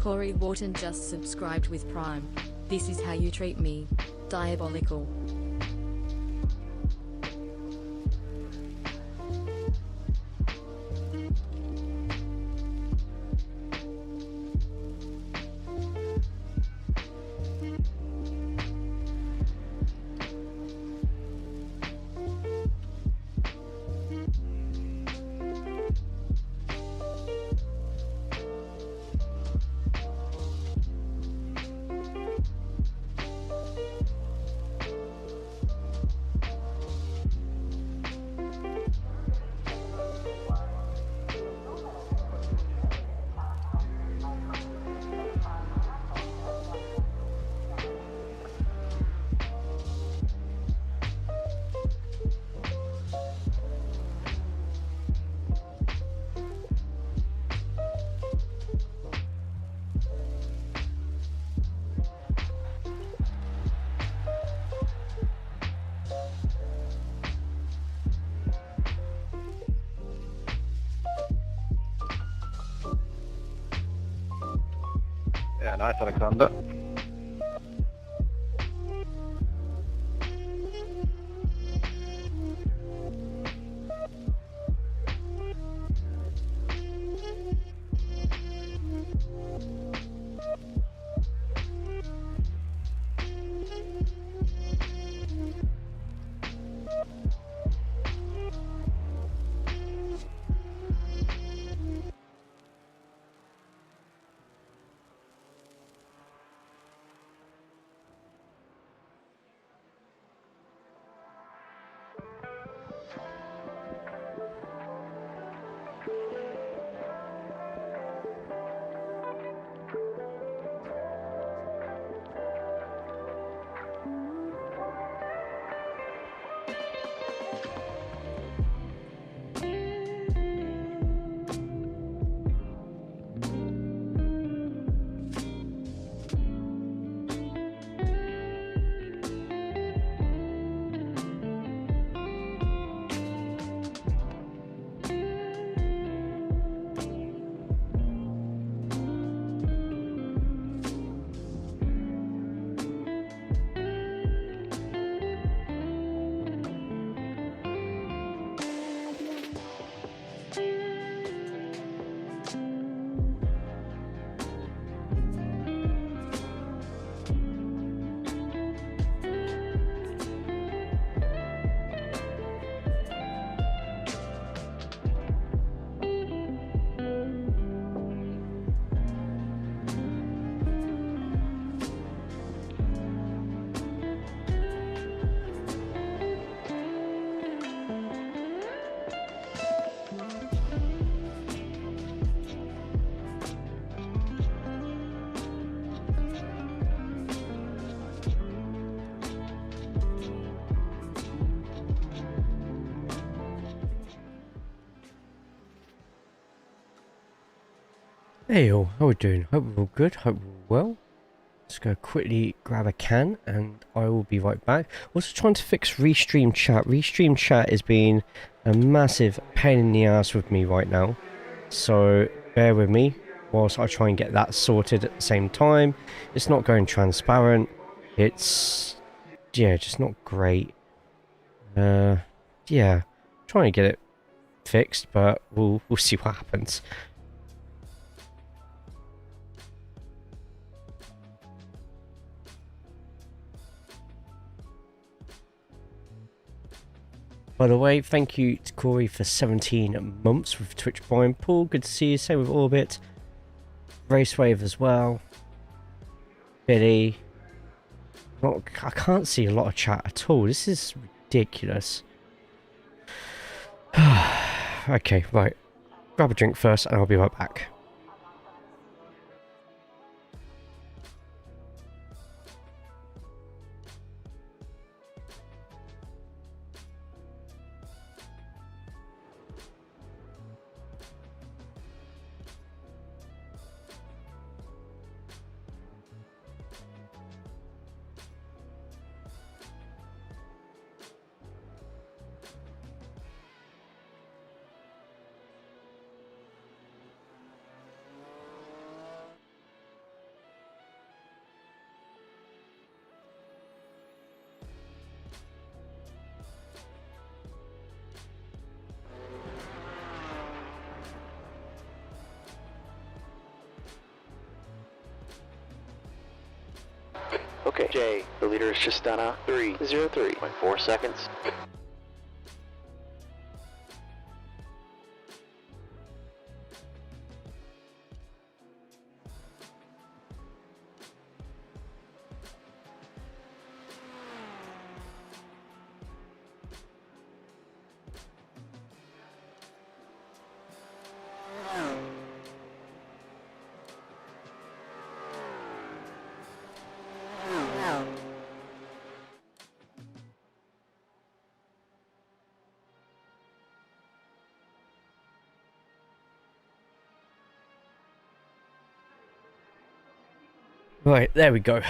Corey Wharton just subscribed with Prime. This is how you treat me. Diabolical. Yeah, nice, Alexander. Hey all, how we doing? Hope we're all good, hope we're all well. Let's go quickly grab a can and I will be right back. Also trying to fix Restream Chat. Restream Chat is being a massive pain in the ass with me right now. So bear with me whilst I try and get that sorted at the same time. It's not going transparent. It's, yeah, just not great. Yeah, trying to get it fixed, but we'll see what happens. By the way, thank you to Corey for 17 months with Twitch Prime. Paul, good to see you. Same with Orbit. Racewave as well. Billy. I can't see a lot of chat at all. This is ridiculous. Okay, right. Grab a drink first and I'll be right back. Okay, Jay, the leader is just done a 3:03.4 seconds. Right, there we go.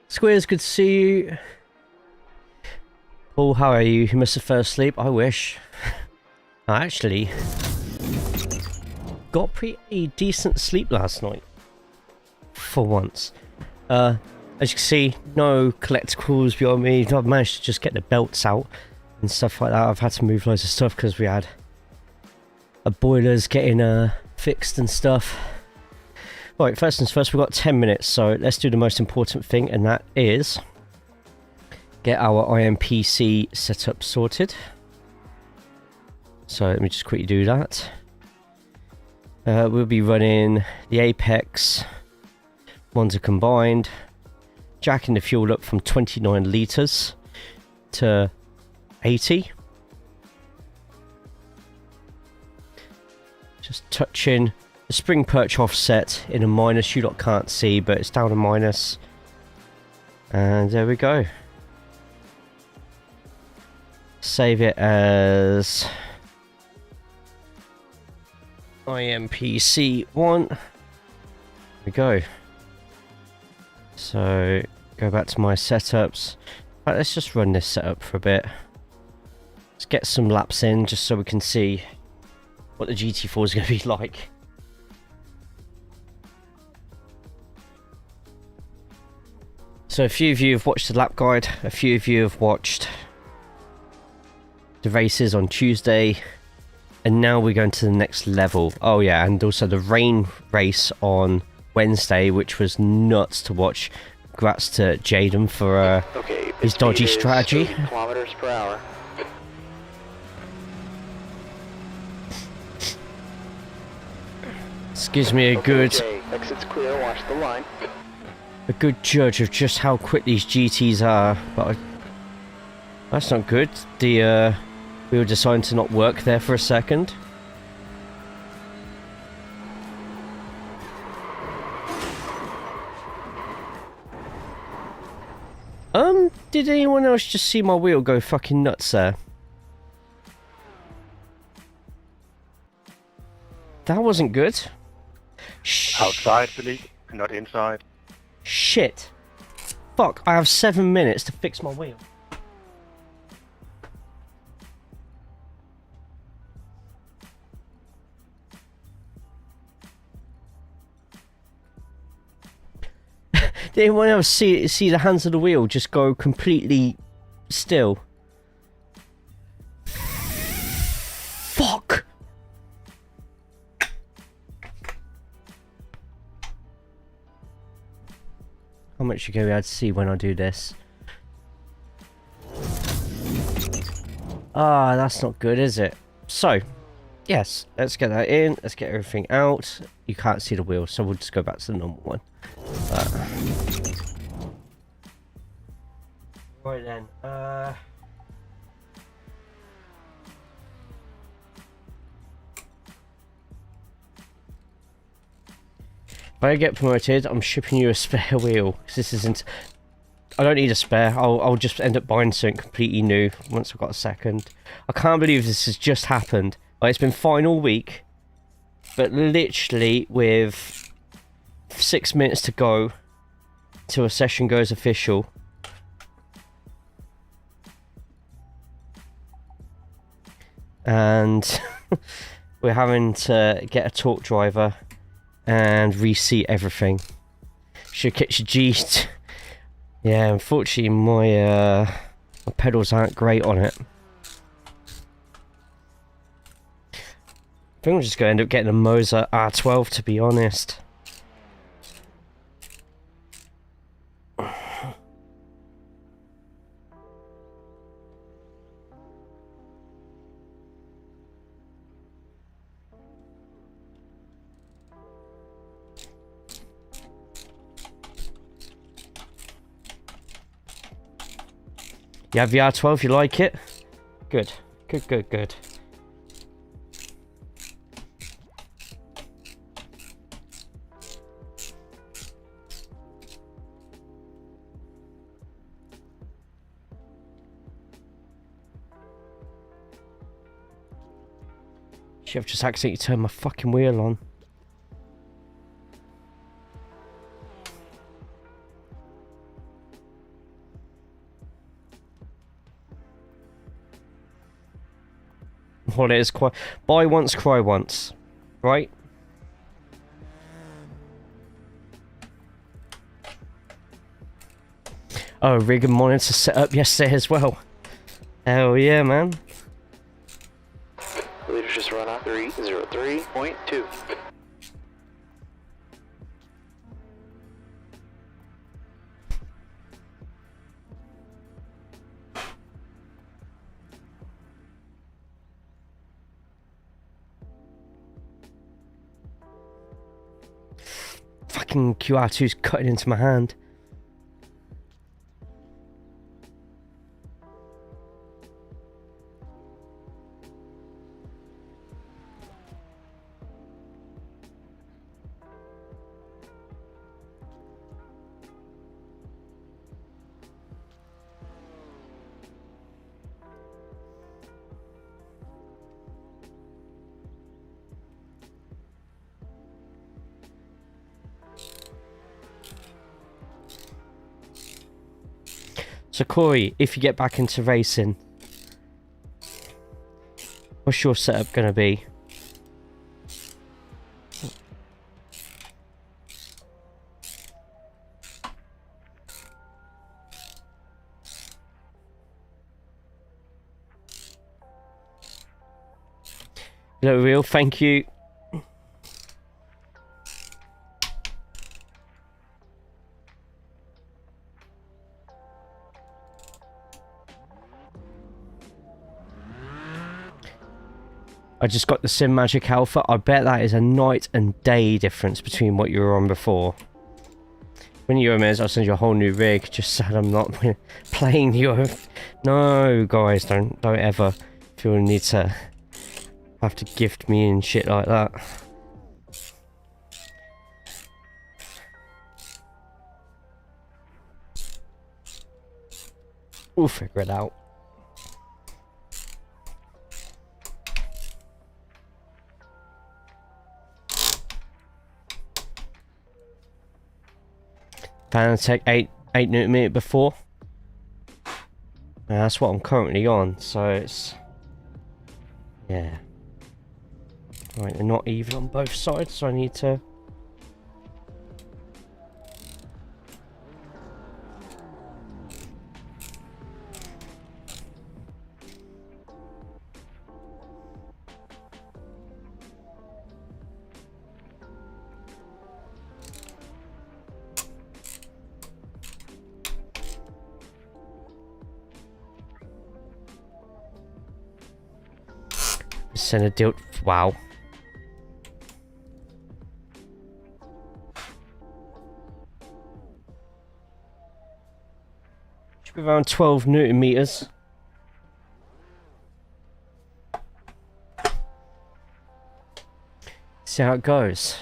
Squares, good to see you. Paul, how are you? You must have fell asleep. I wish. I actually got pretty decent sleep last night. For once. As you can see, no collectibles beyond me. I've managed to just get the belts out and stuff like that. I've had to move loads of stuff because we had a boilers getting fixed and stuff. Right, first things first, we've got 10 minutes, so let's do the most important thing, and that is get our IMPC setup sorted. So let me just quickly do that. We'll be running the Apex, Monza combined, jacking the fuel up from 29 litres to 80. Just touching the spring perch offset in a minus. You lot can't see, but it's down a minus. And there we go. Save it as IMPC 1. There we go. So go back to my setups. Right, let's just run this setup for a bit. Let's get some laps in just so we can see what the GT4 is going to be like. So a few of you have watched the lap guide, a few of you have watched the races on Tuesday, and now we're going to the next level. Oh yeah, and also the rain race on Wednesday, which was nuts to watch. Congrats to Jaden for his dodgy strategy. 30 kilometers per hour. This gives me a good... Okay, exit's clear, watch the line. A good judge of just how quick these GTs are, but that's not good. The wheel decided to not work there for a second. Did anyone else just see my wheel go fucking nuts there? That wasn't good. Outside, Philippe, not inside. Shit. Fuck, I have 7 minutes to fix my wheel. Did anyone else see the hands of the wheel just go completely still? Fuck! How much you going to be able to see when I do this? Ah, that's not good, is it? So, yes, let's get that in. Let's get everything out. You can't see the wheel, so we'll just go back to the normal one. Right then. If I get promoted, I'm shipping you a spare wheel. Because this isn't... I don't need a spare. I'll just end up buying something completely new once I've got a second. I can't believe this has just happened. Like, it's been fine all week. But literally with 6 minutes to go till a session goes official. And we're having to get a torque driver and reseat everything. Should catch a G. Yeah, unfortunately my pedals aren't great on it. I think I'm just going to end up getting a Moser R12, to be honest. You have the R12, you like it? Good. Good, good, good. Shit, I've just accidentally turned my fucking wheel on. What it is, buy once, cry once, right? Oh, rig and monitor set up yesterday as well. Hell yeah, man. Leaders just run out 303.2. Fucking QR2's cutting into my hand. So Corey, if you get back into racing, what's your setup gonna be? Hello, Real, thank you. I just got the Sim Magic Alpha. I bet that is a night and day difference between what you were on before. When you're a Miz, I'll send you a whole new rig. Just said I'm not playing your... No, guys, don't ever feel the need to have to gift me and shit like that. We'll figure it out. Fanatec 8 Newton meter before. And that's what I'm currently on, so it's... Yeah. Right, they're not even on both sides, so I need to... Send a deal. Wow. Should be around 12 Newton meters. See how it goes.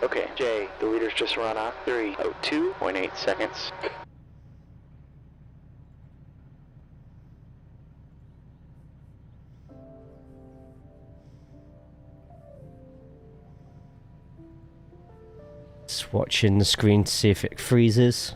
Okay, Jay, the leaders just run out 302.8 seconds. Just watching the screen to see if it freezes.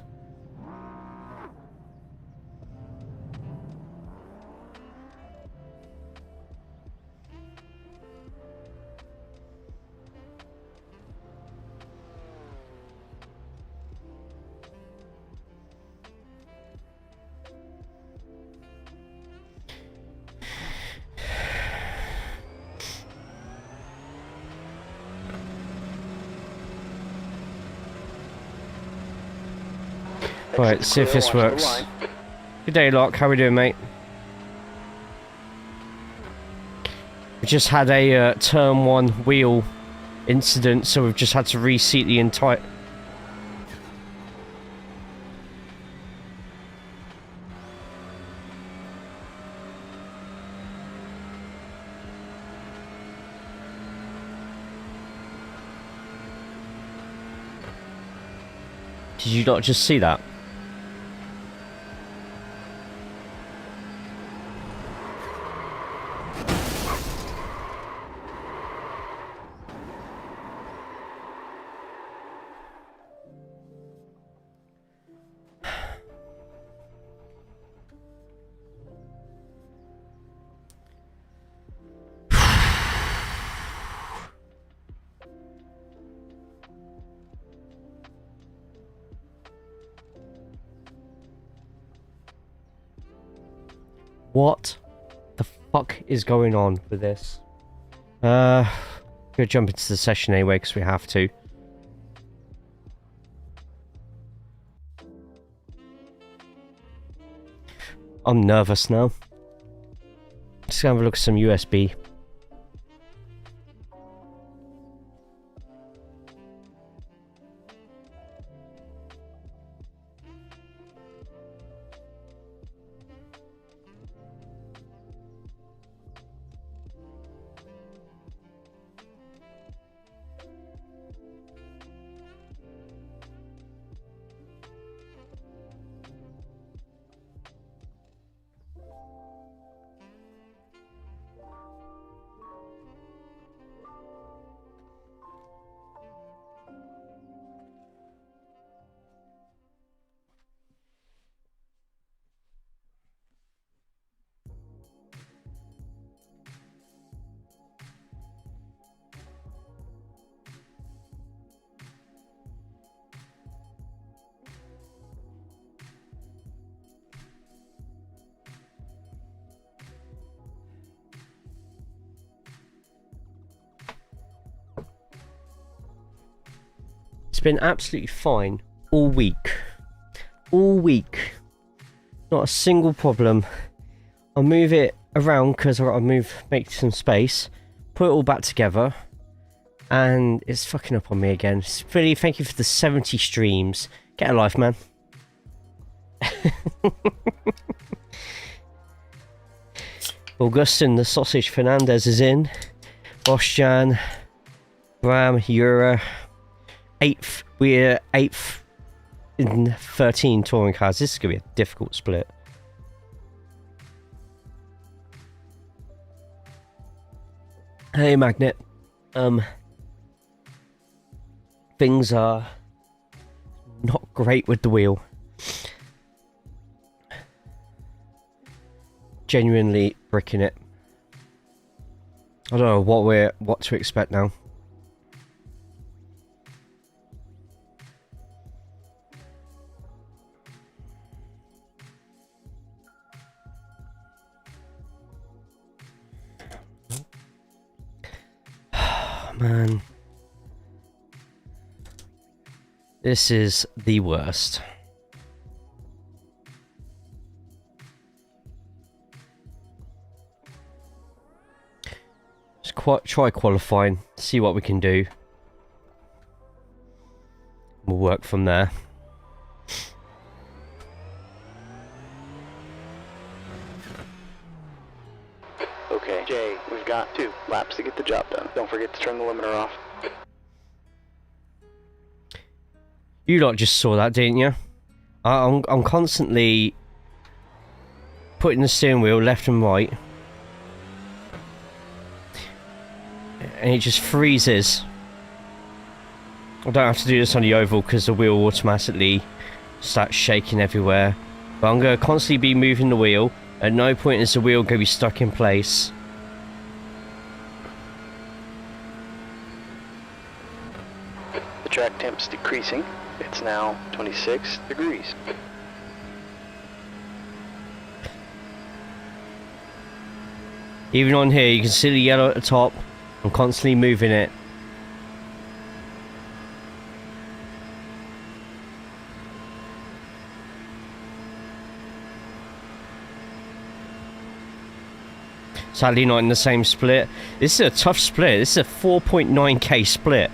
Right, see if this works. Good day, Locke. How we doing, mate? We just had a turn 1 wheel incident, so we've just had to reseat the entire... Did you not just see that? What the fuck is going on with this? Gonna jump into the session anyway because we have to. I'm nervous now. Just gonna have a look at some USB. It's been absolutely fine all week. All week. Not a single problem. I'll move it around because I've got to make some space. Put it all back together. And it's fucking up on me again. Philly, thank you for the 70 streams. Get a life, man. Augustin, the sausage Fernandez is in. Boschjan, Bram, Eura. 8th, we're 8th in 13 touring cars. This is going to be a difficult split. Hey, Magnet. Things are not great with the wheel. Genuinely bricking it. I don't know what to expect now. Man, this is the worst. Just try qualifying, see what we can do. We'll work from there. Okay, Jay, we've got 2 laps to get the job done. Don't forget to turn the limiter off. You lot just saw that, didn't you? I'm constantly putting the steering wheel left and right. And it just freezes. I don't have to do this on the oval because the wheel automatically starts shaking everywhere. But I'm going to constantly be moving the wheel. At no point is the wheel going to be stuck in place. The track temp's decreasing. It's now 26 degrees. Even on here, you can see the yellow at the top. I'm constantly moving it. Sadly not in the same split. This is a tough split. This is a 4.9k split.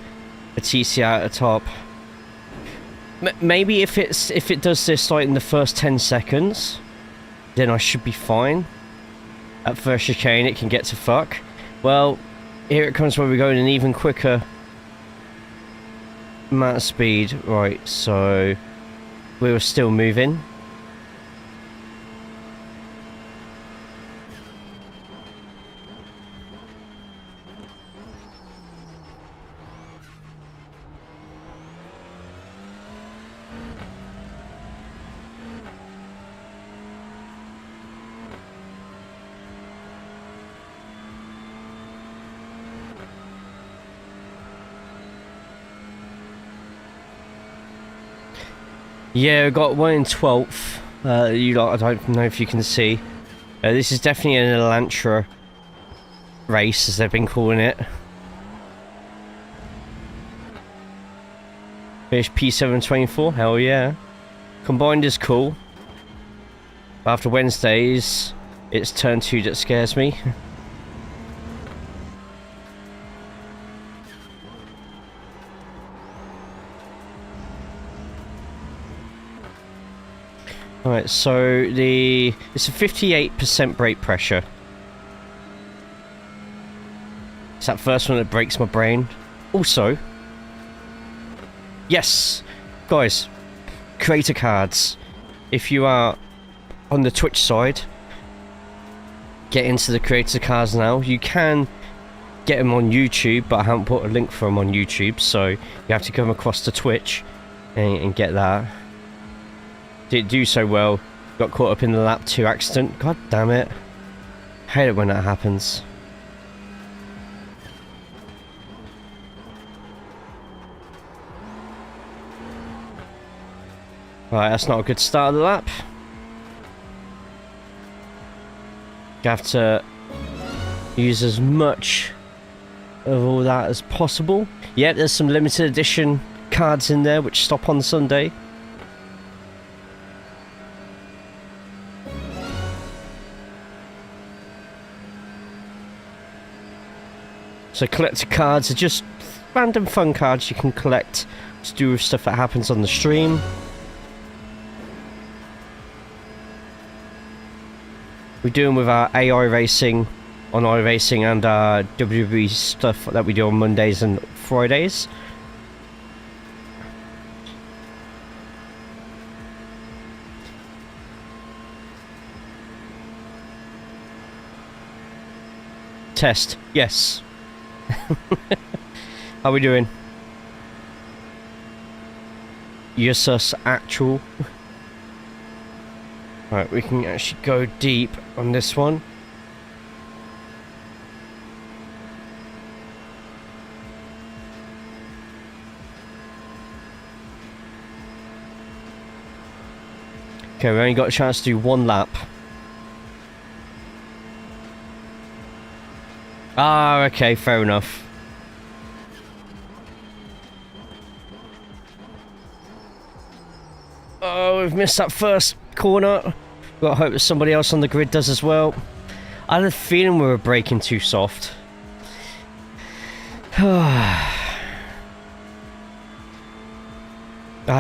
A TCR at the top. Maybe if it does this like in the first 10 seconds, then I should be fine. At first chicane it can get to fuck. Well, here it comes where we're going an even quicker amount of speed. Right, so we were still moving. Yeah, we got one in 12th. I don't know if you can see. This is definitely an Elantra race, as they've been calling it. Finished P724, hell yeah. Combined is cool. But after Wednesdays, it's turn 2 that scares me. Alright, so it's a 58% brake pressure. It's that first one that breaks my brain. Also, yes, guys, creator cards. If you are on the Twitch side, get into the creator cards now. You can get them on YouTube, but I haven't put a link for them on YouTube, so you have to come across to Twitch and get that. Didn't do so well. Got caught up in the lap 2 accident. God damn it. Hate it when that happens. Right, that's not a good start of the lap. You have to use as much of all that as possible. Yep, there's some limited edition cards in there which stop on Sunday. So collector cards are just random fun cards you can collect to do with stuff that happens on the stream. We do them with our iRacing on iRacing and our WWE stuff that we do on Mondays and Fridays. Test, yes. How we doing? Yes, us actual. Right, we can actually go deep on this one. Okay, we only got a chance to do one lap. Ah, okay, fair enough. Oh, we've missed that first corner. Gotta hope that somebody else on the grid does as well. I had a feeling we were braking too soft. Ah,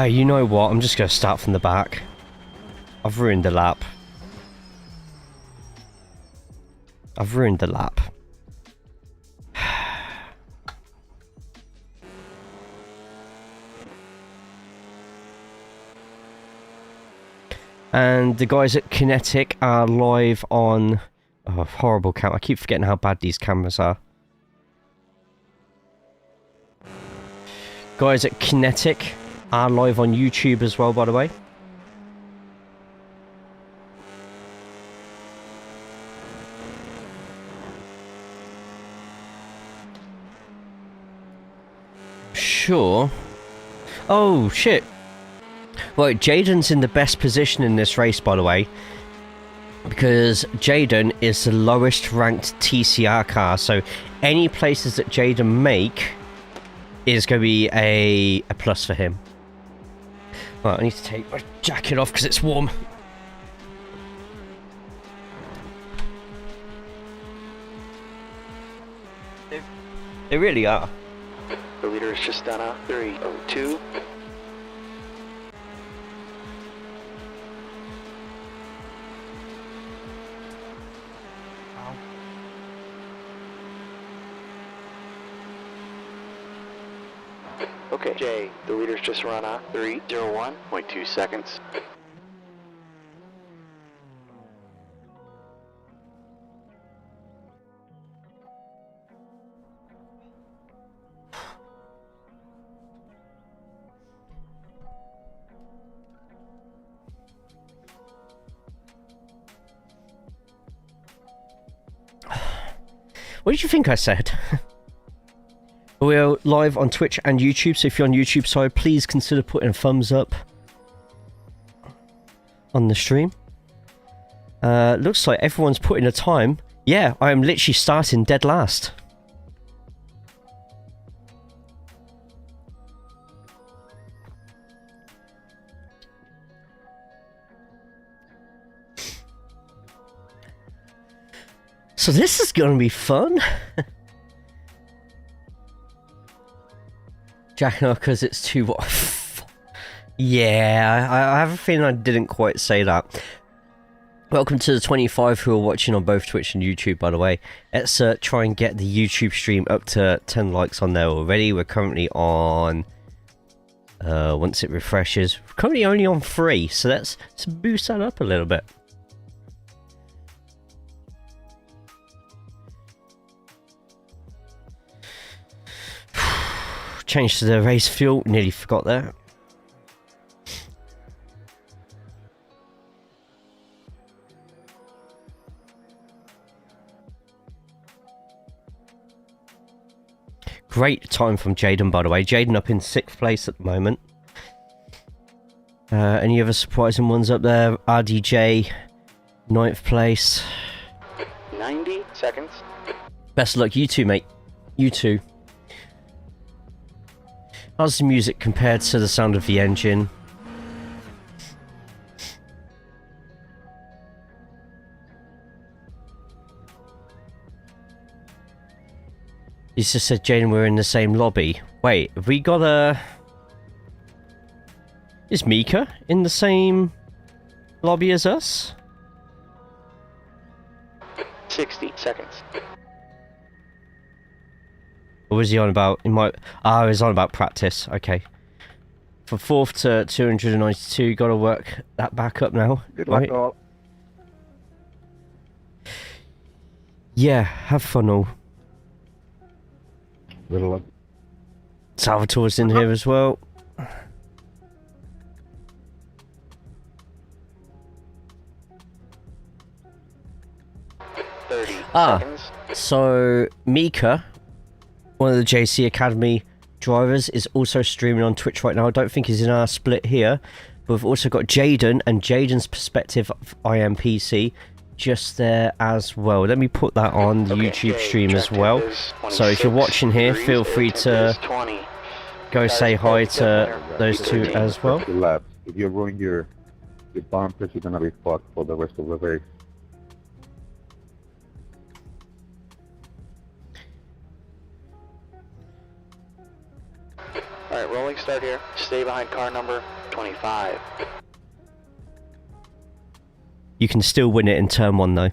you know what? I'm just gonna start from the back. I've ruined the lap. I've ruined the lap. And the guys at Kinetic are live on... Oh, horrible camera. I keep forgetting how bad these cameras are. Guys at Kinetic are live on YouTube as well, by the way. Sure. Oh, shit. Right, Jaden's in the best position in this race, by the way, because Jaden is the lowest ranked TCR car, so any places that Jaden make is going to be a plus for him. Right, I need to take my jacket off because it's warm. They really are. The leader is just done a 3:02. Okay, Jay, the leader's just run on 3:01.2 seconds. What did you think I said? We're live on Twitch and YouTube, so if you're on YouTube side, please consider putting a thumbs up on the stream. Looks like everyone's putting a time. Yeah, I am literally starting dead last. So this is going to be fun. Jacking off because it's too... Yeah, I have a feeling I didn't quite say that. Welcome to the 25 who are watching on both Twitch and YouTube, by the way. Let's try and get the YouTube stream up to 10 likes on there already. We're currently on... once it refreshes, we're currently only on 3, so let's boost that up a little bit. Change to the race fuel, nearly forgot that. Great time from Jaden, by the way. Jaden up in 6th place at the moment. Any other surprising ones up there? RDJ, 9th place. 90 seconds. Best of luck, you two, mate. You two. How's the music compared to the sound of the engine? You just said, Jane, we're in the same lobby. Wait, have we got a... Is Mika in the same lobby as us? 60 seconds. Or was he on about... He might... Ah, he was on about practice. Okay. From 4th to 292, gotta work that back up now. Good luck, right? all. Yeah, have fun all. Good luck. Salvatore's in here as well. Seconds. So Mika, one of the JC Academy drivers, is also streaming on Twitch right now. I don't think he's in our split here, but we've also got Jaden and Jaden's perspective of IMPC just there as well. Let me put that on the YouTube stream as well. So if you're watching here, feel free to go say hi to those two as well. If you ruin your bumpers, you're gonna be fucked for the rest of the race. Alright, rolling start here. Stay behind car number 25. You can still win it in turn 1 though.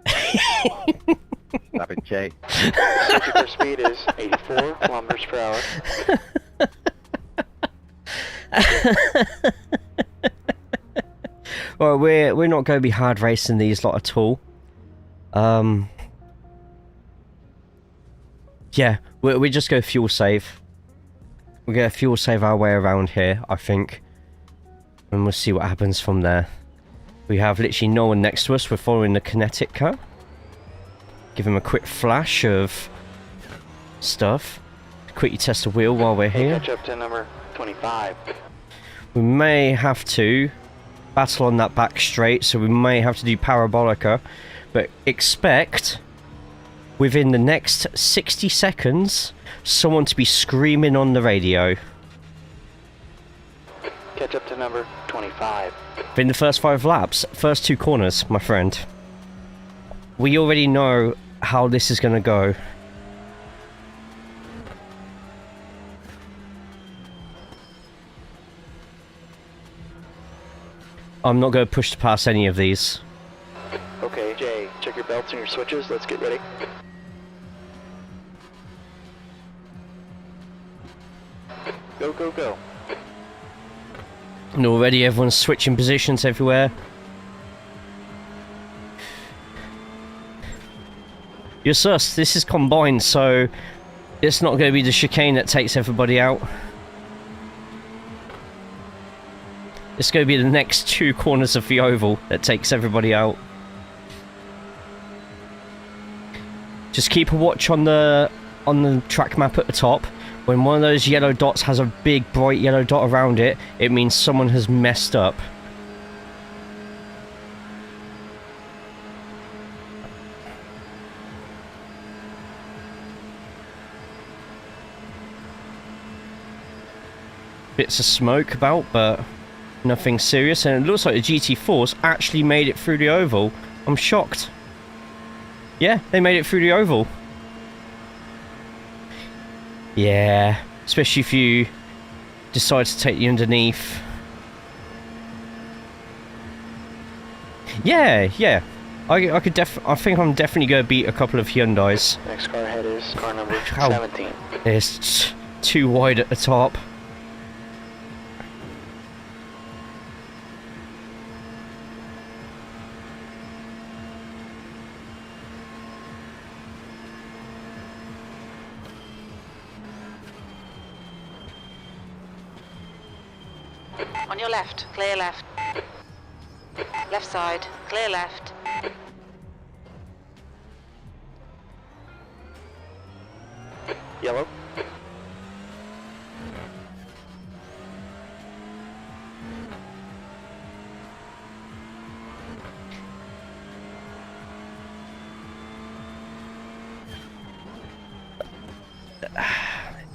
Stop it, Jay. Super speed is 84 kilometers per hour. Well, we're not going to be hard racing these lot at all. Yeah, we just go fuel save. We're going to fuel save our way around here, I think. And we'll see what happens from there. We have literally no one next to us. We're following the kinetic car. Give him a quick flash of stuff. Quickly test the wheel while we're here. Catch up to number 25. We may have to battle on that back straight, so we may have to do parabolica. But expect, within the next 60 seconds, someone to be screaming on the radio. Catch up to number 25. In the first 5 laps, first 2 corners, my friend. We already know how this is going to go. I'm not going to push to pass any of these. Okay, Jay, check your belts and your switches. Let's get ready. Go, go, go. And already everyone's switching positions everywhere. You're sus, this is combined, so it's not going to be the chicane that takes everybody out. It's going to be the next 2 corners of the oval that takes everybody out. Just keep a watch on the track map at the top. When one of those yellow dots has a big bright yellow dot around it, it means someone has messed up. Bits of smoke about, but nothing serious, and it looks like the GT4s actually made it through the oval. I'm shocked. Yeah, they made it through the oval. Yeah, especially if you decide to take the underneath. Yeah, yeah. I think I'm definitely going to beat a couple of Hyundais. Next car ahead is car number 17. It's too wide at the top. On your left, clear left. Left side, clear left. Yellow.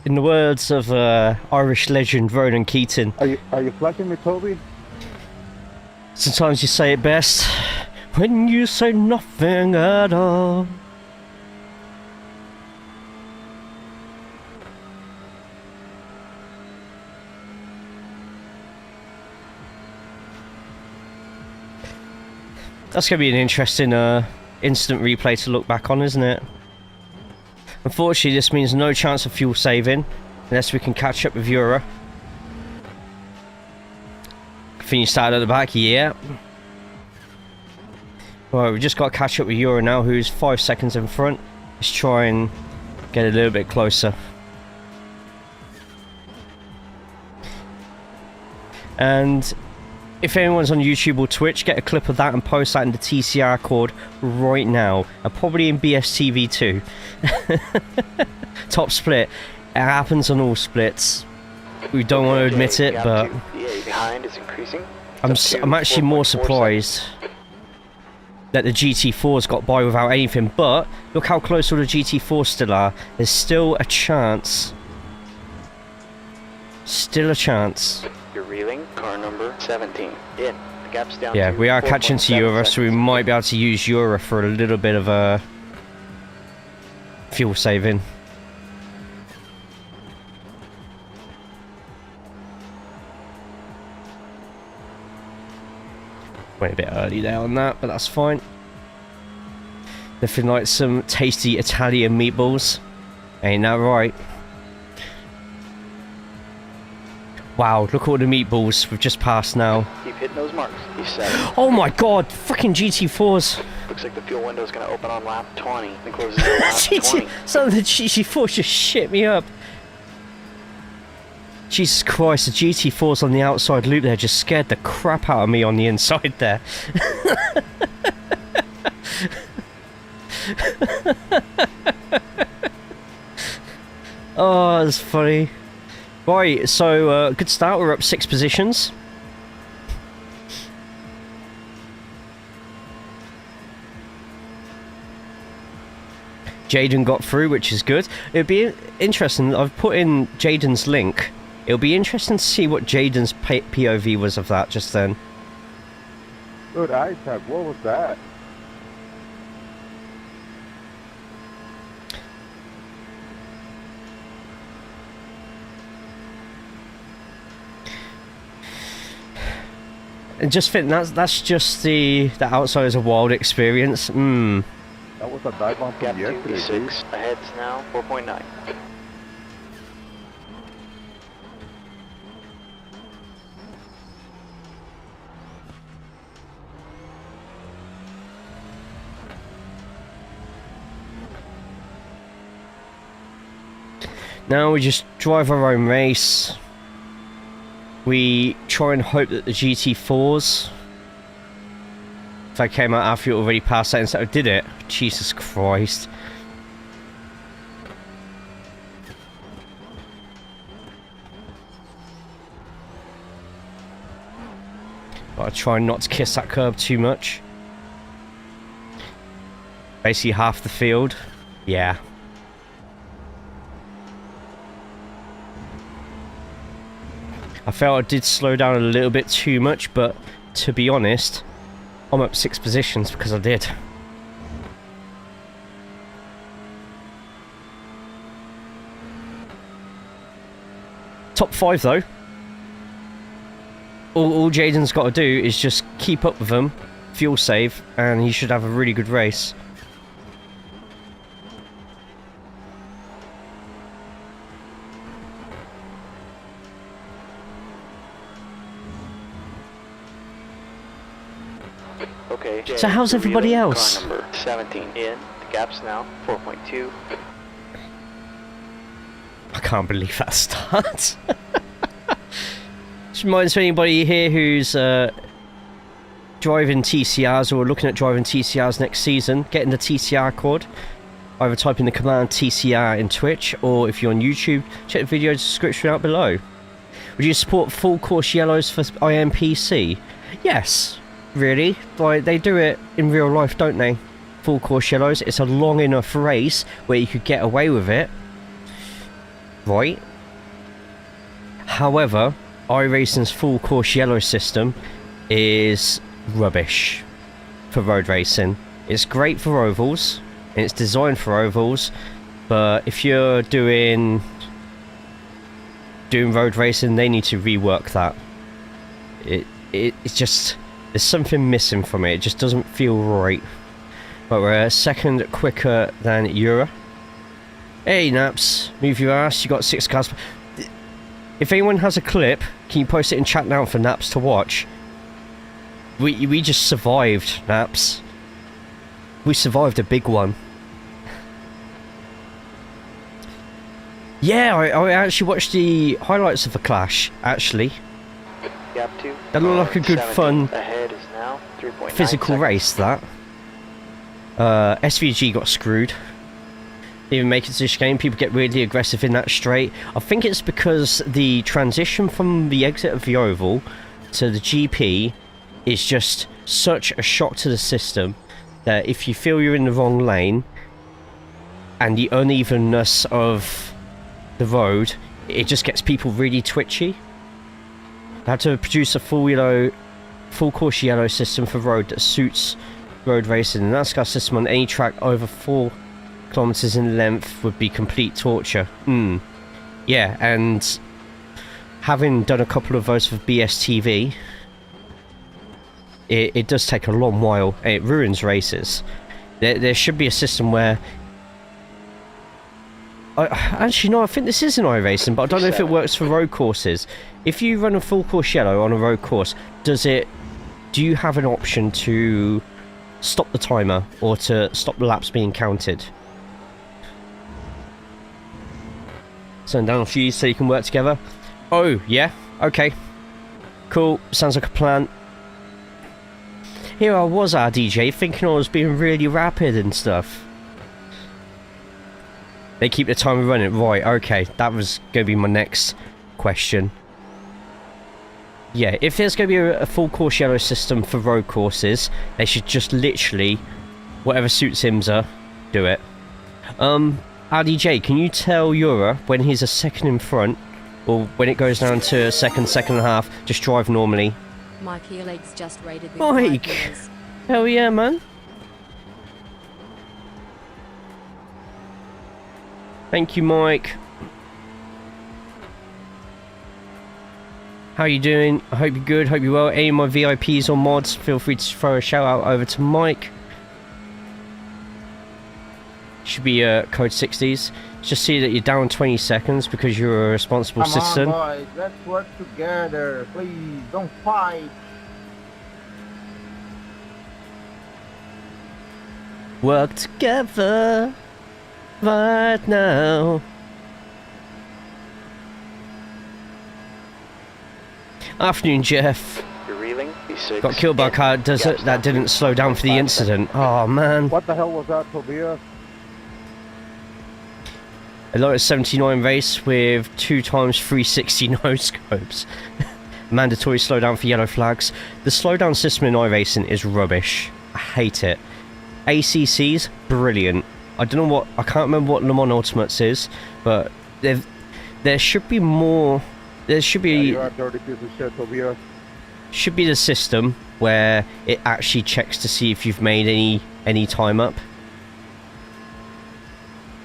In the words of Irish legend Ronan Keating, Are you flashing me, Toby? sometimes you say it best when you say nothing at all. That's going to be an interesting instant replay to look back on, isn't it? Unfortunately, this means no chance of fuel saving unless we can catch up with Euro. I think you started at the back, yeah. Well, we've just got to catch up with Euro now, who's 5 seconds in front. Let's try and get a little bit closer. And if anyone's on YouTube or Twitch, get a clip of that and post that in the TCR cord right now. And probably in BSTV too. Top split. It happens on all splits. We don't want to admit it, but The A behind is increasing. I'm actually more surprised that the GT4's got by without anything. But look how close all the GT4s still are. There's still a chance. Still a chance. You're reeling. Car number 17. In. The gap's down. Yeah, to we are catching to 4.7 Euro, so we seconds. might be able to use Euro for a little bit of a fuel saving. Went a bit early there on that, but that's fine. Nothing like some tasty Italian meatballs. Ain't that right? Wow, look at all the meatballs we've just passed now. Keep hitting those marks. You said it. Oh my god, freaking GT4s. Looks like the fuel window's going to open on lap 20 and closes at lap 20. Some of the GT4s just shit me up. Jesus Christ, the GT4s on the outside loop there just scared the crap out of me on the inside there. Oh, that's funny. Right, so good start, we're up 6 positions. Jaden got through, which is good. It'd be interesting, I've put in Jaden's link. It'll be interesting to see what Jaden's POV was of that just then. Good iTag, what was that? And just think that's just the outside is a wild experience. That was a dive bomb Gap from yesterday, 2, 6. Ahead's now 4.9. Now we just drive our own race. We try and hope that the GT4s, if I came out after you already passed that instead of did it, Jesus Christ. Gotta try not to kiss that curb too much. Basically half the field. Yeah. I felt I did slow down a little bit too much, but to be honest, I'm up 6 positions because I did. Top 5 though. All Jaden's got to do is just keep up with them, fuel save, and he should have a really good race. Okay. So how's everybody else? Car number 17 in. The gap's now 4.2. I can't believe that starts. Just reminds anybody here who's driving TCRs or looking at driving TCRs next season, getting the TCR code. Either type in the command TCR in Twitch, or if you're on YouTube, check the video description out below. Would you support full course yellows for IMPC? Yes, really. Like, they do it in real life, don't they? Full course yellows. It's a long enough race where you could get away with it. Right? However, iRacing's full course yellow system is rubbish for road racing. It's great for ovals, and it's designed for ovals, but if you're doing road racing, they need to rework that. It's just, there's something missing from it. It just doesn't feel right. But we're a second quicker than Eura. Hey Naps, move your ass. You got 6 cars. If anyone has a clip, can you post it in chat now for Naps to watch? We just survived, Naps. We survived a big one. Yeah, I actually watched the highlights of the clash, actually. Gap 2. That looked like a good fun ahead is now 3.9 physical seconds. race, that. SVG got screwed. Didn't even make it to this game. People get really aggressive in that straight. I think it's because the transition from the exit of the oval to the GP is just such a shock to the system that if you feel you're in the wrong lane and the unevenness of the road, it just gets people really twitchy. They have to produce a full course yellow system for road that suits road racing, and that's our system on any track over 4 kilometers in length would be complete torture. Yeah, and having done a couple of those for BSTV, it does take a long while, and it ruins races. There should be a system where actually no, I think this is an iRacing, but I don't know if it works for road courses. If you run a full course yellow on a road course, do you have an option to stop the timer or to stop the laps being counted? Send down a few so you can work together. Oh, yeah, okay. Cool, sounds like a plan. Here I was, our DJ, thinking I was being really rapid and stuff. They keep the timer running. Right, okay, that was going to be my next question. Yeah, if there's going to be a full course yellow system for road courses, they should just literally, whatever suits IMSA, do it. RDJ, can you tell Eura when he's a second in front, or when it goes down to a second and a half, just drive normally? Mike Earlegs just rated with Mike! 5 years. Hell yeah, man. Thank you, Mike. How you doing? I hope you're good, hope you're well. Any of my VIPs or mods, feel free to throw a shout out over to Mike. Should be code 60s. Just see that you're down 20 seconds because you're a responsible citizen. Come on, boys, let's work together. Please, don't fight. Work together right now. Afternoon, Jeff. You're reeling. B6. Got killed by a car that didn't slow down for the incident. Oh, man. What the hell was that, Tobias? A Lotus 79 race with 2 times 360 no scopes. Mandatory slowdown for yellow flags. The slowdown system in iRacing is rubbish. I hate it. ACC's brilliant. I don't know what, I can't remember what Le Mans Ultimates is, but there should be more. There should be. Yeah, you're a dirty piece of shit, Tobias. Should be the system where it actually checks to see if you've made any time up,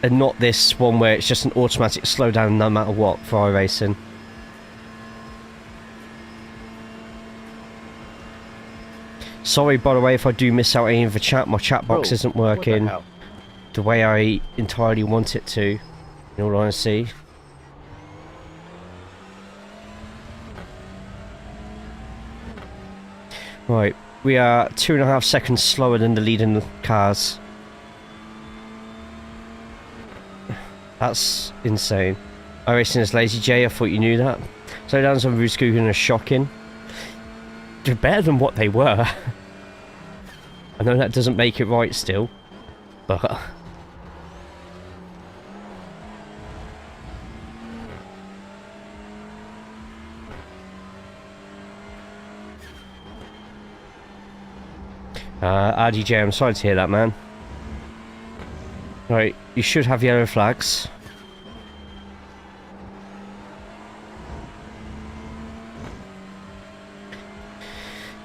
and not this one where it's just an automatic slowdown no matter what for iRacing. Sorry, by the way, if I do miss out any of the chat. My chat box isn't working the way I entirely want it to, in all honesty. Right, we are 2.5 seconds slower than the leading cars. That's insane. iRacing is lazy, Jay. I thought you knew that. Slowdowns on Route Scooter are shocking. They're better than what they were. I know that doesn't make it right still, but... RDJ, I'm sorry to hear that, man. Right, you should have yellow flags.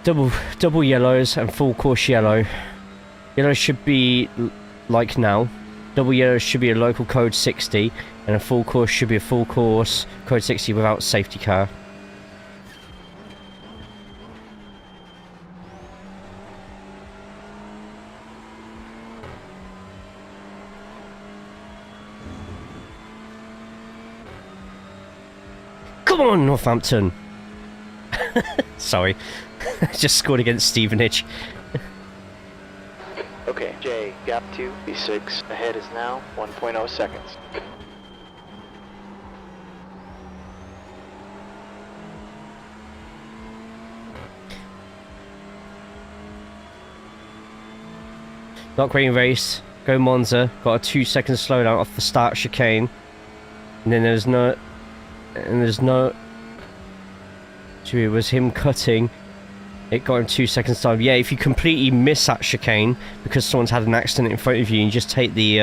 Double yellows and full course yellow. Yellow should be like now. Double yellow should be a local code 60, and a full course should be a full course code 60 without safety car. Come on, Northampton! Sorry. Just scored against Stevenage. Okay, J, gap 2, B6. Ahead is now 1.0 seconds. Lock rain race. Go Monza. Got a 2 second slowdown off the start chicane. And then there's no... It was him cutting. It got him 2 seconds time. Yeah, if you completely miss that chicane because someone's had an accident in front of you and you just take the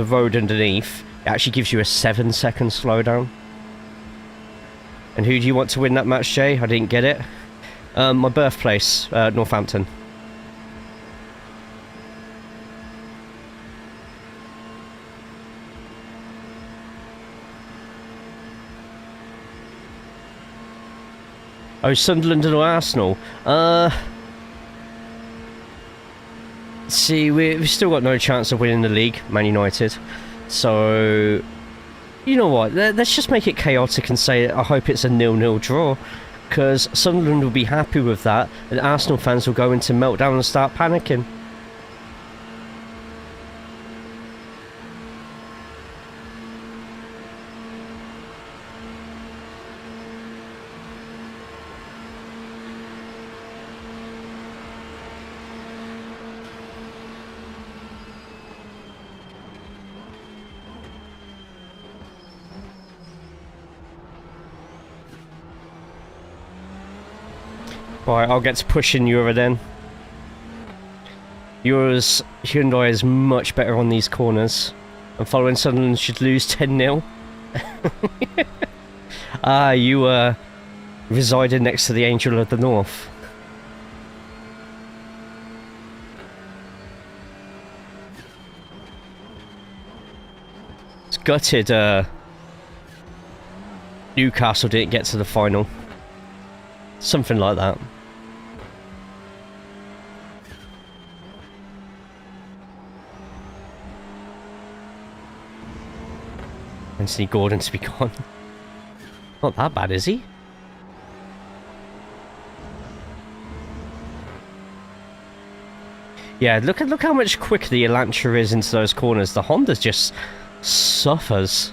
road underneath, it actually gives you a 7 second slowdown. And who do you want to win that match, Jay? I didn't get it. My birthplace, Northampton. Oh, Sunderland or Arsenal? See, we've still got no chance of winning the league, Man United. So, you know what? Let's just make it chaotic and say I hope it's a 0-0 draw. Because Sunderland will be happy with that, and Arsenal fans will go into meltdown and start panicking. Right, I'll get to pushing Euro then. Euro's Hyundai is much better on these corners. And following Sunderland should lose 10-0. Ah, you resided next to the Angel of the North. It's gutted Newcastle didn't get to the final. Something like that. Anthony Gordon to be gone. Not that bad, is he? Yeah, look how much quicker the Elantra is into those corners. The Honda just suffers.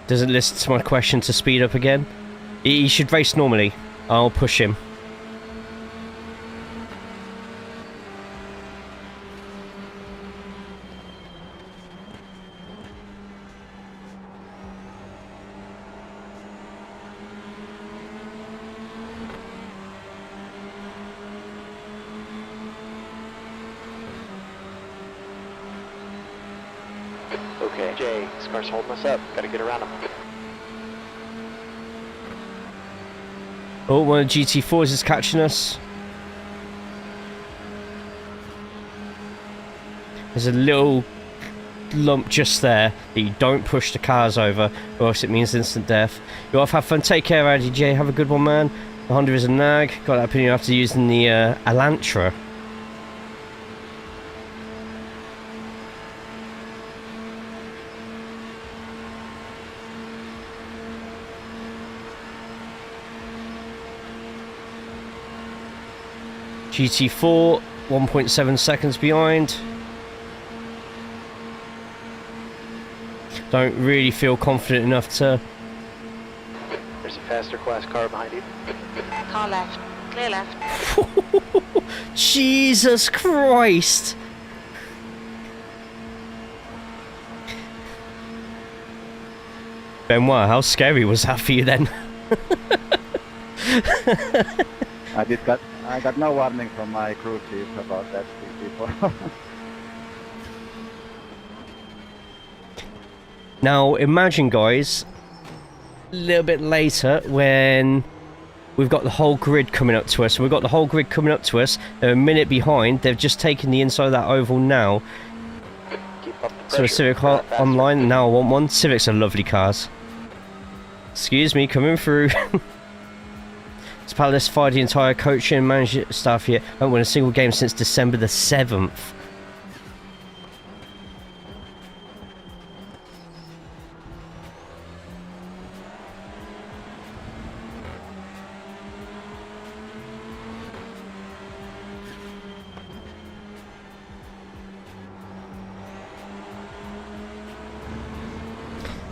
Doesn't listen to my question to speed up again. He should race normally. I'll push him. Okay, Jay, this car's holding us up. Gotta get around him. Oh, one of the GT4s is catching us. There's a little lump just there that you don't push the cars over, or else it means instant death. You off, have fun, take care, Addy J. Have a good one, man. The Honda is a nag. Got that opinion after using the Elantra. GT4, 1.7 seconds behind. Don't really feel confident enough to... There's a faster class car behind you. Car left. Clear left. Jesus Christ! Benoit, how scary was that for you then? I got no warning from my crew chief about that before. Now, imagine, guys, a little bit later when we've got the whole grid coming up to us. And we've got the whole grid coming up to us. They're a minute behind. They've just taken the inside of that oval now. Keep up the So a pressure. Civic online. Now I want one. Civics are lovely cars. Excuse me, coming through. It's Palace fired the entire coaching and management staff here. Haven't won a single game since December the 7th.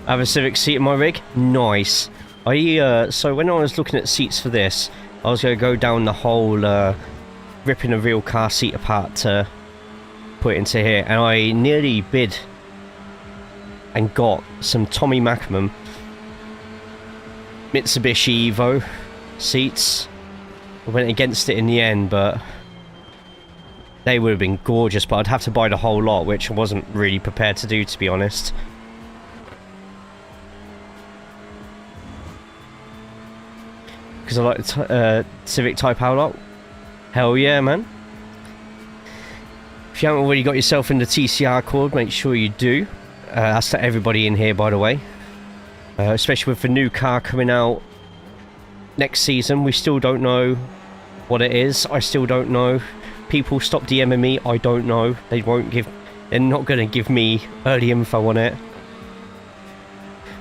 I have a Civic seat in my rig. Nice. So when I was looking at seats for this, I was going to go down the whole ripping a real car seat apart to put it into here, and I nearly bid and got some Tommy Mackerman Mitsubishi Evo seats. I went against it in the end, but they would have been gorgeous, but I'd have to buy the whole lot, which I wasn't really prepared to do, to be honest. Because I like the Civic Type R lot. Hell yeah, man. If you haven't already got yourself in the TCR cord, make sure you do. That's to everybody in here, by the way. Especially with the new car coming out next season. We still don't know what it is. I still don't know. People stop DMing me. I don't know. They won't give... They're not going to give me early info on it.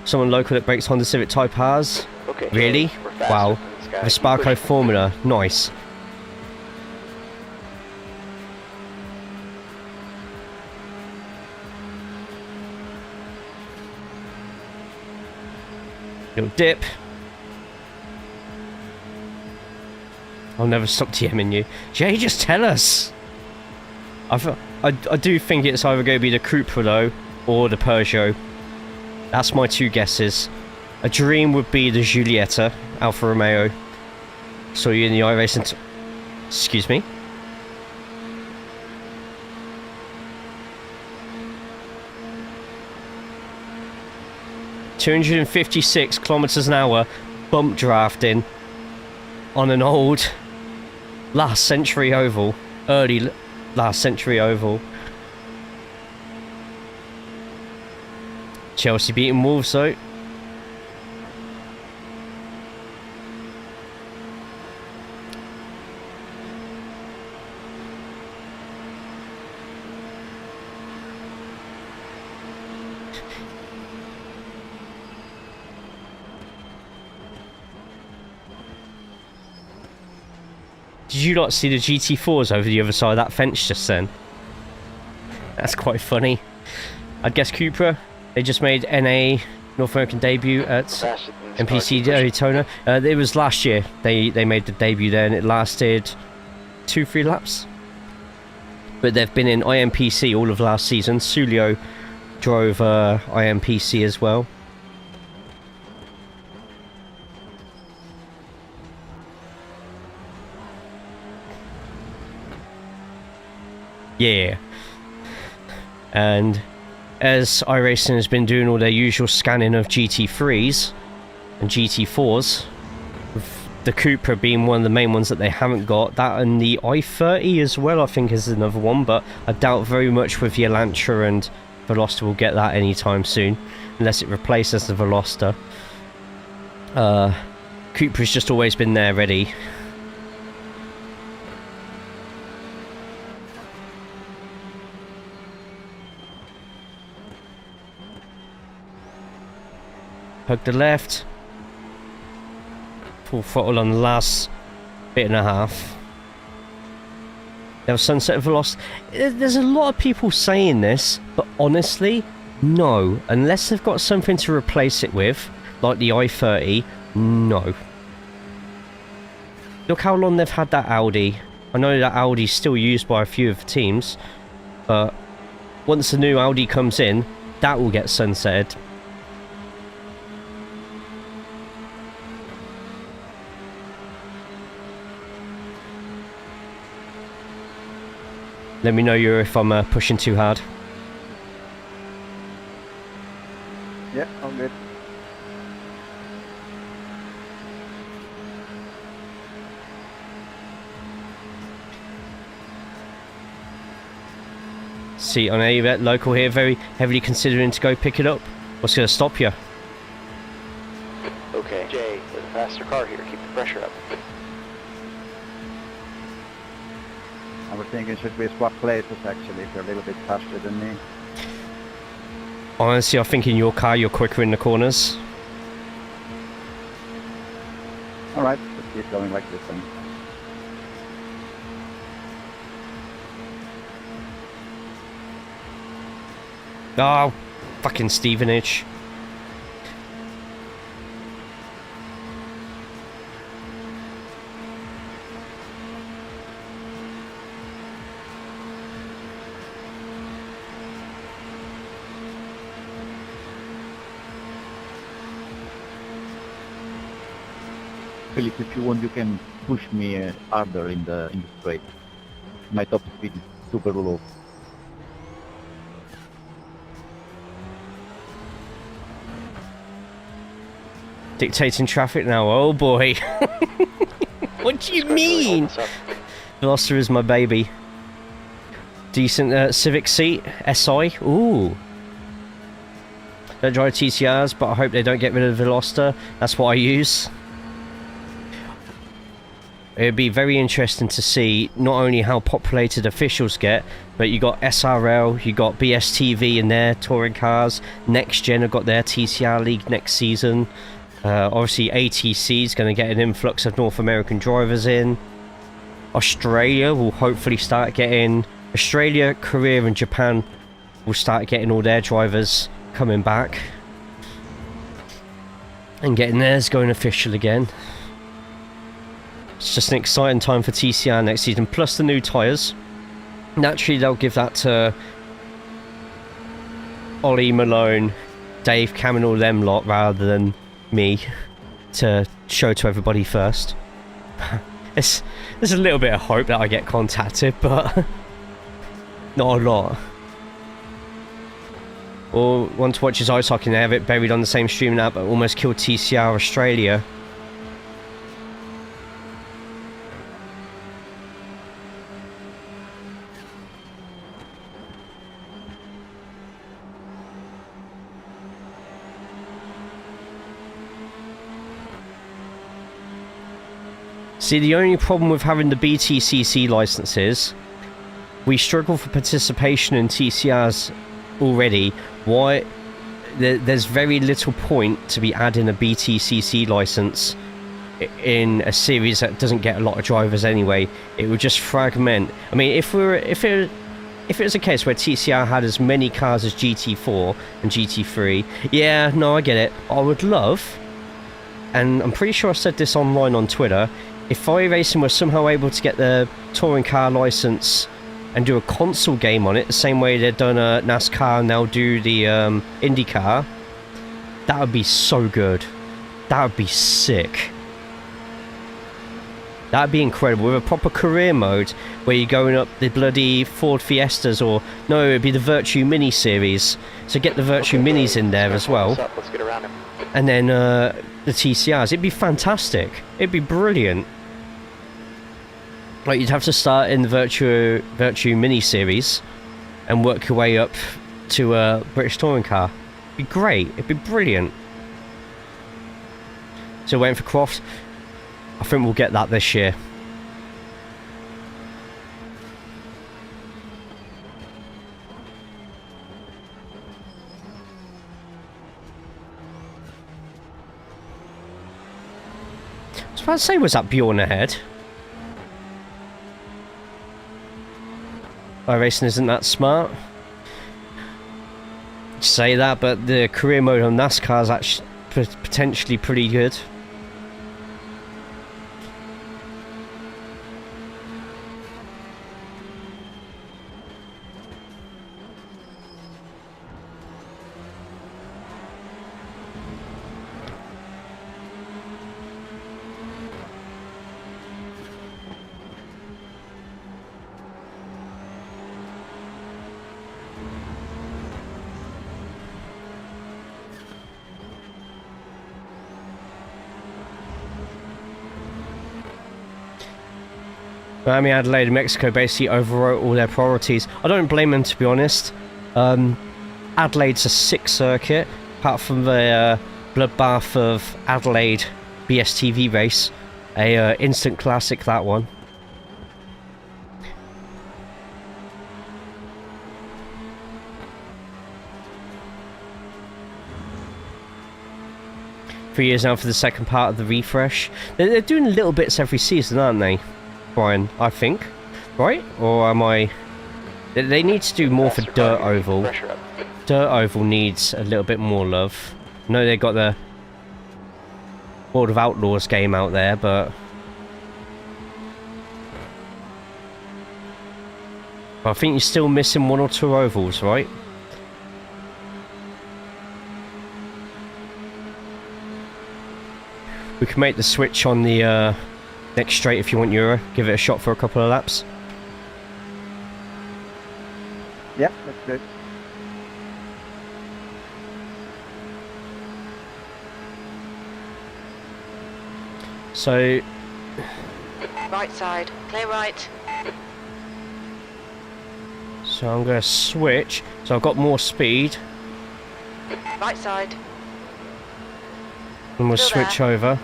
Someone local that breaks Honda Civic Type R's. Okay, Really? we're faster Wow. than this guy. The Sparco Formula. Nice. Little dip. I'll never stop TMing you. Jay, just tell us. I do think it's either going to be the Cupra though, or the Peugeot. That's my two guesses. A dream would be the Giulietta Alfa Romeo. Saw you in the iRacing. Excuse me. ...256 kilometers an hour bump drafting on an old last century oval, early last century oval. Chelsea beating Wolves though. Did you not see the GT4s over the other side of that fence just then? That's quite funny. I'd guess Cupra. They just made NA North American debut at Faster than MPC Sparky. Daytona. It was last year. They made the debut there, and it lasted 2-3 laps. But they've been in IMPC all of last season. Sulio drove IMPC as well. Yeah. And as iRacing has been doing all their usual scanning of GT3s and GT4s, the Cupra being one of the main ones that they haven't got, that and the i30 as well I think is another one, but I doubt very much with the Elantra and Veloster will get that anytime soon, unless it replaces the Veloster. Cupra's just always been there ready. Hug the left. Full throttle on the last bit and a half. There was sunset velocity. There's a lot of people saying this, but honestly, no. Unless they've got something to replace it with, like the i30, no. Look how long they've had that Audi. I know that Audi's still used by a few of the teams, but once the new Audi comes in, that will get sunsetted. Let me know if I'm pushing too hard. Yeah, I'm good. See, on a local here, very heavily considering to go pick it up. What's going to stop you? Okay, Jay, with a faster car here, keep the pressure up. I was thinking should we swap places actually if you're a little bit faster than me. Honestly, I think in your car you're quicker in the corners. Alright, let's keep going like this then. Oh, fucking Stevenage. Philip, if you want, you can push me harder in the straight. My top speed is super low. Dictating traffic now, oh boy. What do you mean? Veloster is my baby. Decent Civic seat, SI, ooh. Don't drive TCRs, but I hope they don't get rid of the Veloster. That's what I use. It'd be very interesting to see not only how populated officials get, but you got SRL, you got BSTV in their touring cars. Next Gen have got their TCR league next season. Obviously ATC is going to get an influx of North American drivers in. Australia will hopefully start getting... Australia, Korea and Japan will start getting all their drivers coming back. And getting theirs going official again. It's just an exciting time for TCR next season, plus the new tyres. Naturally, they'll give that to Ollie, Malone, Dave, Cam and all them lot rather than me to show to everybody first. There's a little bit of hope that I get contacted, but not a lot. Or want to watch his ice hockey and they have it buried on the same stream now, but almost killed TCR Australia. See, the only problem with having the BTCC licenses, we struggle for participation in TCRs already. Why? There's very little point to be adding a BTCC license in a series that doesn't get a lot of drivers anyway. It would just fragment. I mean, if if it was a case where TCR had as many cars as GT4 and GT3, yeah, no, I get it. I would love, and I'm pretty sure I said this online on Twitter, if iRacing was somehow able to get the touring car license and do a console game on it, the same way they've done a NASCAR and they'll do the IndyCar, that would be so good. That would be sick. That'd be incredible, with a proper career mode where you're going up the bloody Ford Fiestas, or no, it'd be the Virtue Mini series. So get the Virtue Minis in there as well. Let's get around him. And then the TCRs. It'd be fantastic. It'd be brilliant. Like, you'd have to start in the Virtue Mini series and work your way up to a British touring car. It'd be great. It'd be brilliant. So waiting for Croft. I think we'll get that this year. I was about to say, was that Bjorn ahead? iRacing isn't that smart. Say that, but the career mode on NASCAR is actually potentially pretty good. Miami, Adelaide, and Mexico basically overwrote all their priorities. I don't blame them, to be honest. Adelaide's a sick circuit, apart from the bloodbath of Adelaide BSTV race. A instant classic, that one. Three years now for the second part of the refresh. They're doing little bits every season, aren't they, Brian? I think, right? Or am I? They need to do more for Dirt Oval. Dirt Oval needs a little bit more love. I know they got the World of Outlaws game out there, but I think you're still missing one or two ovals, right? We can make the switch on the next straight if you want, Euro. Give it a shot for a couple of laps. Yeah, that's good. So, Right side, clear right. so I'm going to switch. So I've got more speed. Right side. And we'll Still switch there. over.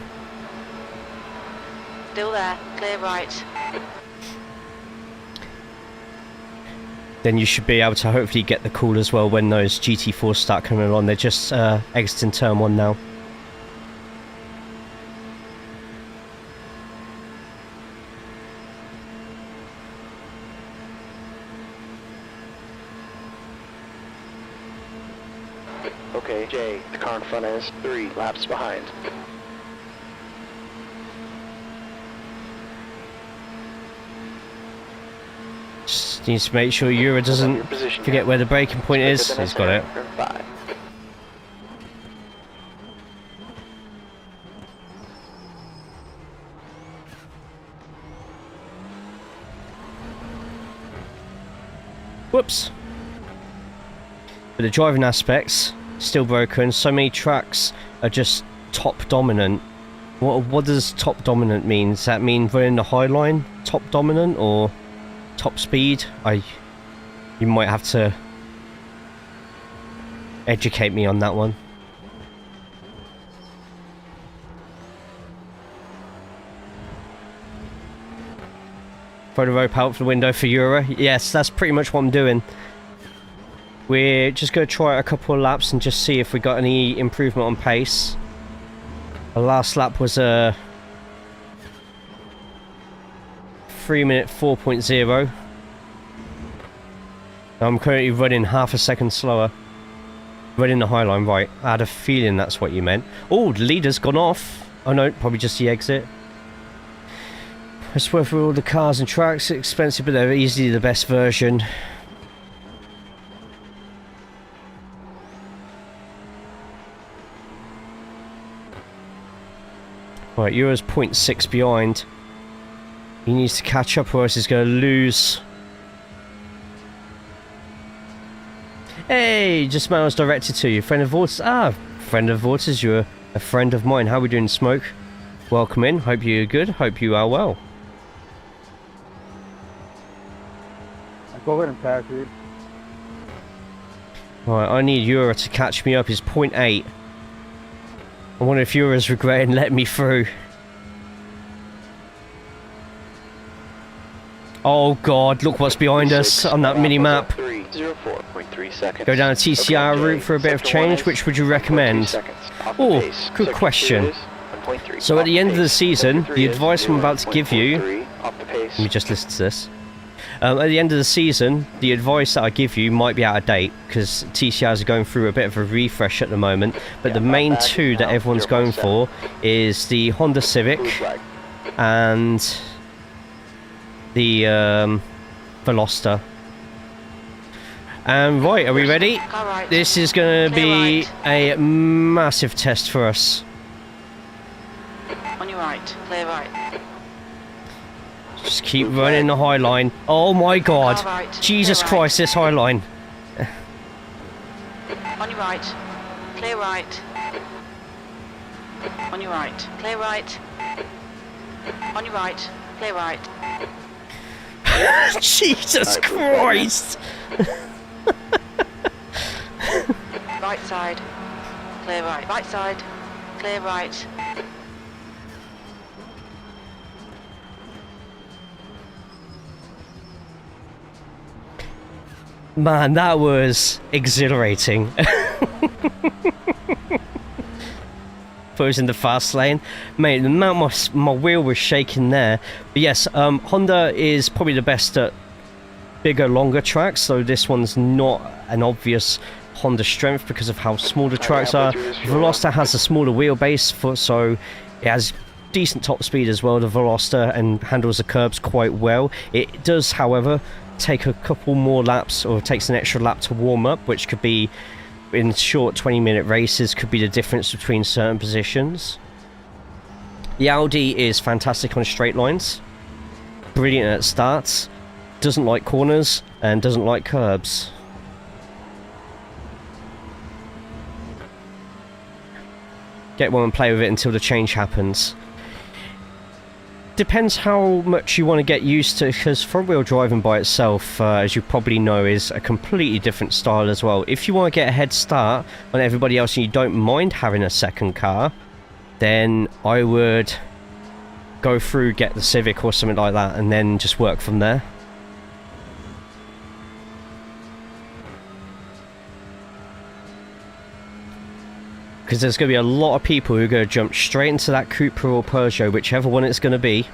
Still there, clear right. Then you should be able to hopefully get the call as well when those GT4s start coming along. They're just exiting turn 1 now. Okay, Jay, the car in front is 3 laps behind. Just needs to make sure Euro doesn't forget where the braking point is. He's got it. 5. Whoops. But the driving aspects still broken. So many tracks are just top dominant. What does top dominant mean? Does that mean running the high line top dominant, or top speed? You might have to educate me on that one. Throw the rope out for the window for Euro. Yes, that's pretty much what I'm doing. We're just going to try a couple of laps and just see if we got any improvement on pace. The last lap was a 3 minute 4.0. I'm currently running half a second slower. Running the high line, right. I had a feeling that's what you meant. Oh, the leader's gone off. Oh no, probably just the exit. I swear for all the cars and tracks, expensive, but they're easily the best version. Right, Euro's 0.6 behind. He needs to catch up or else he's going to lose. Hey, just man I was directed to you. Friend of Waters. Ah, friend of Waters, you're a friend of mine. How are we doing, Smoke? Welcome in. Hope you're good. Hope you are well. Go ahead and pass it. Right, I need Euro to catch me up. He's 0.8. I wonder if Euro's regretting letting me through. Oh god, look what's behind us on that mini-map. 304.3 seconds. Go down a TCR route for a bit of change. Which would you recommend? Oh, good question. So at the end of the season, the advice I'm about to give you... Let me just listen to this. At the end of the season, the advice that I give you might be out of date because TCRs are going through a bit of a refresh at the moment. But the main two that everyone's going for is the Honda Civic and the Veloster. And right, are we ready? Right. This is going to be a massive test for us. On your right, clear right. Just keep running the high line. Oh my god. Car right, Jesus clear Christ, this high line. On your right, clear right. On your right, clear right. On your right, clear right. Jesus Christ. Right side, clear right. Right side, clear right. Man, that was exhilarating. Put us in the fast lane. Mate, the amount my wheel was shaking there. But yes, Honda is probably the best at bigger, longer tracks. So this one's not an obvious Honda strength because of how small the tracks are. Veloster has a smaller wheelbase, so it has decent top speed as well, the Veloster, and handles the curbs quite well. It does, however, take a couple more laps, or takes an extra lap to warm up, which could be in short 20-minute races, could be the difference between certain positions. The Audi is fantastic on straight lines, brilliant at starts, doesn't like corners and doesn't like curbs. Get one and play with it until the change happens. Depends how much you want to get used to, because front-wheel driving by itself, as you probably know, is a completely different style as well. If you want to get a head start on everybody else and you don't mind having a second car, then I would go through, get the Civic or something like that, and then just work from there. Because there's going to be a lot of people who are going to jump straight into that Cupra or Peugeot, whichever one it's going to be.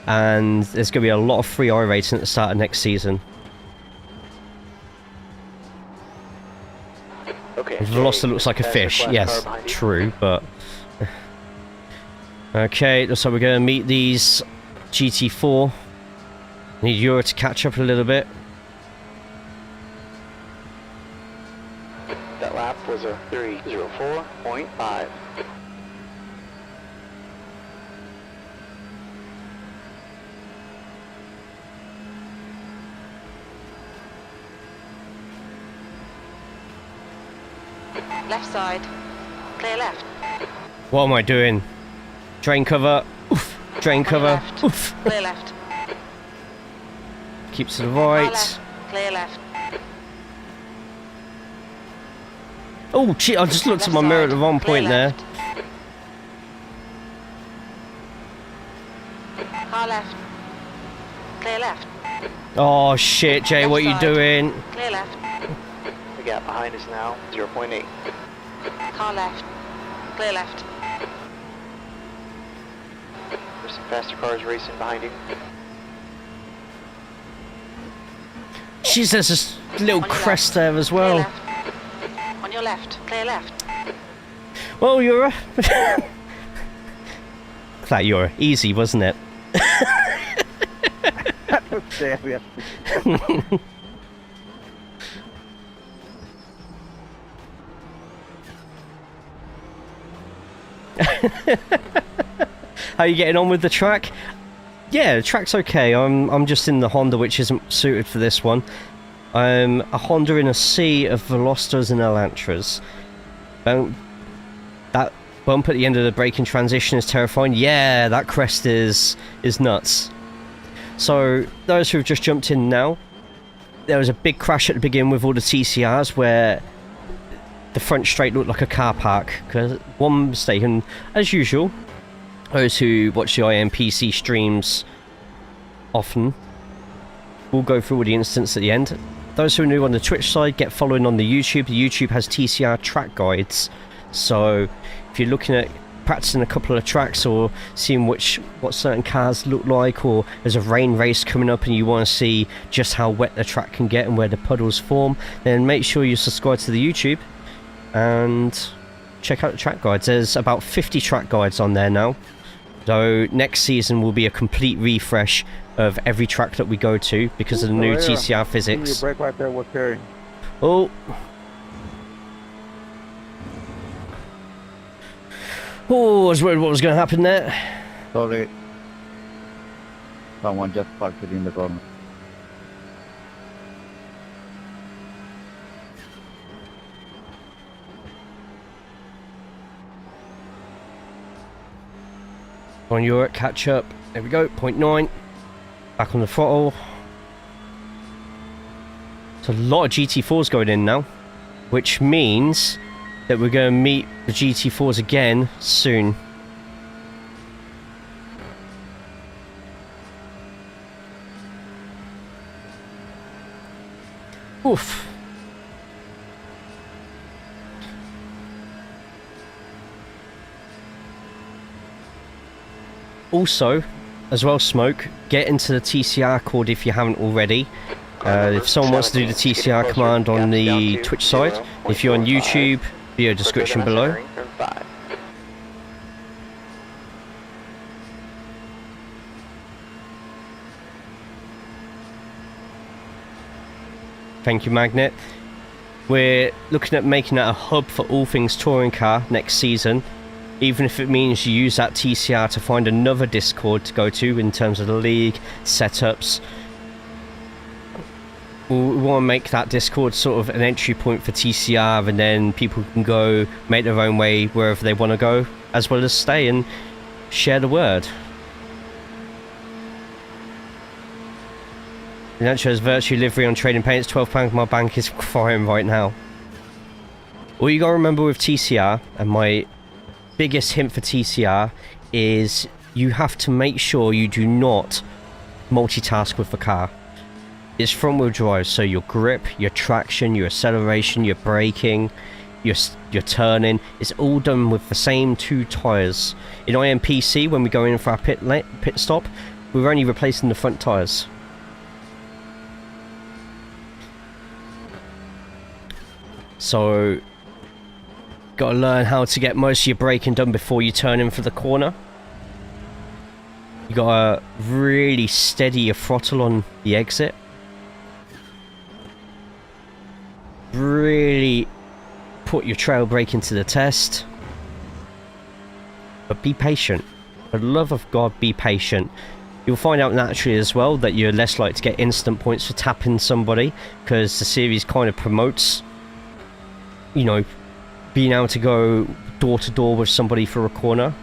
And there's going to be a lot of free iRacing at the start of next season. Okay. Veloster looks like a fish. Yes, true, but... Okay, looks like we're going to meet these GT4. Need Euro to catch up a little bit. That lap was a 3:04.5. Left side, clear left. What am I doing? Drain cover. Oof. Drain cover. Left. Oof. Clear left. Keep to the Car right. left, clear left. Oh, gee, I just looked at my Left mirror at the side, wrong clear point there. left. Car left, clear left. Oh shit, Jay, Left what are you side. doing? Clear left. The gap behind is now 0.8. Car left, clear left. There's some faster cars racing behind you. Jeez, there's this little crest there as Clear well. left. On your left, clear left. Well, you're that you're easy, wasn't it? Serious. How are you getting on with the track? Yeah, the track's okay. I'm just in the Honda, which isn't suited for this one. I'm a Honda in a sea of Velosters and Elantras. That bump at the end of the braking transition is terrifying. Yeah, that crest is nuts. So those who have just jumped in now, there was a big crash at the beginning with all the TCRs where the front straight looked like a car park. Because one mistake, and as usual, those who watch the IMPC streams often will go through all the incidents at the end. Those who are new on the Twitch side, get following on the YouTube. The YouTube has TCR track guides. So if you're looking at practicing a couple of tracks or seeing what certain cars look like, or there's a rain race coming up and you want to see just how wet the track can get and where the puddles form, then make sure you subscribe to the YouTube and check out the track guides. There's about 50 track guides on there now. So next season will be a complete refresh of every track that we go to because of the new TCR physics. Your brake right there was carrying. Oh, I was worried what was going to happen there. Sorry. Someone just parked it in the corner. On your catch up. There we go, 0.9. Back on the throttle. There's a lot of GT4s going in now, which means that we're going to meet the GT4s again soon. Oof. Also, as well, Smoke, get into the TCR cord if you haven't already. If someone wants to do the TCR command on the Twitch side, if you're on YouTube, video description below. Thank you, Magnet. We're looking at making that a hub for all things touring car next season. Even if it means you use that TCR to find another Discord to go to in terms of the league, setups. We want to make that Discord sort of an entry point for TCR, and then people can go make their own way wherever they want to go, as well as stay and share the word. Nacho's virtual livery on trading paints, £12, my bank is firing right now. All you got to remember with TCR, and my biggest hint for TCR, is you have to make sure you do not multitask with the car. It's front wheel drive, so your grip, your traction, your acceleration, your braking, your turning, it's all done with the same two tyres. In IMPC, when we go in for our pit stop, we're only replacing the front tyres. So got to learn how to get most of your braking done before you turn in for the corner. You got to really steady your throttle on the exit. Really put your trail braking to the test. But be patient. For the love of God, be patient. You'll find out naturally as well that you're less likely to get instant points for tapping somebody, because the series kind of promotes, you know, being able to go door to door with somebody for a corner.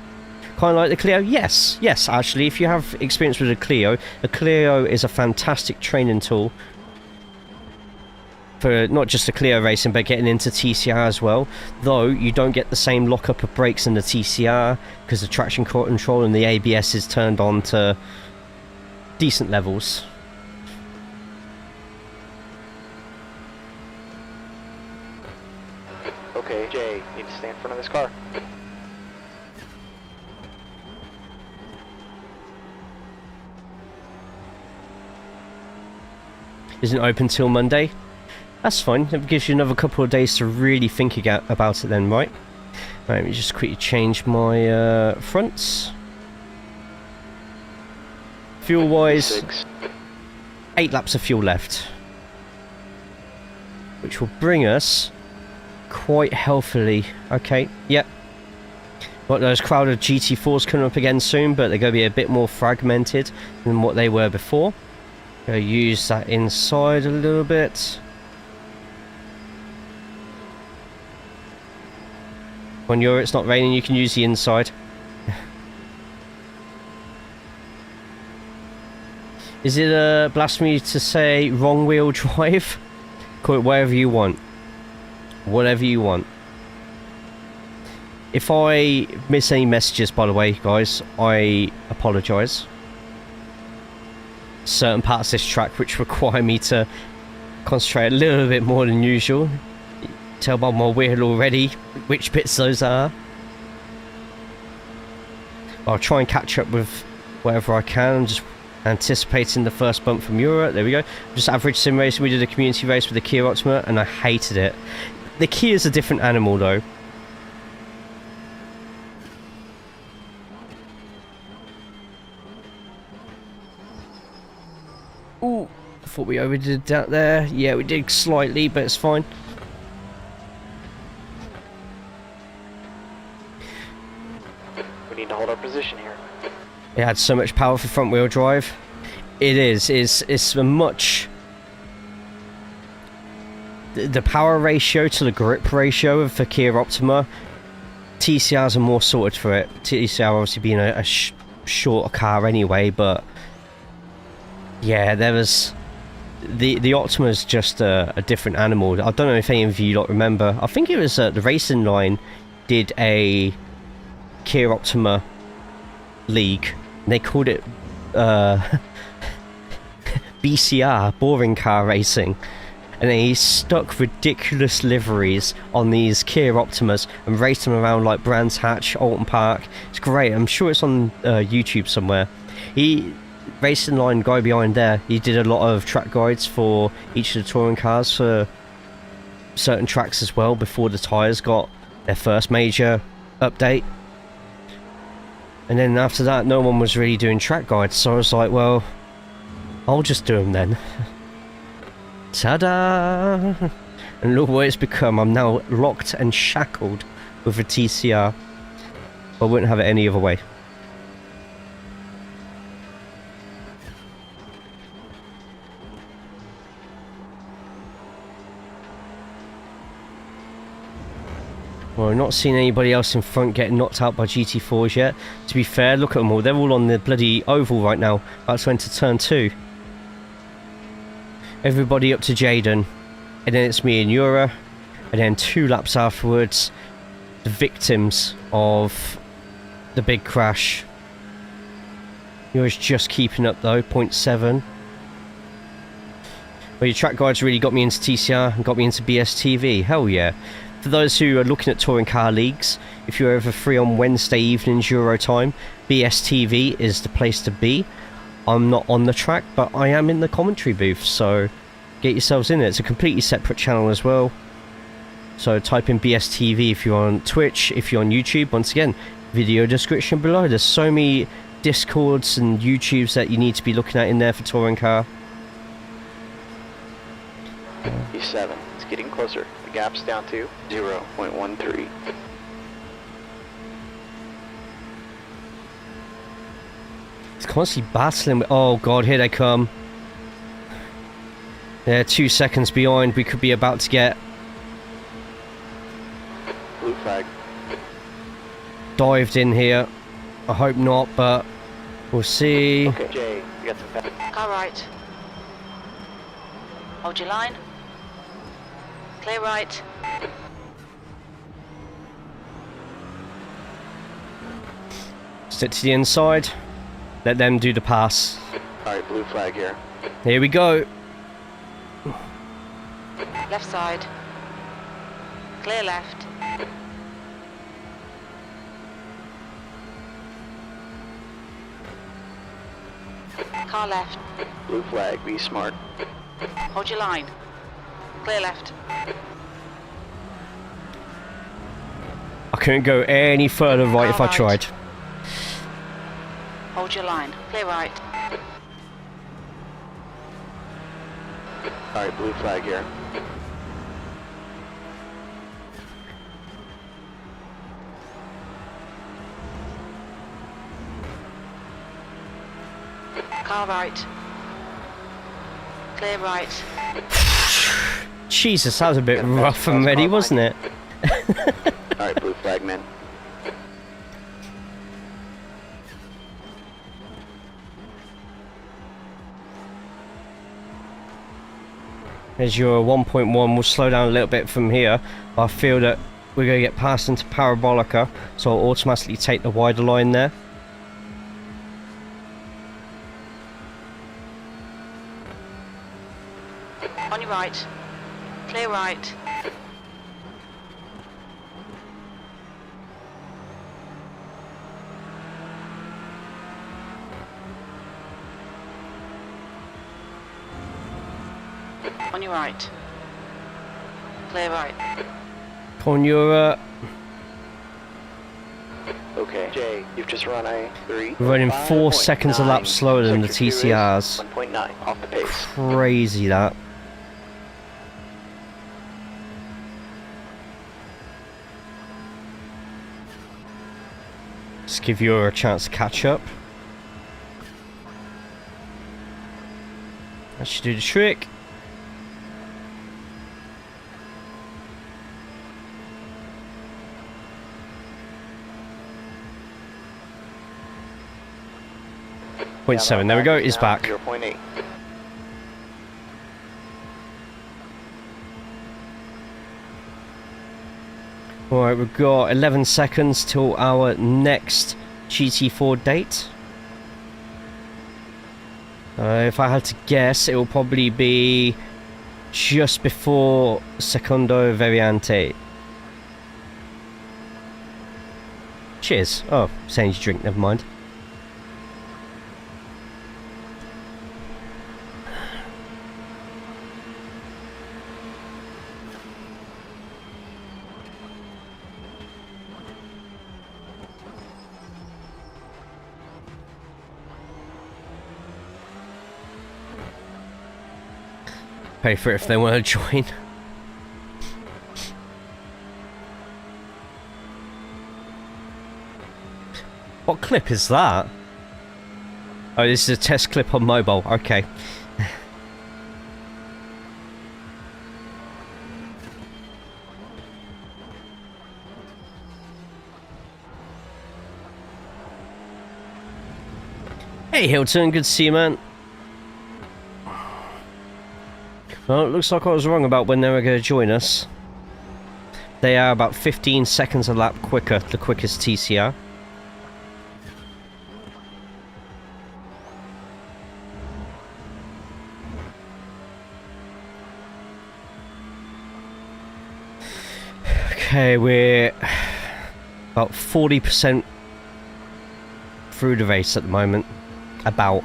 Kind of like the Clio. Yes, actually, if you have experience with a Clio is a fantastic training tool for not just the Clio racing, but getting into TCR as well. Though you don't get the same lockup of brakes in the TCR because the traction control and the ABS is turned on to decent levels. Okay, Jay, need to stay in front of this car. isn't open till Monday. That's fine. It gives you another couple of days to really think about it then, right? Right, let me just quickly change my fronts. Fuel-wise, 8 laps of fuel left, which will bring us quite healthily. Okay, yep. Got those crowded GT4s coming up again soon, but they're going to be a bit more fragmented than what they were before. Going to use that inside a little bit. When it's not raining, you can use the inside. Is it a blasphemy to say wrong wheel drive? Call it whatever you want. Whatever you want. If I miss any messages, by the way, guys, I apologise. Certain parts of this track which require me to concentrate a little bit more than usual. Tell by my wheel already which bits those are. I'll try and catch up with whatever I can. I'm just anticipating the first bump from Europe. There we go. Just average sim racing. We did a community race with the Kia Optima and I hated it. The Kia's a different animal though. Ooh, I thought we overdid that there. Yeah, we did slightly, but it's fine. We need to hold our position here. It had so much power for front wheel drive. It is. It's a much... The power ratio to the grip ratio of the Kia Optima, TCRs are more sorted for it. TCR obviously being a shorter car anyway, but yeah, there was... The Optima's just a different animal. I don't know if any of you lot remember. I think it was the Racing Line did a Kia Optima league. And they called it BCR, Boring Car Racing. And they stuck ridiculous liveries on these Kia Optimas and raced them around like Brands Hatch, Alton Park. It's great. I'm sure it's on YouTube somewhere. Racing Line guy behind there, he did a lot of track guides for each of the touring cars for certain tracks as well before the tyres got their first major update. And then after that, no one was really doing track guides, so I was like, well, I'll just do them then. Ta-da! And look what it's become. I'm now locked and shackled with a TCR. I wouldn't have it any other way. Well, I've not seen anybody else in front getting knocked out by GT4s yet. To be fair, look at them all. They're all on the bloody oval right now. About to enter turn 2. Everybody up to Jaden. And then it's me and Yura. And then 2 laps afterwards, the victims of the big crash. Yura's just keeping up though, 0.7. Well, your track guides really got me into TCR and got me into BSTV. Hell yeah. For those who are looking at touring car leagues, if you're ever free on Wednesday evenings Euro time, BSTV is the place to be. I'm not on the track, but I am in the commentary booth, so get yourselves in it. It's a completely separate channel as well. So type in BSTV if you're on Twitch, if you're on YouTube. Once again, video description below. There's so many Discords and YouTubes that you need to be looking at in there for touring car. E7, it's getting closer. The gap's down to 0.13. It's constantly battling with... Oh god, here they come. They're 2 seconds behind. We could be about to get... Blue flag. Dived in here. I hope not, but we'll see. Okay, Jay, you got some fast. Car right. Hold your line. Clear right. Stick to the inside. Let them do the pass. Alright, blue flag here. Here we go. Left side. Clear left. Car left. Blue flag, be smart. Hold your line. Clear left. I couldn't go any further right if I tried. Hold your line. Clear right. Alright, blue flag here. Car right. Clear right. Jesus, that was a bit rough and ready, wasn't it? Alright, blue flag, man. As your 1.1, we'll slow down a little bit from here. I feel that we're going to get past into Parabolica, so I'll automatically take the wider line there. On your right. Clear right. On your right. Clear right. On your Okay, Jay, you've just run a 3. running 4 seconds a lap slower than the TCRs. 1.9 off the pace. Crazy that. Just give you a chance to catch up. That should do the trick. Point 7, there we go, he's back. 0.8. Alright, we've got 11 seconds till our next GT4 date. If I had to guess, it will probably be just before Secondo Variante. Cheers. Oh, saying you drink, never mind. Pay for it if they want to join. What clip is that? Oh, this is a test clip on mobile. Okay. Hey Hilton, good to see you, man. Well, it looks like I was wrong about when they were going to join us. They are about 15 seconds a lap quicker, the quickest TCR. Okay, we're about 40% through the race at the moment. About.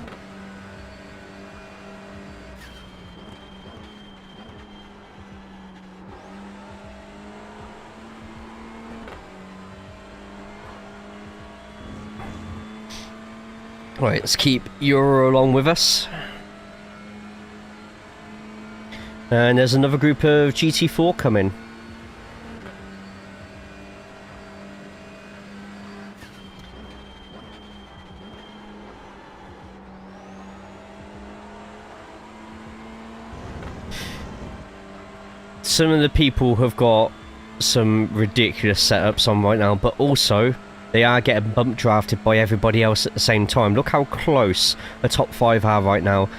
Right, let's keep Euro along with us. And there's another group of GT4 coming. Some of the people have got some ridiculous setups on right now, but also they are getting bump drafted by everybody else at the same time. Look how close the top 5 are right now.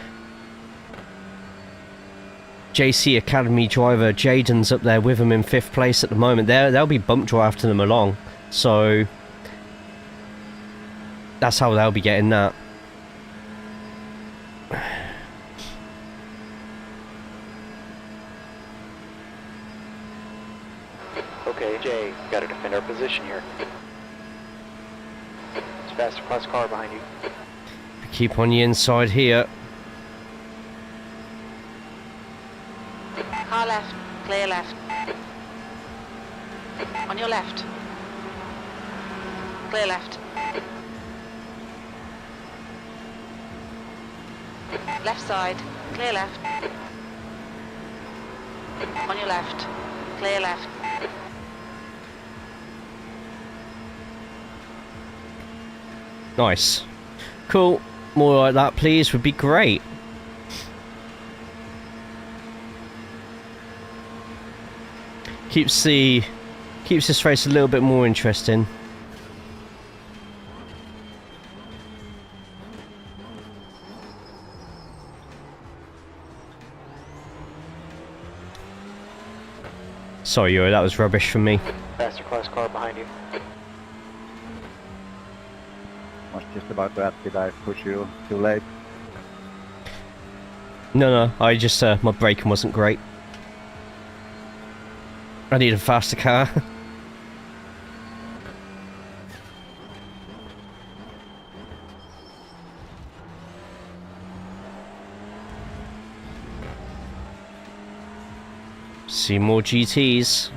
JC Academy driver Jaden's up there with them in 5th place at the moment. They'll be bump drafting them along. So that's how they'll be getting that. Okay, Jay, gotta defend our position here. It's fast across car behind you. Keep on the inside here. clear left. On your left. Clear left. Left side, clear left. On your left, clear left. Nice. Cool. More like that, please, would be great. Keeps this race a little bit more interesting. Sorry, Euro, that was rubbish from me. Faster class car behind you. I was just about to ask, did I push you too late? No, I just, my braking wasn't great. I need a faster car. See more GTs.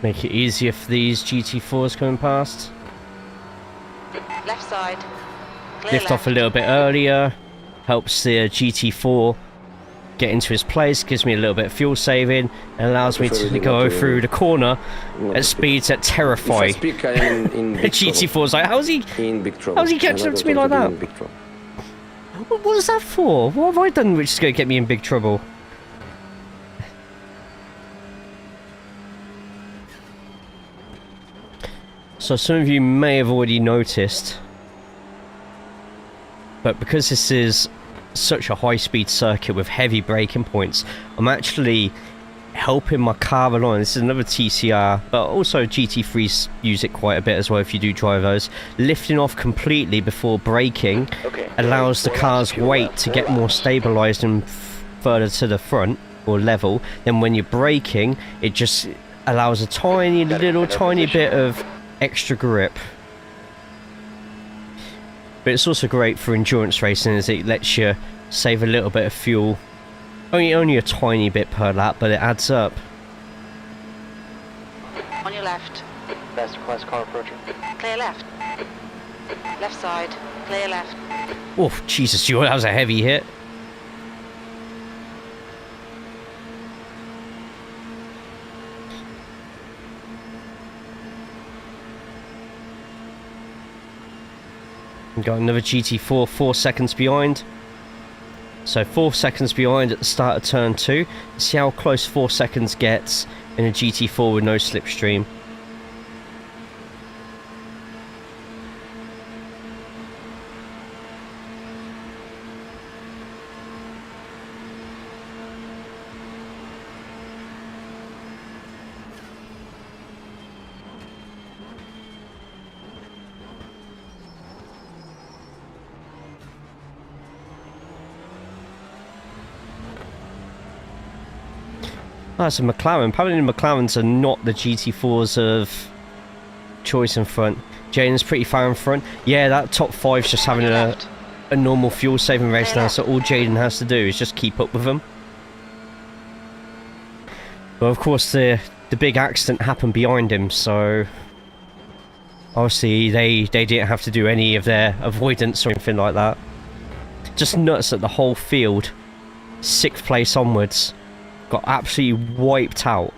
Make it easier for these GT4s coming past. Left side. Clear Lift left. off a little bit earlier. Helps the GT4 get into his place. Gives me a little bit of fuel saving. And allows me to go through the corner at speeds that terrify. If I speak, I am in The big trouble. GT4's like, how's he In big trouble. how's he catching up to me like that? In big trouble. What was that for? What have I done which is going to get me in big trouble? So some of you may have already noticed, but because this is such a high-speed circuit with heavy braking points, I'm actually helping my car along. This is another TCR, but also GT3s use it quite a bit as well if you do drive those. Lifting off completely before braking allows the car's weight to get more stabilised and further to the front or level. Then when you're braking, it just allows a tiny bit of extra grip. But it's also great for endurance racing as it lets you save a little bit of fuel. Only a tiny bit per lap, but it adds up. On your left. Faster class car approaching. Clear left. Left side. Clear left. Oh, Jesus, that was a heavy hit. Got another GT4 4 seconds behind. So 4 seconds behind at the start of turn 2. See how close 4 seconds gets in a GT4 with no slipstream. Oh, that's a McLaren. Apparently the McLarens are not the GT4s of choice in front. Jaden's pretty far in front. Yeah, that top 5's just having a normal fuel saving race now, so all Jaden has to do is just keep up with them. But of course the big accident happened behind him, so obviously they didn't have to do any of their avoidance or anything like that. Just nuts that the whole field, 6th place onwards, got absolutely wiped out.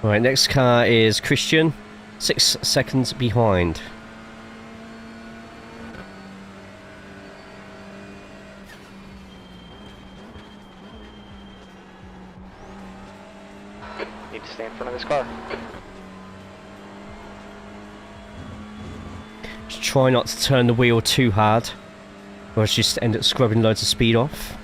Right, next car is Christian, 6 seconds behind. Need to stay in front of this car. Try not to turn the wheel too hard, or else you just end up scrubbing loads of speed off.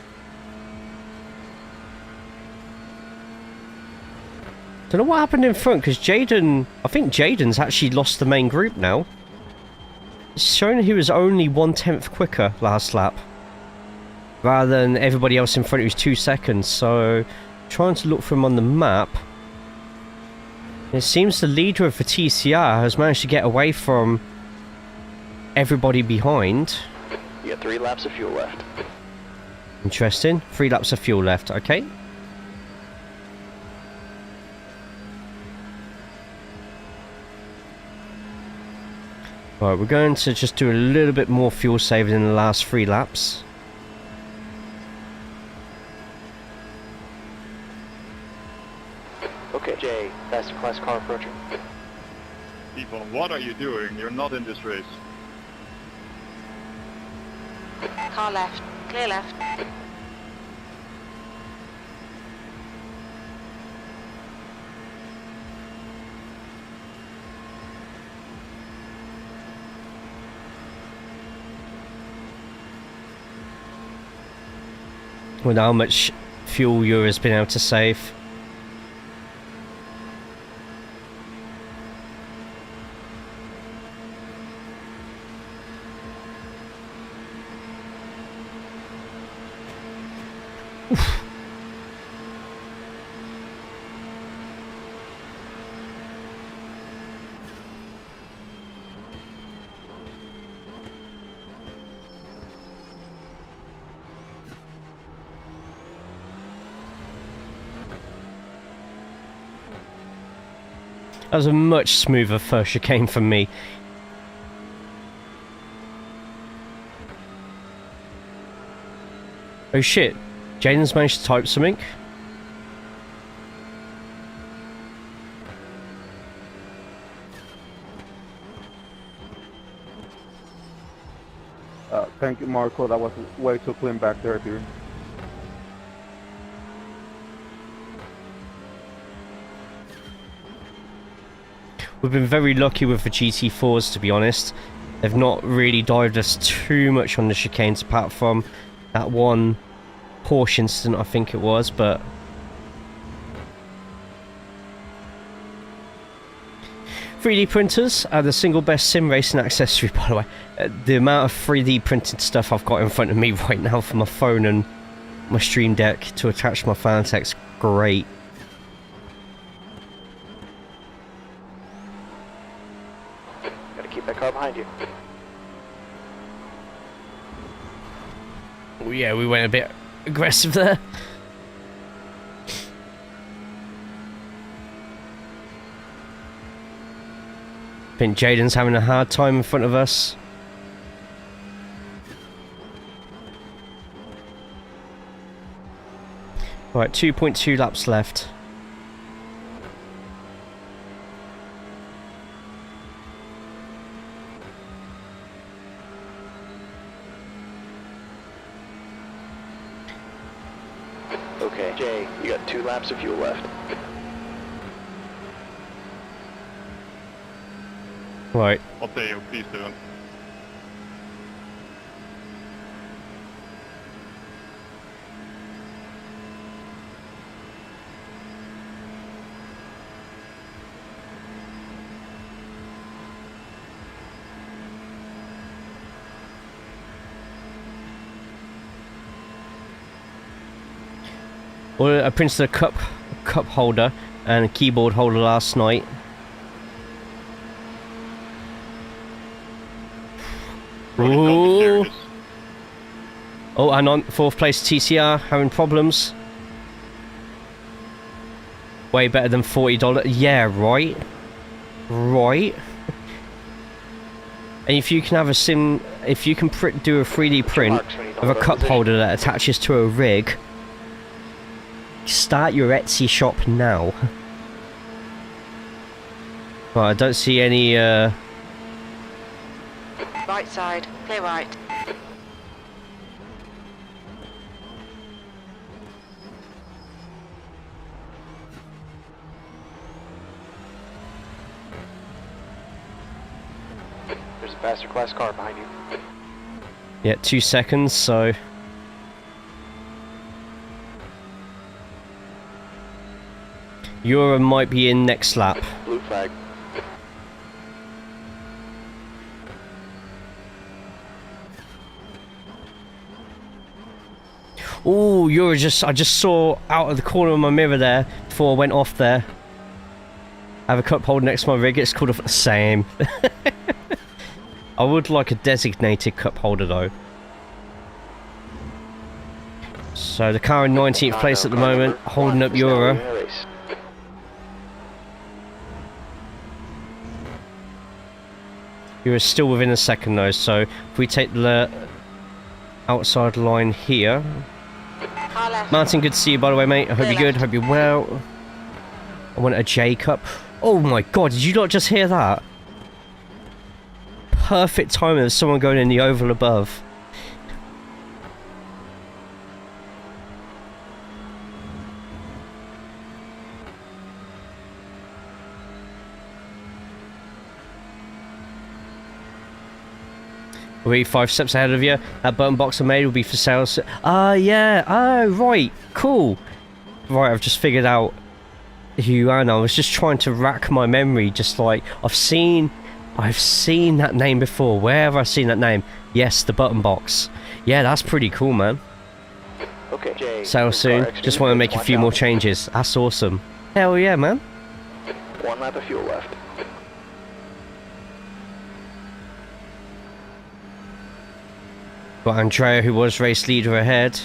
Don't know what happened in front, because Jaden... I think Jaden's actually lost the main group now. It's showing he was only 1/10 quicker last lap, rather than everybody else in front of was 2 seconds, so... Trying to look for him on the map. It seems the leader of the TCR has managed to get away from everybody behind. You got 3 laps of fuel left. Interesting. 3 laps of fuel left, okay. Right, we're going to just do a little bit more fuel saving in the last 3 laps. Okay, Jay, faster class car approaching. Yvonne, what are you doing? You're not in this race. Car left. Clear left. With how much fuel Eura's been able to save. That was a much smoother first chicane from me. Oh shit, Jaden's managed to type something. Thank you, Marco. That was way too clean back there, dude. We've been very lucky with the GT4s, to be honest. They've not really dived us too much on the chicanes, apart from that one Porsche incident, I think it was, but... 3D printers are the single best sim racing accessory, by the way. The amount of 3D printed stuff I've got in front of me right now for my phone and my Stream Deck to attach my Fanatec's great. Keep that car behind you. Oh yeah, we went a bit aggressive there. I think Jaden's having a hard time in front of us. Right, 2.2 laps left. Okay, Jay, you got 2 laps of fuel left. Right. I'll tell you, please don't. Well, I printed a cup holder and a keyboard holder last night. Ooh. Oh, and on 4th place TCR having problems. Way better than $40. Yeah, right. Right. And if you can have a if you can do a 3D print of a cup holder that attaches to a rig, start your Etsy shop now. Well, I don't see any Right side. Clear right. There's There's a faster class car behind you. Yeah, 2 seconds, so... Euro might be in next lap. Blue flag. Oh, I just saw out of the corner of my mirror there before I went off there. I have a cup holder next to my rig. It's called a same. I would like a designated cup holder though. So the car in 19th place at the moment, holding up Euro. Euro's still within a second though, so if we take the outside line here. Martin, good to see you by the way, mate. I hope you're good, hope you're well. I want a J cup. Oh my god, did you not just hear that? Perfect timing. There's someone going in the oval above. We'll be 5 steps ahead of you. That button box I made will be for sale. Yeah. Oh, right. Cool. Right, I've just figured out who you are. I was just trying to rack my memory. Just like, I've seen that name before. Where have I seen that name? Yes, the button box. Yeah, that's pretty cool, man. Okay, Jay. Sale soon. Just want to make a few more changes. That's awesome. Hell yeah, man. 1 lap of fuel left. Got Andrea, who was race leader, ahead.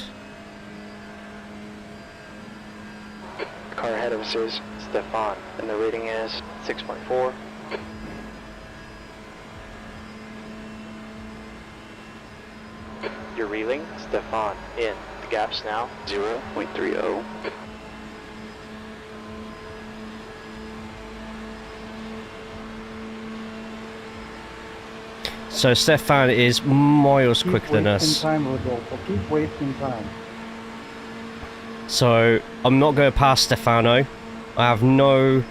The car ahead of us is Stefan, and the rating is 6.4. You're reeling, Stefan, in. The gap's now 0.30. So Stefan is miles quicker than us. Time, Rodolfo. Keep wasting time. So I'm not going to pass Stefano. I have no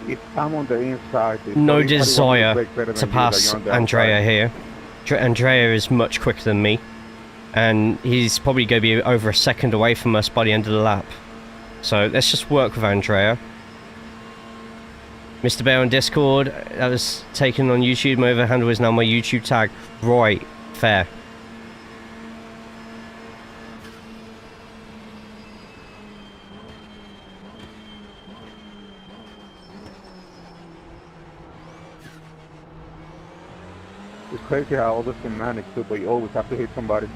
If I'm on the inside, no desire to pass Andrea here. Andrea is much quicker than me, and he's probably going to be over a second away from us by the end of the lap. So let's just work with Andrea. Mr. Bear on Discord, that was taken on YouTube. My other handle is now my YouTube tag. Right, fair. It's crazy how all this can manage too, but you always have to hit somebody.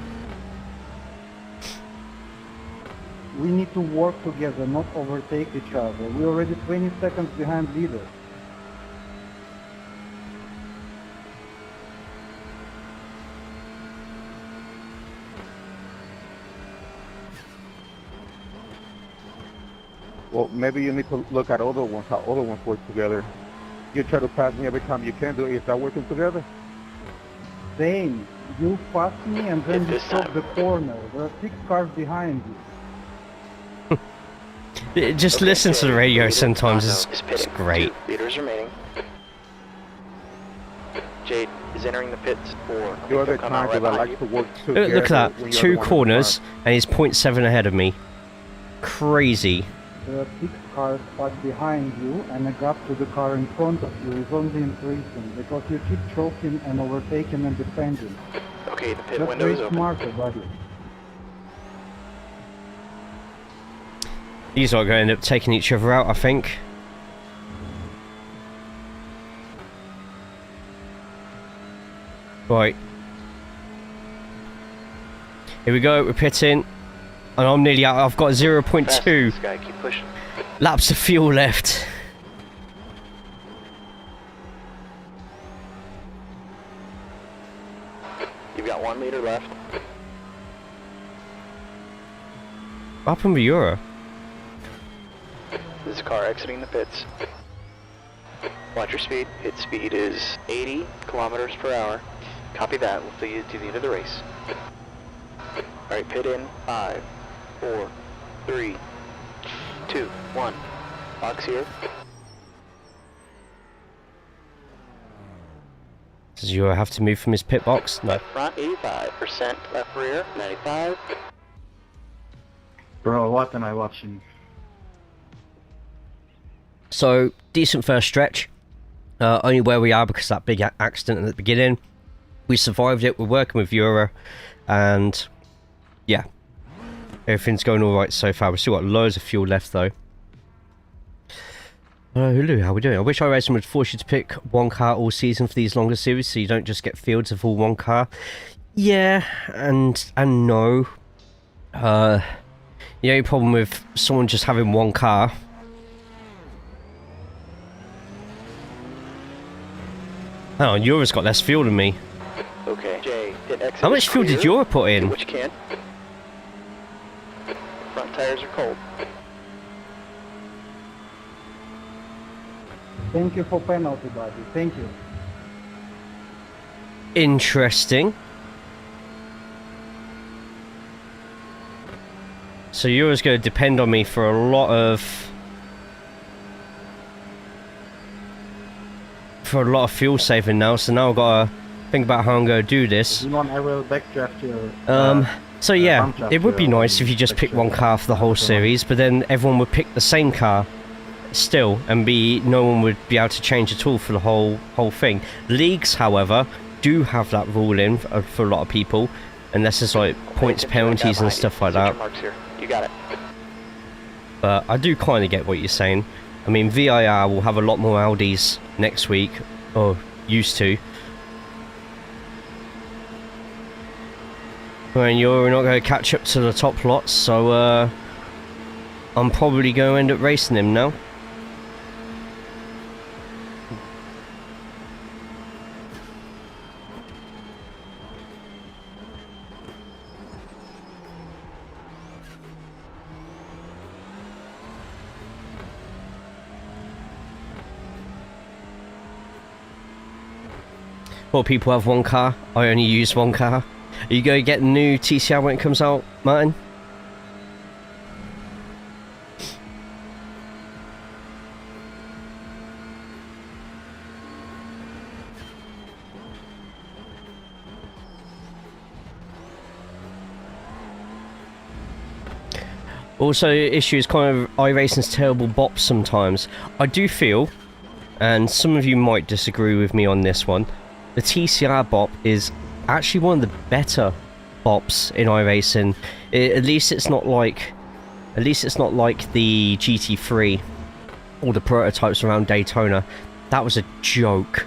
We need to work together, not overtake each other. We're already 20 seconds behind leader. Well, maybe you need to look at other ones, how other ones work together. You try to pass me every time you can do it. Is that working together? Same. You pass me and then you stop the corner. There are 6 cars behind you. Just listen to the radio sometimes, it's great. 2 leaders remaining. Jade is entering the pits for... The other time, because I like to work together. Look at that, 2 corners, and he's 0.7 ahead of me. Crazy. There are 6 cars stuck behind you, and a gap to the car in front of you is only increasing because you keep choking and overtaking and defending. Okay, the pit That's window is very open. smarter, buddy. These are going to end up taking each other out, I think. Right. Here we go, we're pitting. And I'm nearly out. I've got 0.2 This guy, keep pushing. laps of fuel left. You've got 1 liter left. What happened with Euro? This car exiting the pits. Watch your speed. Pit speed is 80 kilometers per hour. Copy that. We'll see you to the end of the race. Alright, pit in. 5, 4, 3, 2, 1. Box here. Does Euro have to move from his pit box? No. Left front 85%, left rear 95. Bro, what am I watching? So, decent first stretch. Only where we are because of that big accident at the beginning. We survived it, we're working with Euro, and yeah, everything's going alright so far. We've still got loads of fuel left though. Hulu, how we doing? I wish iRacing would force you to pick one car all season for these longer series so you don't just get fields of all one car. Yeah, and no. The only problem with someone just having one car... Oh, Euro's got less fuel than me. Okay, Jay, exit How much fuel did Euro put in? Do what you can. Front tires are cold. Thank you for penalty, buddy. Thank you. Interesting. So Euro's going to depend on me for a lot of... fuel saving now, so now I've got to think about how I'm going to do this. You want, I will backdraft your... So yeah, it would be nice if you just pick one car for the whole series, but then everyone would pick the same car still, and no one would be able to change at all for the whole thing. Leagues, however, do have that rule in for a lot of people, unless there's like points, penalties and stuff like that. You got it. But I do kind of get what you're saying. I mean, VIR will have a lot more Audis next week, or used to. And you're not going to catch up to the top lots, so I'm probably going to end up racing him now. Well, people have one car. I only use one car. Are you going to get the new TCR when it comes out, Martin? Also, issue is kind of iRacing's terrible bops sometimes. I do feel, and some of you might disagree with me on this one, the TCR bop is actually one of the better bops in iRacing. At least it's not like the GT3 or the prototypes around Daytona. That was a joke.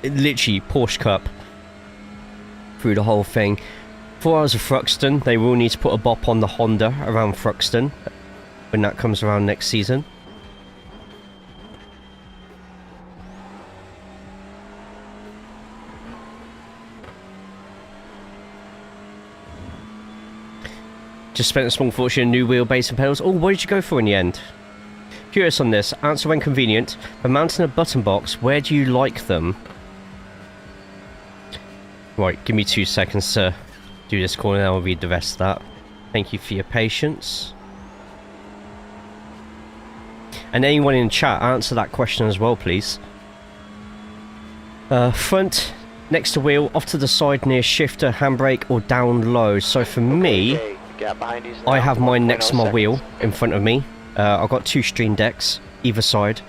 Literally Porsche Cup through the whole thing. 4 hours of Thruxton. They will need to put a bop on the Honda around Thruxton when that comes around next season. Just spent a small fortune on new wheelbase and pedals. Oh, what did you go for in the end? Curious on this. Answer when convenient. For mounting a button box, where do you like them? Right, give me 2 seconds to do this call and I'll read the rest of that. Thank you for your patience. And anyone in chat, answer that question as well, please. Front, next to wheel, off to the side near shifter, handbrake, or down low. So for me, I have mine next to my wheel in front of me. I've got 2 stream decks either side.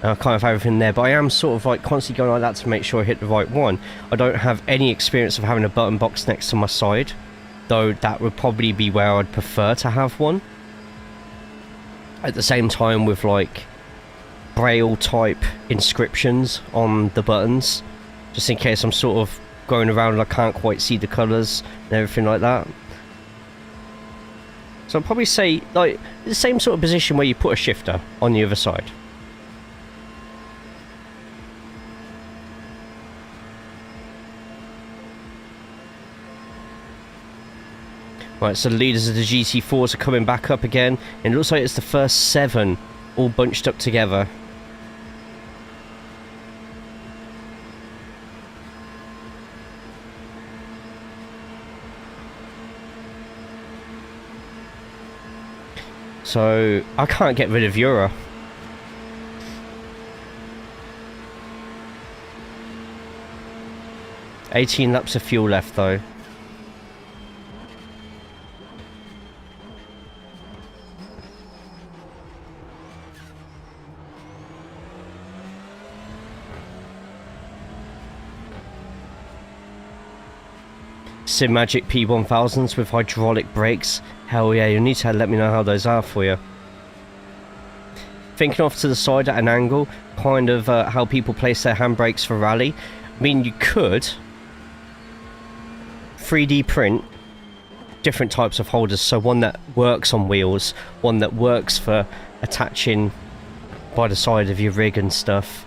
I kind of have everything there, but I am sort of like constantly going like that to make sure I hit the right one. I don't have any experience of having a button box next to my side, though that would probably be where I'd prefer to have one. At the same time, with like braille type inscriptions on the buttons, just in case I'm sort of going around and I can't quite see the colours and everything like that. So I'd probably say like the same sort of position where you put a shifter on the other side. Right, so the leaders of the GT4s are coming back up again, and it looks like it's the first 7 all bunched up together. So I can't get rid of Euro. 18 laps of fuel left though. Magic P1000s with hydraulic brakes. Hell yeah, you need to let me know how those are for you. Thinking off to the side at an angle, kind of how people place their handbrakes for rally. I mean, you could 3D print different types of holders, so one that works on wheels, one that works for attaching by the side of your rig and stuff.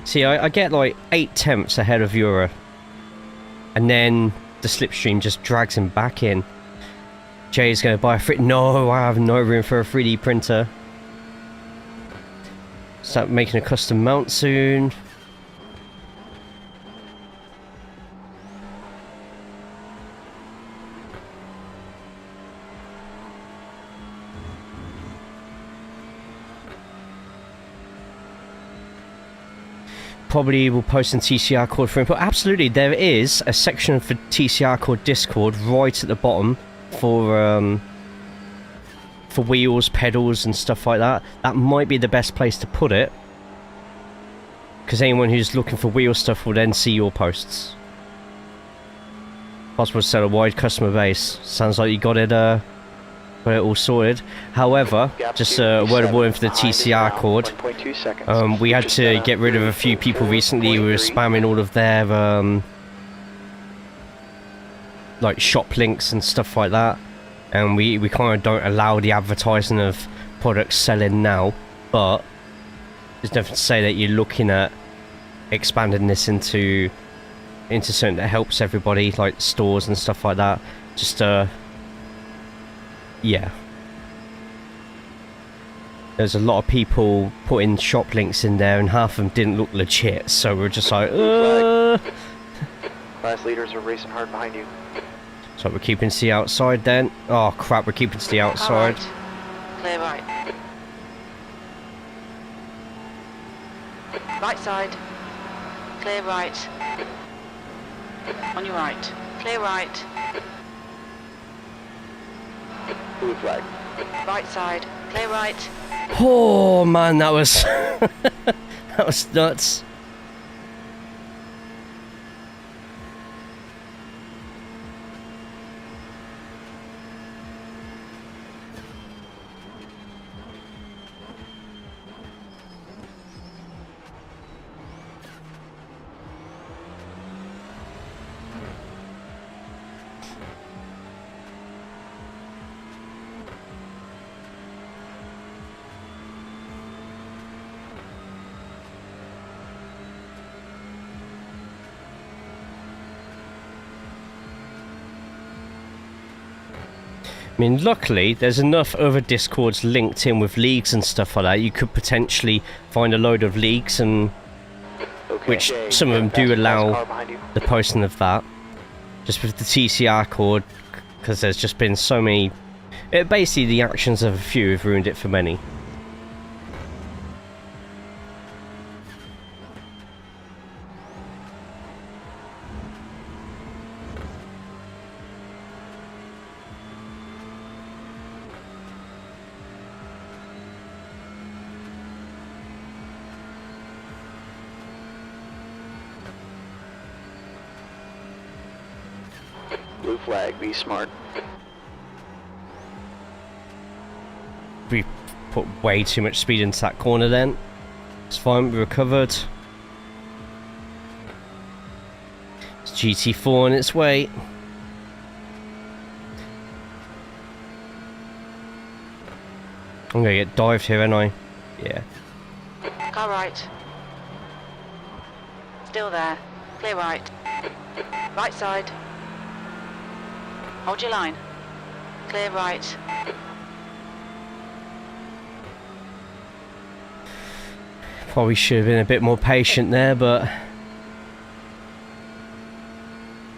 See, I get like 8/10 ahead of Euro, and then the slipstream just drags him back in. Jay's going to buy a free... No, I have no room for a 3D printer. Start making a custom mount soon. Probably will post in TCR Cord for input. Absolutely, there is a section for TCR Cord Discord right at the bottom for wheels, pedals and stuff like that. That might be the best place to put it, because anyone who's looking for wheel stuff will then see your posts. Possible to sell a wide customer base. Sounds like you got it all sorted. However, just a word of warning for the TCR Cord. We had to get rid of a few people recently who were spamming all of their like shop links and stuff like that, and we kind of don't allow the advertising of products selling now, but there's nothing to say that you're looking at expanding this into something that helps everybody, like stores and stuff like that. Just yeah, there's a lot of people putting shop links in there and half of them didn't look legit, so we're just like Class leaders are racing hard behind you. So we're keeping to the outside then. Oh crap, we're keeping to the outside. Right. Clear right. Right side. Clear right. On your right. Clear right. Blue flag. Right side. Clear right. Oh man, that was that was nuts. I mean, luckily, there's enough other Discords linked in with leagues and stuff like that. You could potentially find a load of leagues, and which some of them do allow the posting of that. Just with the TCR Cord, because there's just been so many... basically, the actions of a few have ruined it for many. Blue flag, be smart. We put way too much speed into that corner then. It's fine, we recovered. It's GT4 on its way. I'm gonna get dived here, ain't I? Yeah. Car right. Still there. Clear right. Right side. Hold your line. Clear right. Probably should have been a bit more patient there, but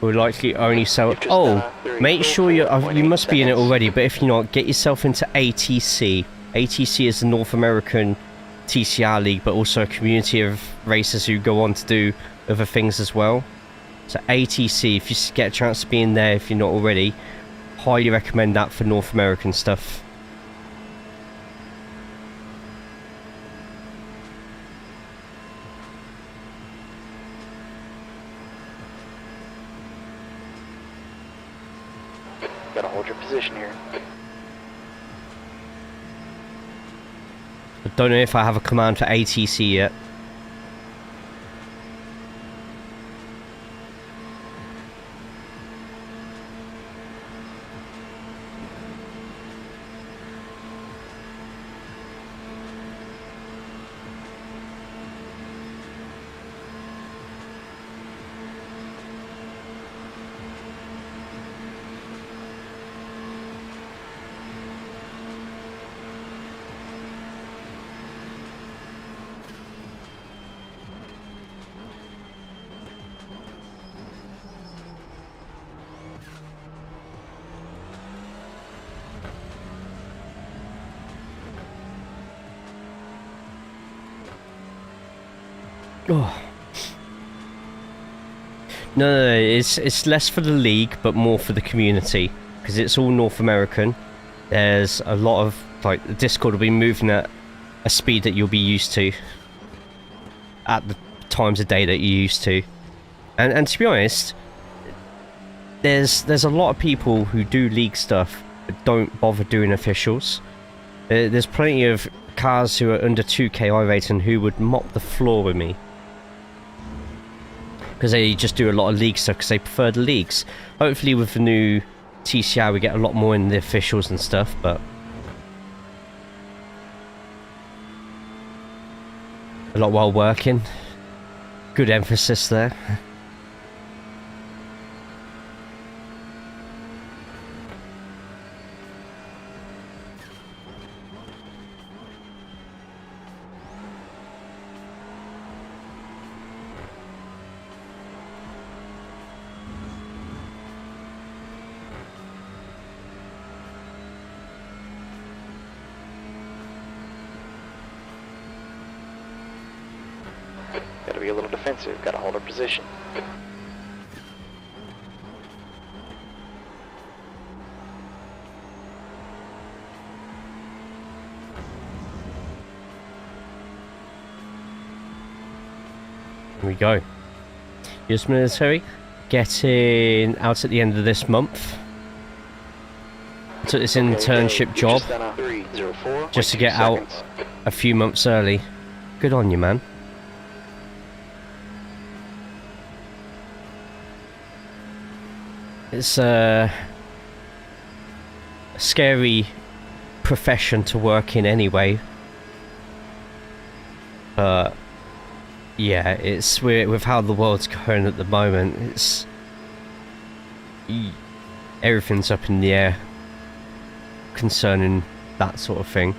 will likely only sell. You've just Oh, done a make sure you 34.8 must be in it seconds. already. But if you're not, get yourself into ATC. ATC is the North American TCR league, but also a community of racers who go on to do other things as well. So ATC, if you get a chance to be in there, if you're not already, highly recommend that for North American stuff. Gotta hold your position here. I don't know if I have a command for ATC yet. Oh. No, it's less for the league, but more for the community, because it's all North American. There's a lot of, like, the Discord will be moving at a speed that you'll be used to at the times of day that you're used to. And to be honest, there's a lot of people who do league stuff but don't bother doing officials. There's plenty of cars who are under 2k iRacing who would mop the floor with me, because they just do a lot of league stuff because they prefer the leagues. Hopefully with the new TCR we get a lot more in the officials and stuff, but a lot while working. Good emphasis there. Gotta be a little defensive, gotta hold our position. Here we go. US military getting out at the end of this month. I took this internship job just to get out a few months early. Good on you, man. It's a scary profession to work in anyway. But yeah, it's with how the world's going at the moment, it's everything's up in the air concerning that sort of thing.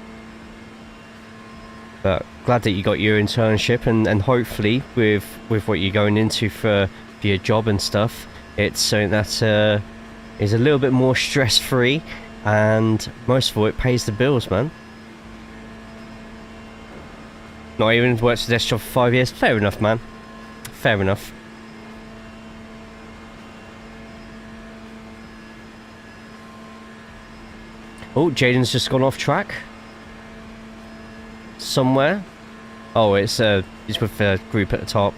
But glad that you got your internship, and hopefully with what you're going into for your job and stuff, it's something that is a little bit more stress-free, and most of all, it pays the bills, man. Not even worked a desk job for 5 years. Fair enough, man. Fair enough. Oh, Jaden's just gone off track. Somewhere. Oh, it's with the group at the top.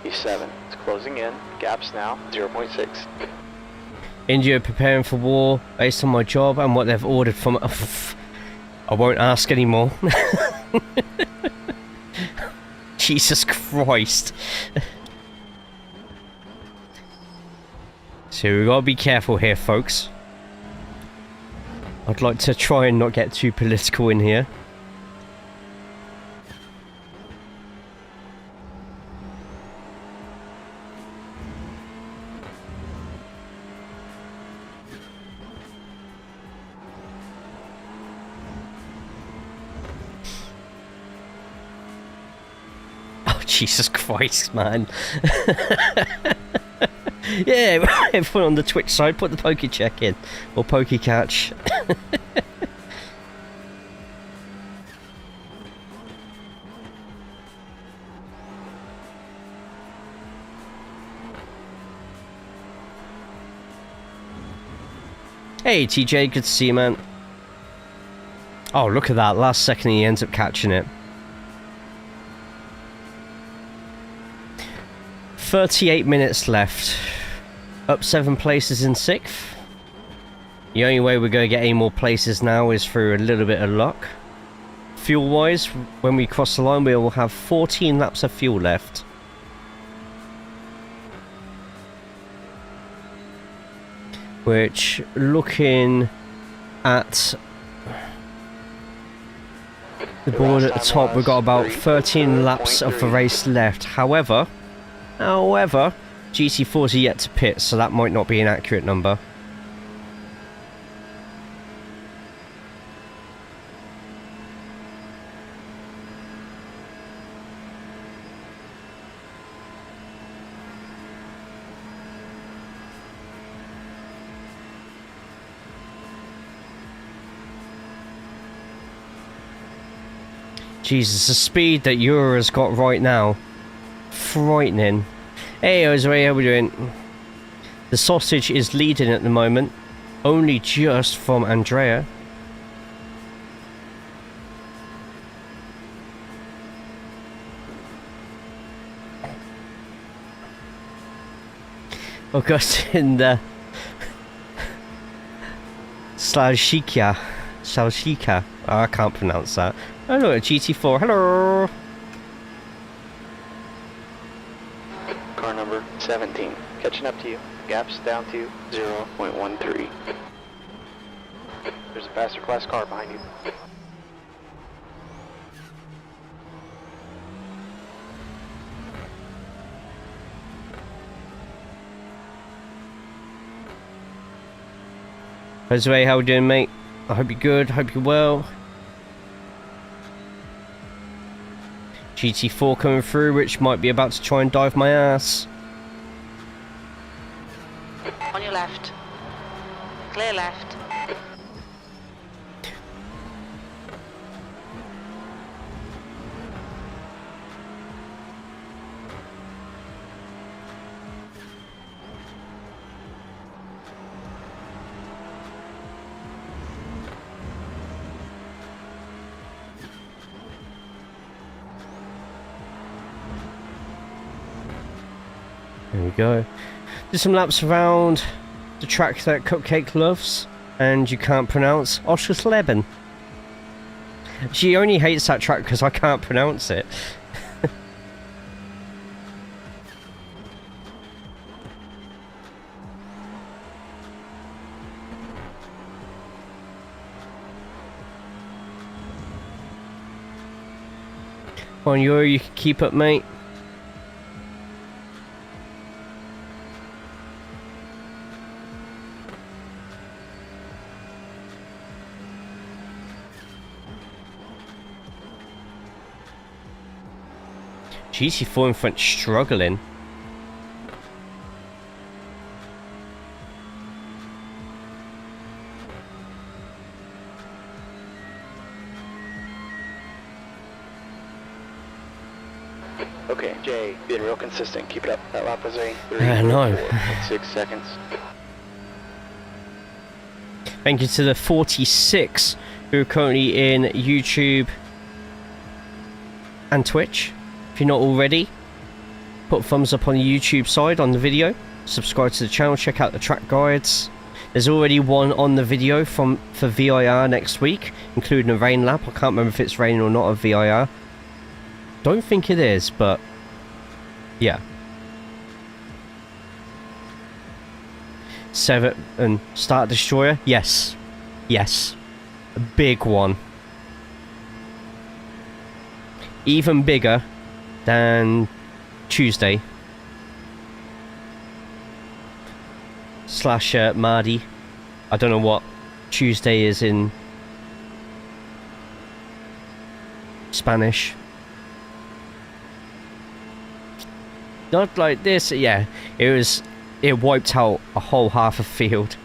E7, it's closing in. Gaps now, 0.6. India preparing for war based on my job and what they've ordered from. I won't ask anymore. Jesus Christ. So we gotta be careful here, folks. I'd like to try and not get too political in here. Jesus Christ, man. Yeah, everyone on the Twitch side, put the Poke Check in. Or Poke Catch. Hey TJ, good to see you, man. Oh, look at that. Last second he ends up catching it. 38 minutes left. Up 7 places in 6th. The only way we're going to get any more places now is through a little bit of luck. Fuel-wise, when we cross the line, we will have 14 laps of fuel left. Which, looking at the board at the top, we've got about 13 laps of the race left. However, GT4s are yet to pit, so that might not be an accurate number. Jesus, the speed that Eura's got right now. Frightening. Hey, Jose, how we doing? The sausage is leading at the moment. Only just from Andrea. Augustin Slavshika. Oh, I can't pronounce that. Oh no, GT4, hello! Car number 17, catching up to you. Gaps down to 0.13. There's a faster class car behind you. Jose, how we doing, mate? I hope you're good, hope you're well. GT4 coming through, which might be about to try and dive my ass. On your left. Clear left. There we go. Do some laps around the track that Cupcake loves and you can't pronounce. Oschersleben. She only hates that track because I can't pronounce it. Come on, you can keep up, mate. GT4 in front struggling. Okay, Jay, being real consistent. Keep it up. That lap was a 3.6 seconds. Thank you to the 46 who are currently in YouTube and Twitch. If you're not already, put a thumbs up on the YouTube side on the video. Subscribe to the channel, check out the track guides. There's already one on the video for VIR next week, including a rain lap. I can't remember if it's raining or not at VIR. Don't think it is, but yeah. 7 and Start Destroyer? Yes. Yes. A big one. Even bigger than Tuesday. Slash Mardi. I don't know what Tuesday is in Spanish. Not like this. Yeah, it wiped out a whole half a field.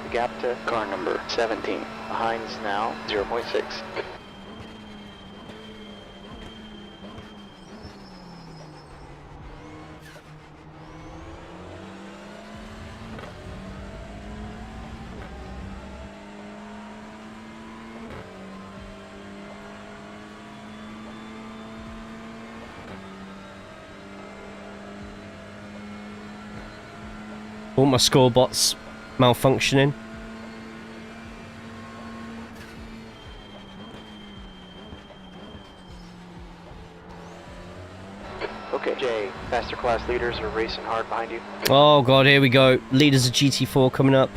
The gap to car number 17. Behind's now 0.6. All my scorebots malfunctioning. Okay, Jay, faster class leaders are racing hard behind you. Oh god, here we go. Leaders of GT4 coming up.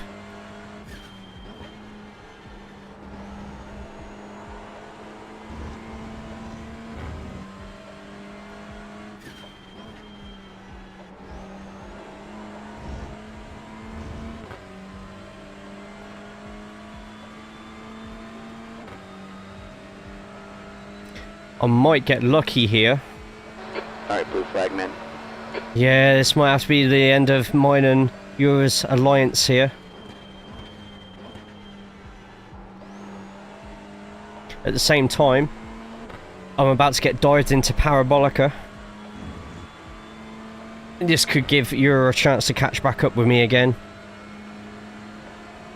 I might get lucky here. Alright, blue flag men. Yeah, this might have to be the end of mine and yours alliance here. At the same time, I'm about to get dived into Parabolica. This could give Euro a chance to catch back up with me again.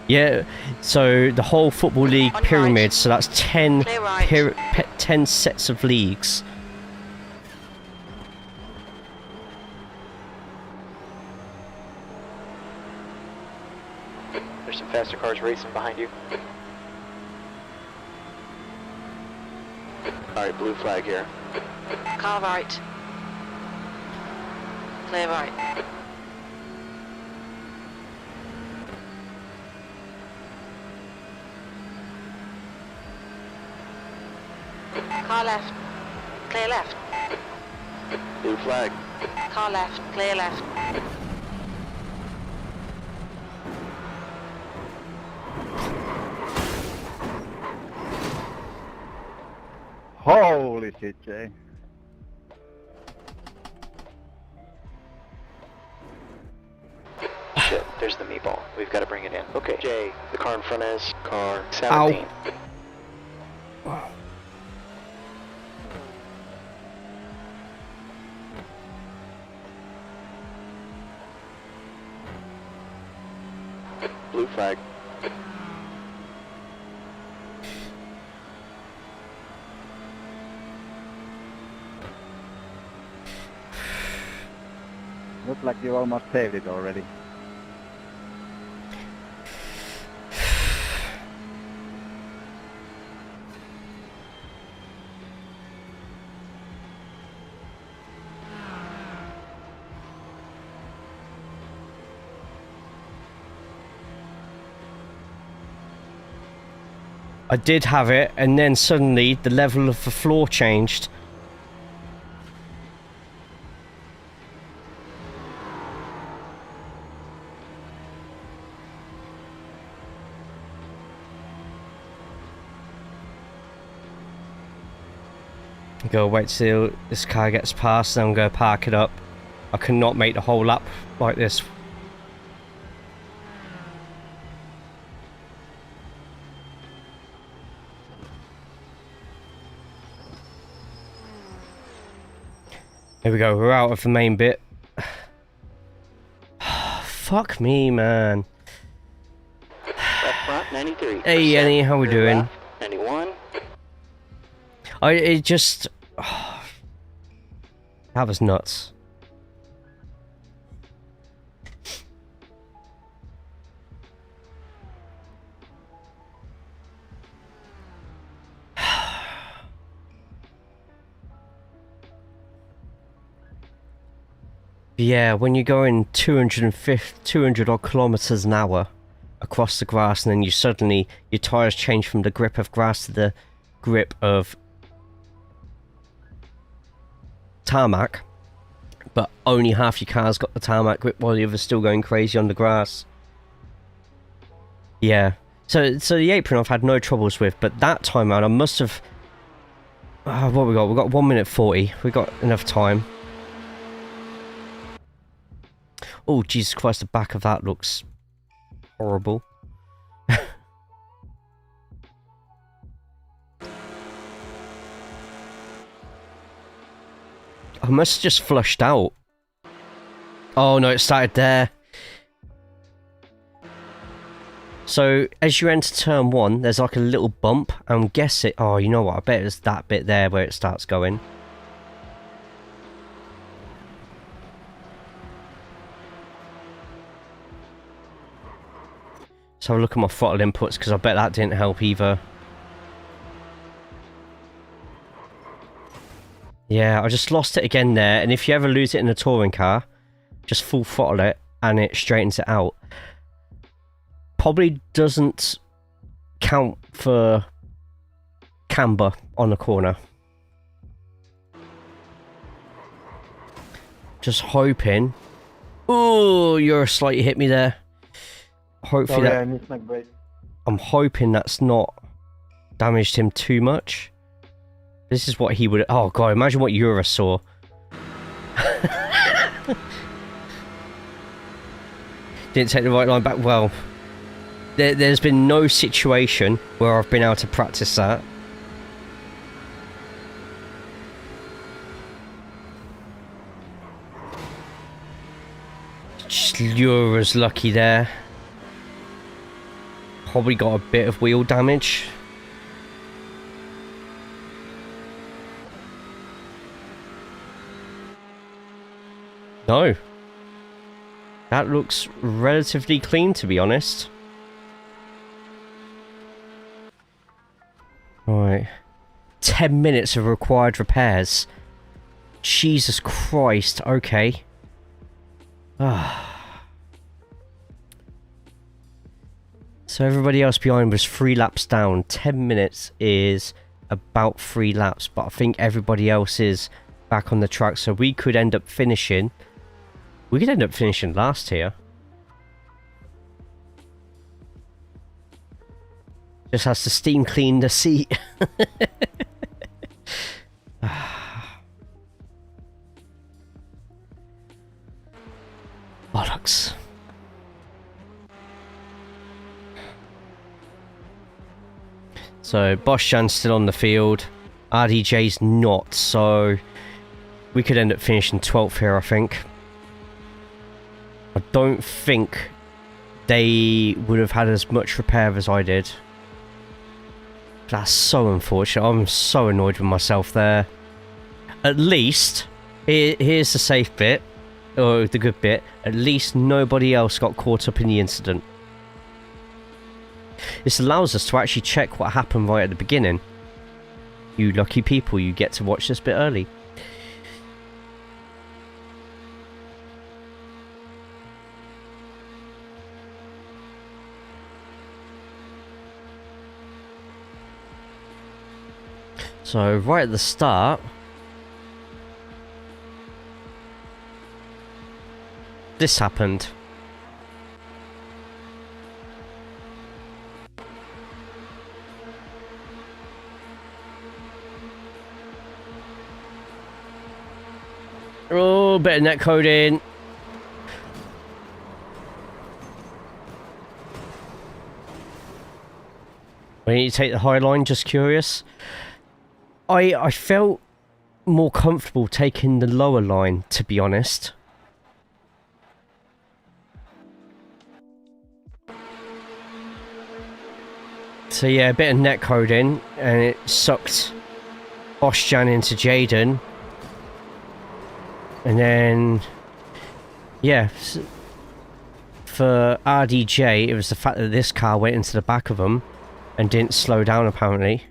Yeah, so the whole Football League pyramid, right. So that's 10, 10 sets of leagues. There's some faster cars racing behind you. Alright, blue flag here. Car right. Clear right. Car left. Clear left. Blue flag. Car left. Clear left. Holy shit, Jay. Shit, there's the meatball. We've got to bring it in. Okay, Jay, the car in front is car 17. Ow. Blue flag. Looks like you almost saved it already. I did have it, and then suddenly the level of the floor changed. Go wait till this car gets past, then I'm going to park it up. I cannot make the whole lap like this. There we go, we're out of the main bit. Fuck me, man. Left front, 93. Hey, Annie, how we doing? Left, 91. It just... that was nuts. Yeah, when you're going 200 odd kilometers an hour across the grass, and then you suddenly, your tires change from the grip of grass to the grip of tarmac, but only half your car's got the tarmac grip while the other's still going crazy on the grass. Yeah, so the apron I've had no troubles with, but that time around I must have... what we got? We got 1 minute 40. We got enough time. Oh, Jesus Christ, the back of that looks horrible. I must have just flushed out. Oh no, it started there. So, as you enter turn 1, there's like a little bump. I'm guessing... Oh, you know what? I bet it's that bit there where it starts going. Let's have a look at my throttle inputs, because I bet that didn't help either. Yeah, I just lost it again there. And if you ever lose it in a touring car, just full throttle it, and it straightens it out. Probably doesn't count for camber on the corner. Just hoping. Oh, you're slightly hit me there. Hopefully Sorry, that. I missed my brake. I'm hoping that's not damaged him too much. This is what he would. Oh god! Imagine what Eura saw. Didn't take the right line back. Well. There's been no situation where I've been able to practice that. Lura's lucky there. Probably got a bit of wheel damage. No. That looks relatively clean, to be honest. Right. 10 minutes of required repairs. Jesus Christ. Okay. So everybody else behind was 3 laps down. 10 minutes is about 3 laps, but I think everybody else is back on the track, so we could end up finishing. We could end up finishing last here. Just has to steam clean the seat. Bollocks. So Boschan's still on the field. RDJ's not, so we could end up finishing 12th here, I think. I don't think they would have had as much repair as I did. That's so unfortunate. I'm so annoyed with myself there. At least, here's the safe bit, or the good bit. At least nobody else got caught up in the incident. This allows us to actually check what happened right at the beginning. You lucky people, you get to watch this bit early. So, right at the start, this happened. Oh, bit of net coding. We need to take the high line, just curious. I felt more comfortable taking the lower line, to be honest. So yeah, a bit of net coding, and it sucked Boschan into Jaden. And then, yeah, for RDJ, it was the fact that this car went into the back of them and didn't slow down, apparently.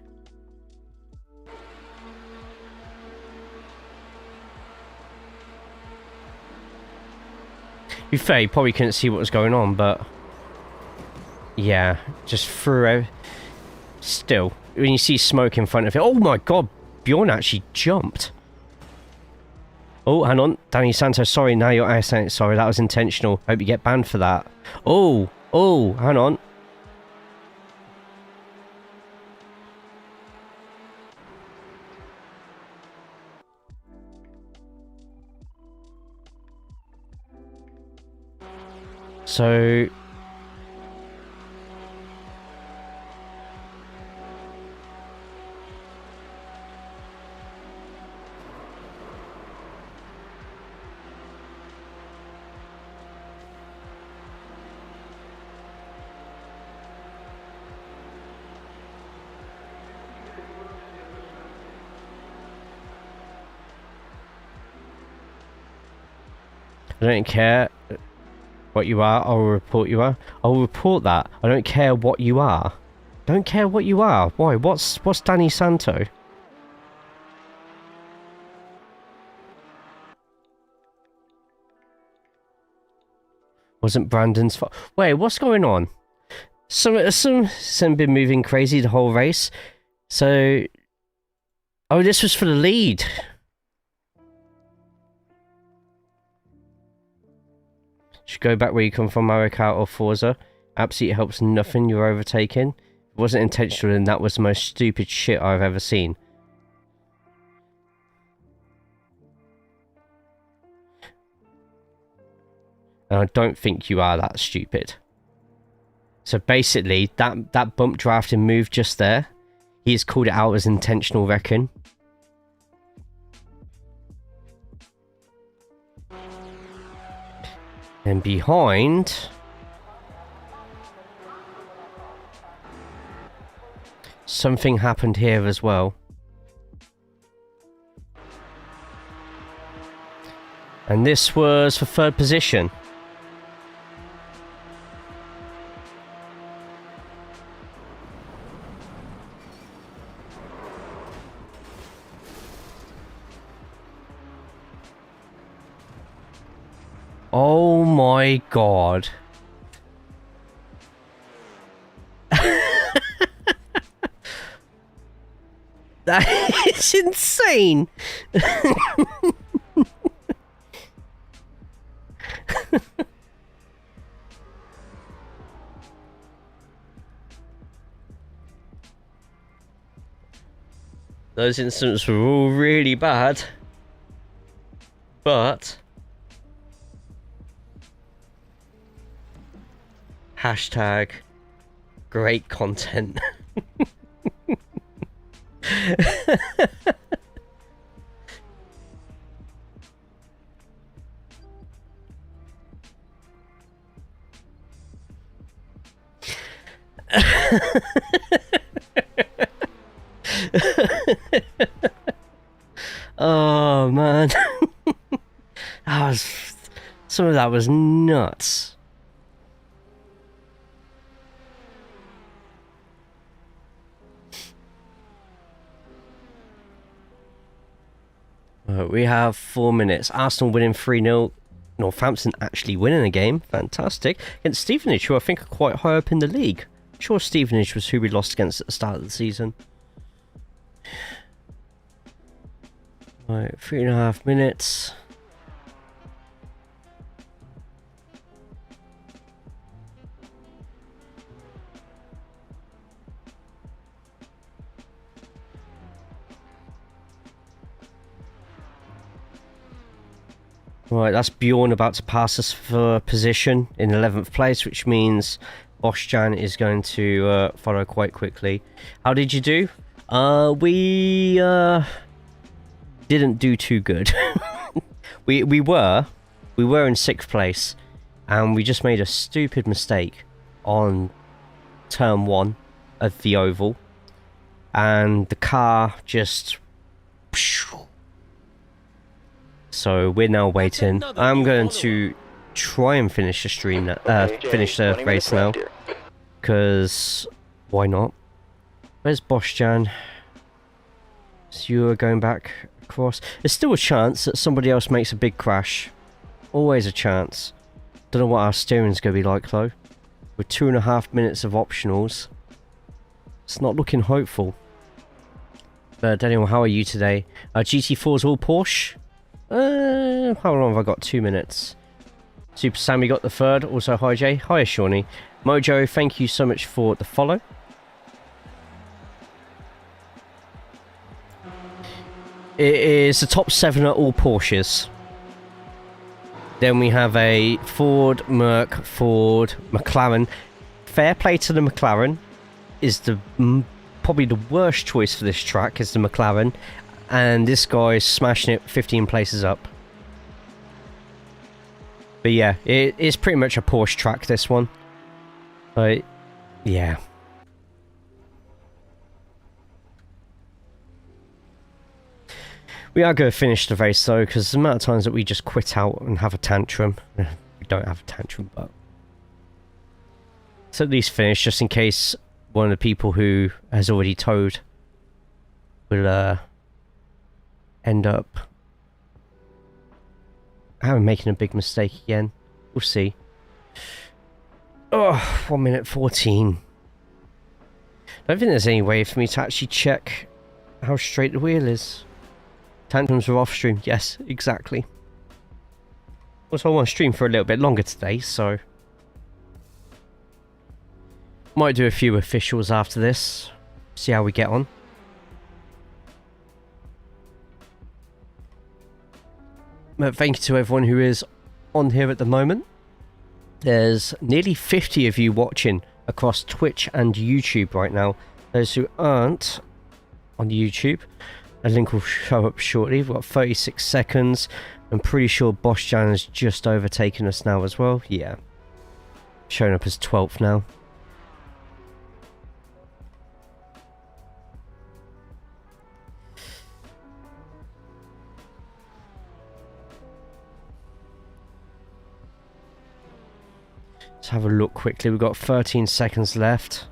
To be fair, you probably couldn't see what was going on, but yeah, just threw out. Still, when you see smoke in front of it, oh my god, Bjorn actually jumped. Oh, hang on, Danny Santos, sorry, now you're saying sorry, that was intentional. Hope you get banned for that. Oh, hang on. So I don't care what you are, I will report you are. I will report that. I don't care what you are. Don't care what you are. Why? What's Danny Santo? Wasn't Brandon's fault. Wait, what's going on? Some been moving crazy the whole race. So, oh, this was for the lead. Should go back where you come from, Marika or Forza. Absolutely helps nothing, you're overtaking. If it wasn't intentional, then that was the most stupid shit I've ever seen. And I don't think you are that stupid. So basically, that bump drafting move just there, he's called it out as intentional wrecking. And behind, something happened here as well. And this was for third position. Oh my god. That is insane. Those incidents were all really bad. But hashtag great content. Oh man. Some of that was nuts. We have 4 minutes. Arsenal winning 3-0. Northampton actually winning a game. Fantastic. Against Stevenage, who I think are quite high up in the league. I'm sure Stevenage was who we lost against at the start of the season. Right, 3.5 minutes. Right, that's Bjorn about to pass us for position in 11th place, which means Boschjan is going to follow quite quickly. How did you do? We didn't do too good. we were in 6th place, and we just made a stupid mistake on turn 1 of the oval, and the car just. So we're now waiting. I'm going to try and finish the stream, finish the race now, because why not? Where's Boschjan? So you are going back across. There's still a chance that somebody else makes a big crash. Always a chance. Don't know what our steering's going to be like though. With 2.5 minutes of optionals, it's not looking hopeful. But Daniel, how are you today? GT4's all Porsche. How long have I got? 2 minutes. Super Sammy got the third. Also, hi Jay. Hi Shawnee. Mojo, thank you so much for the follow. It is the top 7 are all Porsches. Then we have a Ford, Merc, Ford, McLaren. Fair play to the McLaren. Is the probably the worst choice for this track is the McLaren. And this guy is smashing it 15 places up. But yeah, it is pretty much a Porsche track, this one. But yeah. We are going to finish the race though, because the amount of times that we just quit out and have a tantrum. We don't have a tantrum, but let's at least finish, just in case one of the people who has already towed will end up making a big mistake again. We'll see. Oh, 1 minute 14. I don't think there's any way for me to actually check how straight the wheel is. Tantrums are off stream. Yes, exactly. Also, I want to stream for a little bit longer today, so might do a few officials after this. See how we get on. But thank you to everyone who is on here at the moment. There's nearly 50 of you watching across Twitch and YouTube right now. Those who aren't on YouTube, a link will show up shortly. We've got 36 seconds. I'm pretty sure Boschjan has just overtaken us now as well. Yeah. Showing up as 12th now. Let's have a look quickly. We've got 13 seconds left.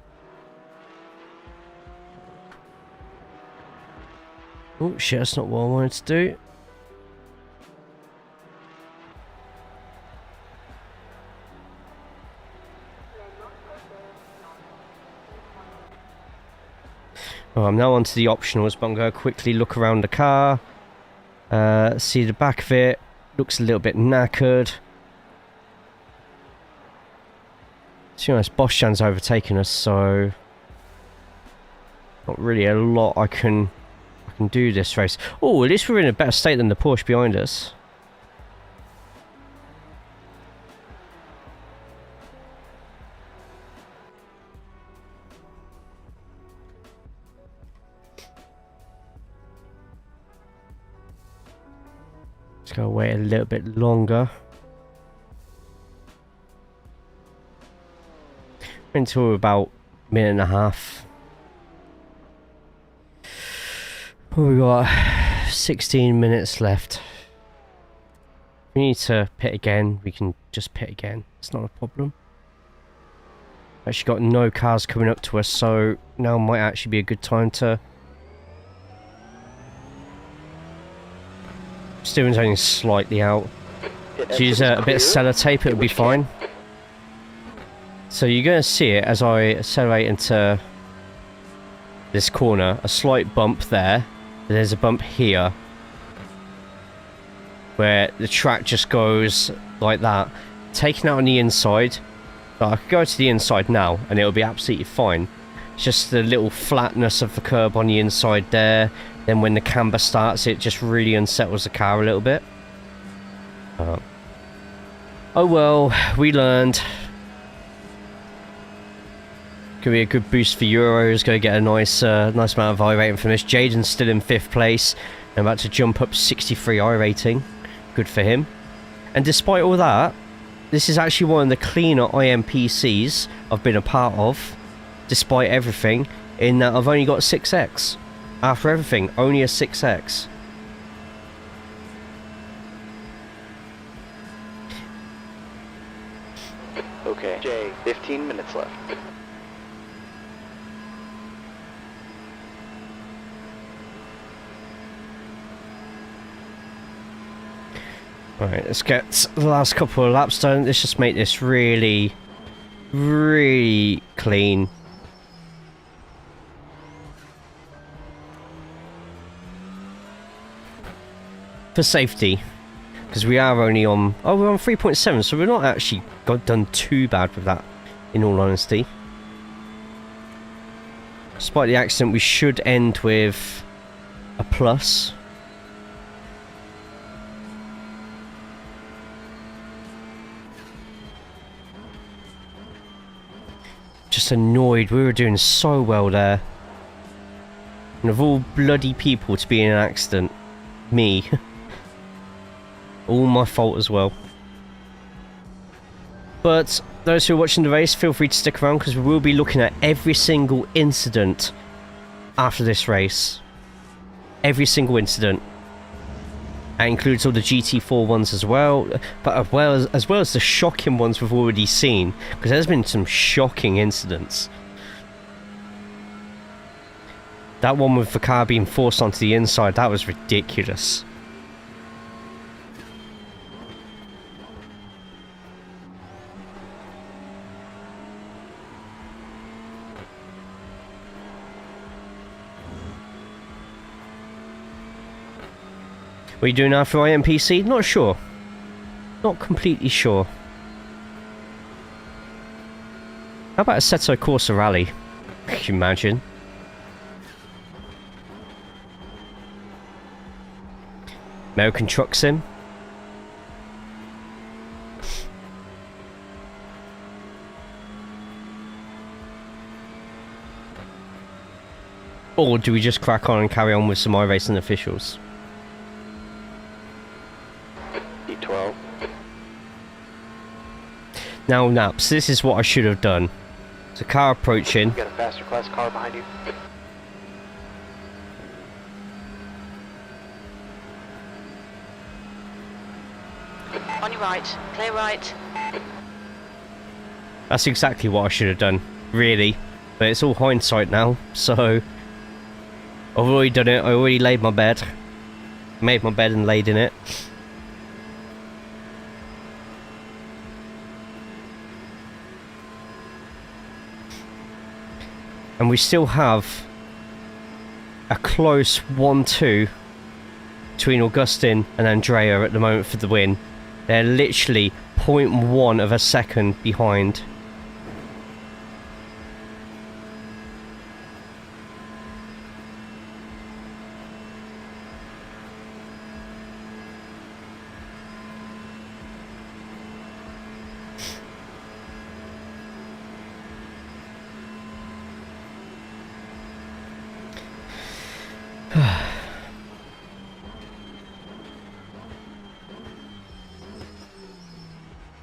Oh shit, that's not what I wanted to do. Oh, I'm now onto the optionals, but I'm going to quickly look around the car. See the back of it. Looks a little bit knackered. To be honest, Boschjan's overtaken us, so not really a lot I can do this race. Oh, at least we're in a better state than the Porsche behind us. Let's go wait a little bit longer. Until about a minute and a half. We got 16 minutes left. If we need to pit again, we can just pit again. It's not a problem. Actually got no cars coming up to us, so now might actually be a good time to... Steering's only slightly out. To use a bit of sellotape, it'll be fine. So you're going to see it as I accelerate into this corner. A slight bump there. There's a bump here. Where the track just goes like that. Taking out on the inside. I could go to the inside now and it'll be absolutely fine. It's just the little flatness of the curb on the inside there. Then when the camber starts, it just really unsettles the car a little bit. Oh well, we learned. Could be a good boost for Euros. Going to get a nice amount of iRating from this. Jaden's still in 5th place. I'm about to jump up 63 iRating. Good for him. And despite all that, this is actually one of the cleaner IMPCs I've been a part of. Despite everything, in that I've only got 6x. After everything, only a 6x. Okay, Jay, 15 minutes left. Alright, let's get the last couple of laps done. Let's just make this really, really clean. For safety. Because we are only on... Oh, we're on 3.7, so we're not actually done too bad with that, in all honesty. Despite the accident, we should end with a plus. just annoyed. We were doing so well there. And of all bloody people to be in an accident, me. All my fault as well. But those who are watching the race, feel free to stick around because we will be looking at every single incident after this race. Every single incident. That includes all the GT4 ones as well, but as well as the shocking ones we've already seen, because there's been some shocking incidents. That one with the car being forced onto the inside, that was ridiculous. What are you doing now for IMPC? Not sure. Not completely sure. How about a Assetto Corsa rally? Can you imagine? American Truck Sim. Or do we just crack on and carry on with some iRacing officials? E12. Now, Naps, this is what I should have done. There's a car approaching. You got a faster class car behind you. On your right, clear right. That's exactly what I should have done, really. But it's all hindsight now, so... I've already done it, I already laid my bed. Made my bed and laid in it. And we still have a close 1-2 between Augustine and Andrea at the moment for the win. They're literally 0.1 of a second behind.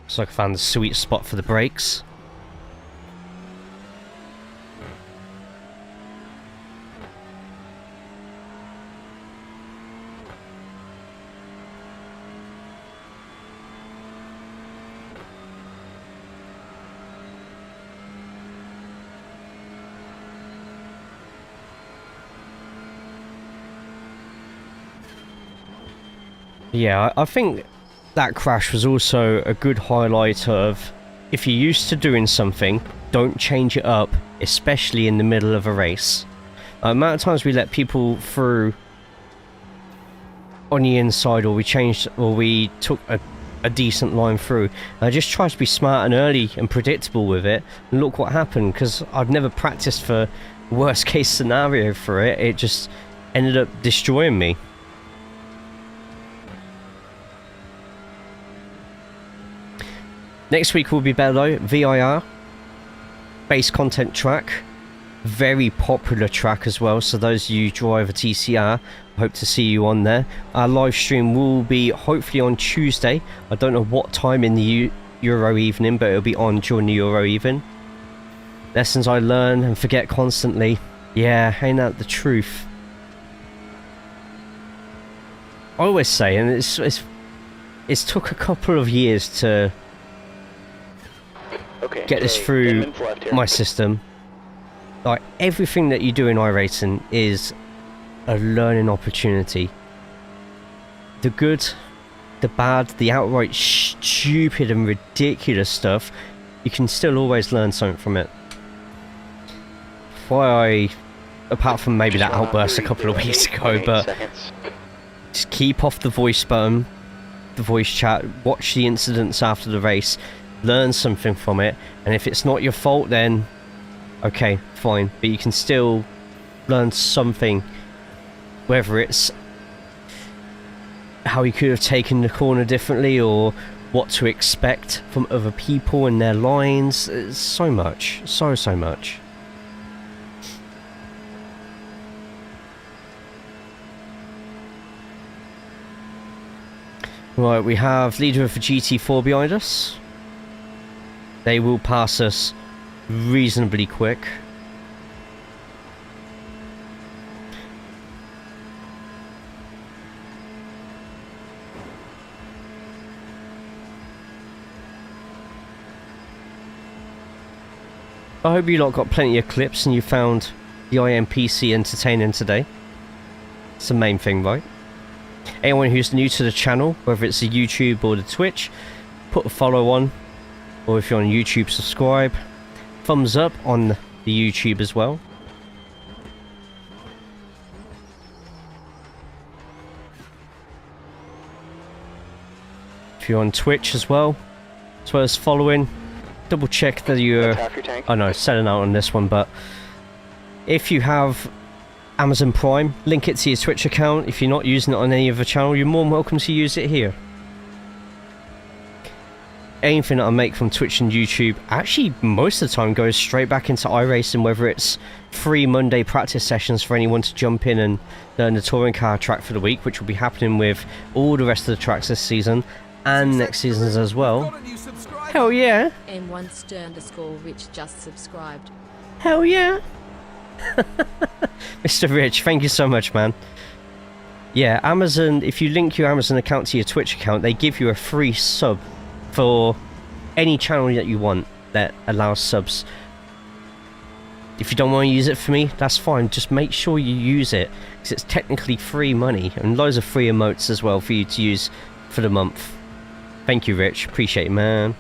Looks like I found the sweet spot for the brakes. Yeah, I think that crash was also a good highlight of, if you're used to doing something, don't change it up, especially in the middle of a race. The amount of times we let people through on the inside, or we took a decent line through. I just tried to be smart and early and predictable with it, and look what happened, because I've never practiced for worst case scenario for it. It just ended up destroying me. Next week will be Bello, VIR, base content track, very popular track as well, so those of you who drive a TCR, I hope to see you on there. Our live stream will be hopefully on Tuesday. I don't know what time in the Euro evening, but it'll be on during the Euro evening. Lessons I learn and forget constantly. Yeah, ain't that the truth? I always say, and it's took a couple of years to get this through my system. Like, everything that you do in iRacing is a learning opportunity. The good, the bad, the outright stupid and ridiculous stuff, you can still always learn something from it. Why apart from maybe that outburst a couple of weeks ago, but just keep off the voice button, the voice chat, watch the incidents after the race, learn something from it, and if it's not your fault, then okay, fine, but you can still learn something, whether it's how you could have taken the corner differently, or what to expect from other people and their lines. It's so much, so much. Right, we have leader of the GT4 behind us. They will pass us reasonably quick. I hope you lot got plenty of clips and you found the IMPC entertaining today. It's the main thing, right? Anyone who's new to the channel, whether it's the YouTube or the Twitch, put a follow on. Or if you're on YouTube, subscribe. Thumbs up on the YouTube as well. If you're on Twitch as well as following, double check that you're... Oh no, selling out on this one, but if you have Amazon Prime, link it to your Twitch account. If you're not using it on any other channel, you're more than welcome to use it here. Anything that I make from Twitch and YouTube, actually most of the time goes straight back into iRacing, whether it's free Monday practice sessions for anyone to jump in and learn the touring car track for the week, which will be happening with all the rest of the tracks this season and next season's as well. Hell yeah! M1 Stern_Rich just subscribed. Hell yeah! Mr. Rich, thank you so much, man. Yeah, Amazon, if you link your Amazon account to your Twitch account, they give you a free sub for any channel that you want that allows subs. If you don't want to use it for me, that's fine. Just make sure you use it, because it's technically free money, and loads of free emotes as well for you to use for the month. Thank you, Rich. Appreciate it, man.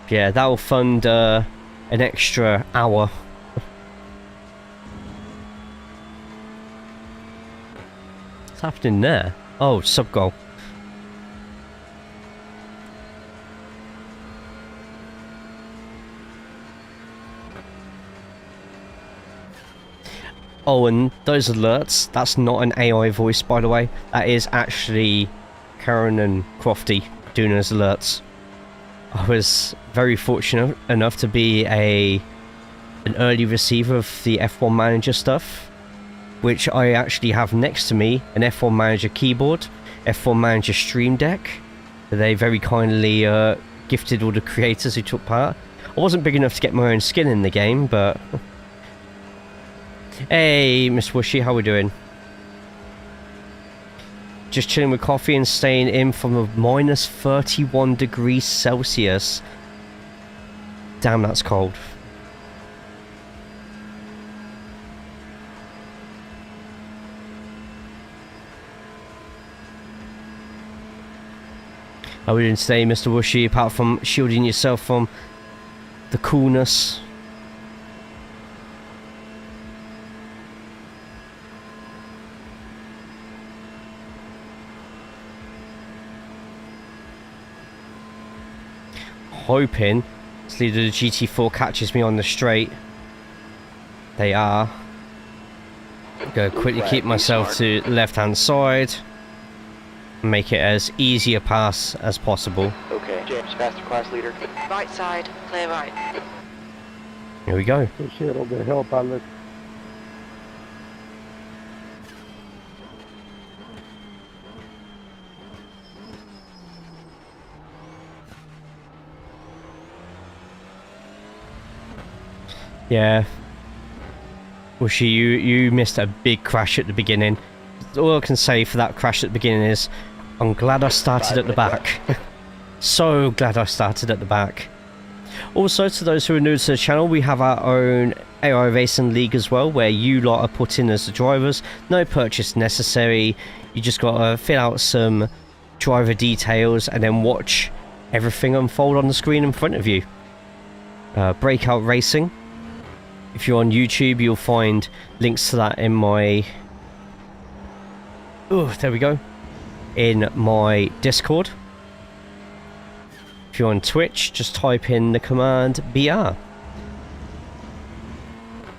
Yeah, that'll fund an extra hour. What's happening there? Oh, sub goal. Oh, and those alerts, that's not an AI voice, by the way. That is actually Karen and Crofty doing those alerts. I was very fortunate enough to be an early receiver of the F1 Manager stuff, which I actually have next to me, an F1 Manager keyboard, F1 Manager Stream Deck. They very kindly gifted all the creators who took part. I wasn't big enough to get my own skin in the game, but... Hey, Miss Wushy, how we doing? Just chilling with coffee and staying in from a minus 31 degrees Celsius. Damn, that's cold. How are we doing today, Mr. Wushy, apart from shielding yourself from the coolness? Hoping this leader of the GT4 catches me on the straight. They are. Go quickly keep myself to the left hand side. Make it as easy a pass as possible. Okay, James, faster class leader. Right side, clear right. Here we go. Appreciate all the help, Alex. Yeah. Wushy, you missed a big crash at the beginning. All I can say for that crash at the beginning is I'm glad I started at the back. So glad I started at the back. Also, to those who are new to the channel, we have our own iRacing League as well, where you lot are put in as the drivers. No purchase necessary. You just got to fill out some driver details and then watch everything unfold on the screen in front of you. Breakout Racing. If you're on YouTube, you'll find links to that in my... Oh, there we go. In my Discord. If you're on Twitch, just type in the command BR.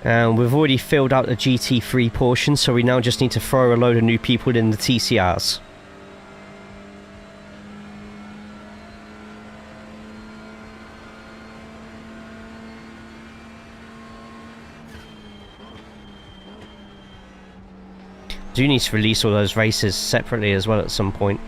And we've already filled out the GT3 portion, so we now just need to throw a load of new people in the TCRs. Do need to release all those races separately as well at some point.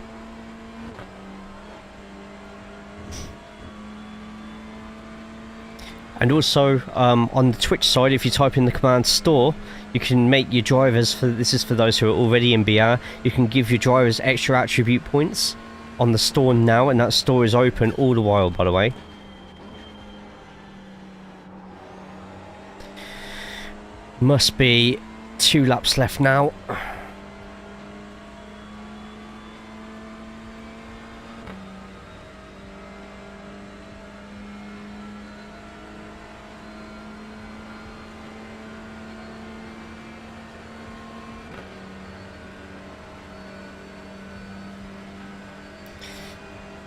And also on the Twitch side, if you type in the command store, you can make your drivers, this is for those who are already in BR, you can give your drivers extra attribute points on the store now, and that store is open all the while, by the way. Must be 2 laps left now.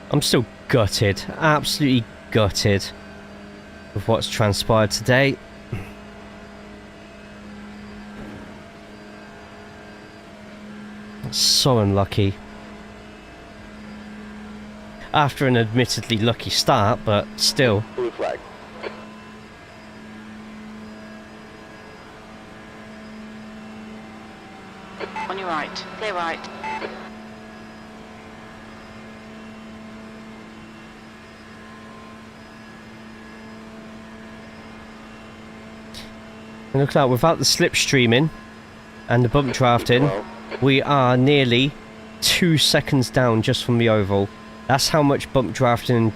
I'm still gutted, absolutely gutted with what's transpired today. So unlucky. After an admittedly lucky start, but still. Blue flag. On your right, clear right. And look at that, without the slipstreaming and the bump drafting, we are nearly 2 seconds down just from the oval. That's how much bump drafting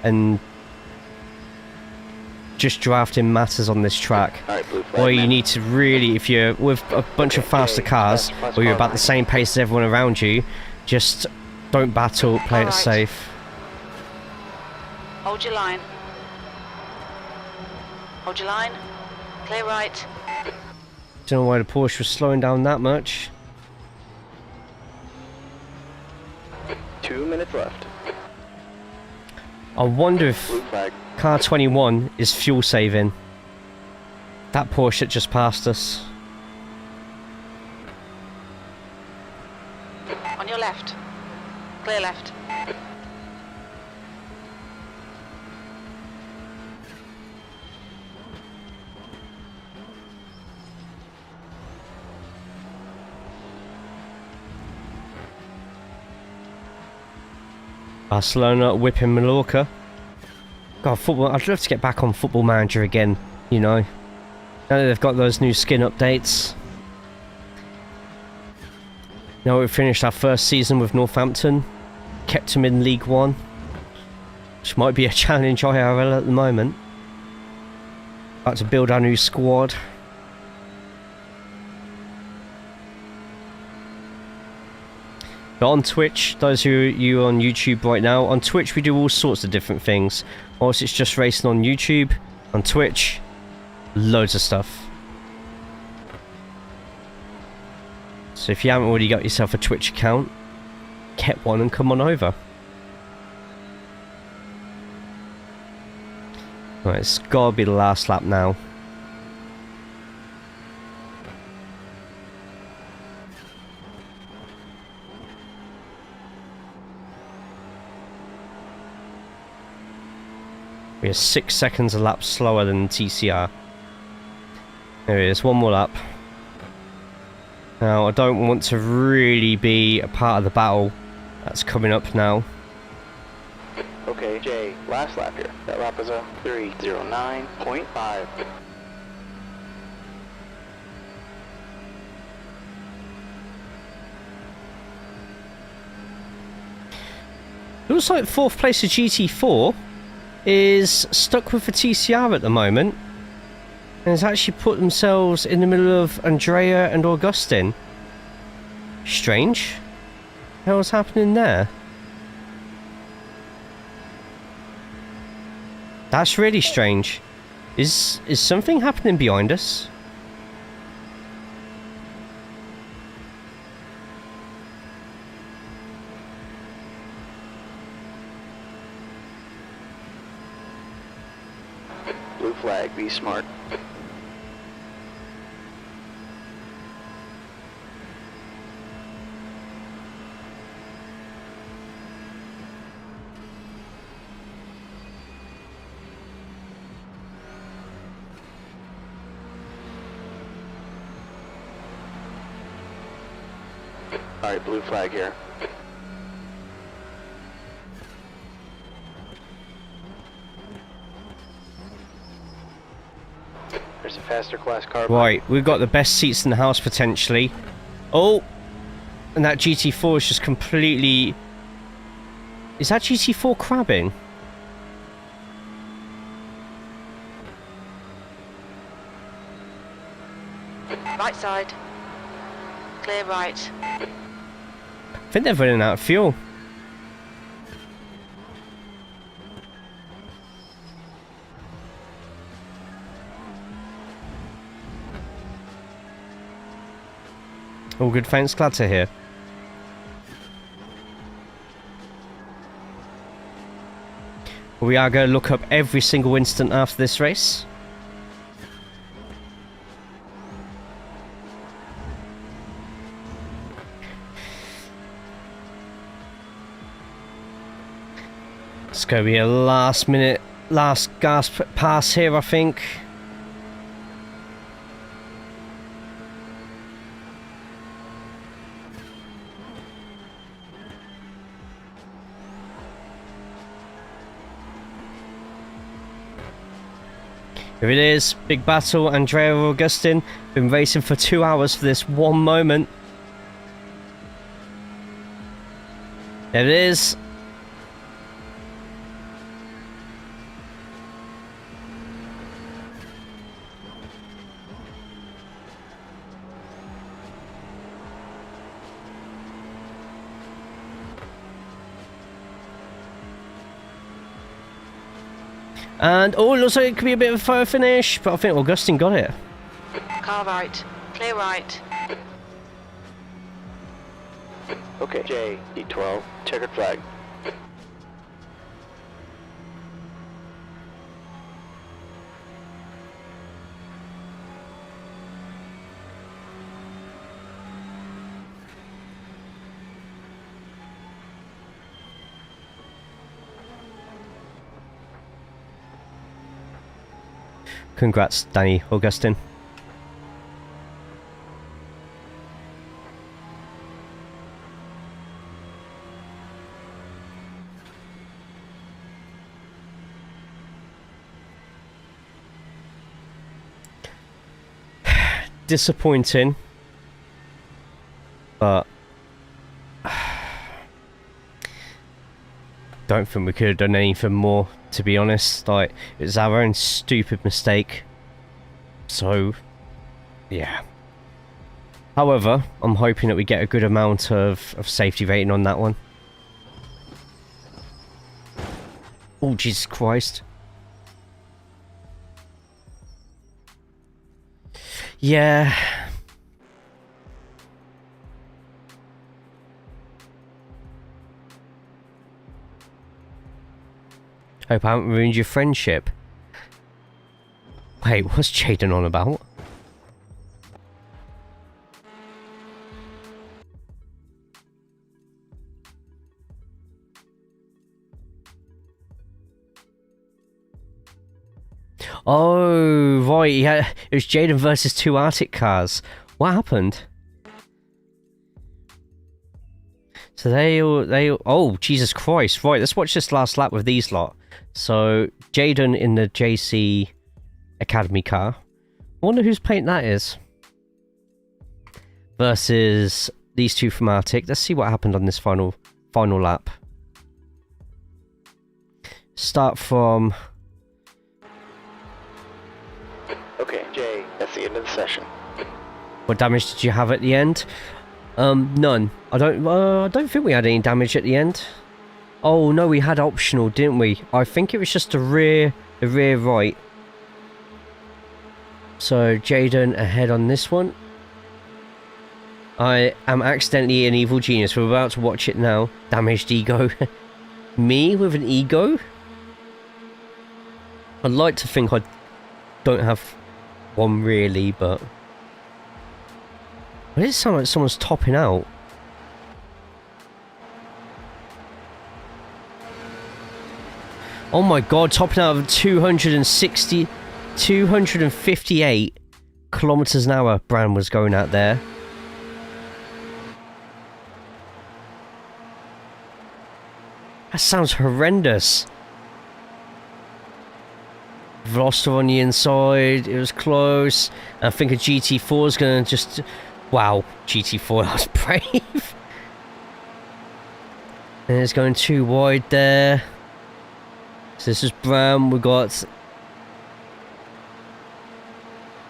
and just drafting matters on this track. Or you need to really, if you're with a bunch of faster cars, or you're about the same pace as everyone around you, just don't battle, play it safe. Hold your line. Hold your line. Clear right. Don't know why the Porsche was slowing down that much. 2 minutes left. I wonder if car 21 is fuel saving. That Porsche that just passed us. On your left. Clear left. Barcelona whipping Mallorca. God, football. I'd love to get back on Football Manager again, you know. Now that they've got those new skin updates. Now we've finished our first season with Northampton. Kept them in League One. Which might be a challenge IRL at the moment. About to build our new squad. But on Twitch, those who are on YouTube right now, on Twitch we do all sorts of different things. Whilst it's just racing on YouTube, on Twitch, loads of stuff. So if you haven't already got yourself a Twitch account, get one and come on over. Right, it's gotta be the last lap now. We are 6 seconds a lap slower than TCR. There it is, one more lap. Now, I don't want to really be a part of the battle that's coming up now. Okay, Jay, last lap here. That lap is a 3:09.5. Looks like 4th place of GT4 is stuck with the TCR at the moment and has actually put themselves in the middle of Andrea and Augustin. Strange. What the hell's happening there? That's really strange. Is something happening behind us? Blue flag, be smart. Alright, blue flag here. There's a faster class car. Right, we've got the best seats in the house potentially. Oh! And that GT4 is just completely... Is that GT4 crabbing? Right side. Clear right. I think they're running out of fuel. All good, thanks. Glad to hear. We are going to look up every single incident after this race. It's going to be a last gasp pass here, I think. Here it is, big battle. Andrea Augustin been racing for 2 hours for this one moment. There it is. And, oh, it looks like it could be a bit of a fire finish, but I think Augustine got it. Car right. Clear right. Okay, J, E12, checkered flag. Congrats, Danny Augustine. Disappointing, but don't think we could have done anything more, to be honest. Like, it was our own stupid mistake. So, yeah. However, I'm hoping that we get a good amount of safety rating on that one. Oh, Jesus Christ. Yeah. Hope I haven't ruined your friendship. Wait, what's Jaden on about? Oh, right, yeah, it was Jaden versus two Arctic cars. What happened? So they all, oh, Jesus Christ. Right, let's watch this last lap with these lot. So, Jaden in the JC Academy car. I wonder whose paint that is. Versus these two from Arctic. Let's see what happened on this final lap. Start from... Okay, Jay, that's the end of the session. What damage did you have at the end? None. I don't think we had any damage at the end. Oh no, we had optional, didn't we? I think it was just the rear right. So Jaden ahead on this one. I am accidentally an evil genius. We're about to watch it now. Damaged ego. Me with an ego? I'd like to think I don't have one really, but... It does sound like someone's topping out. Oh my god, topping out of 258 kilometers an hour. Bran was going out there. That sounds horrendous. Veloster on the inside, it was close. I think a GT4 is going to just... Wow, GT4, that was brave. And it's going too wide there. So this is Bram, we got...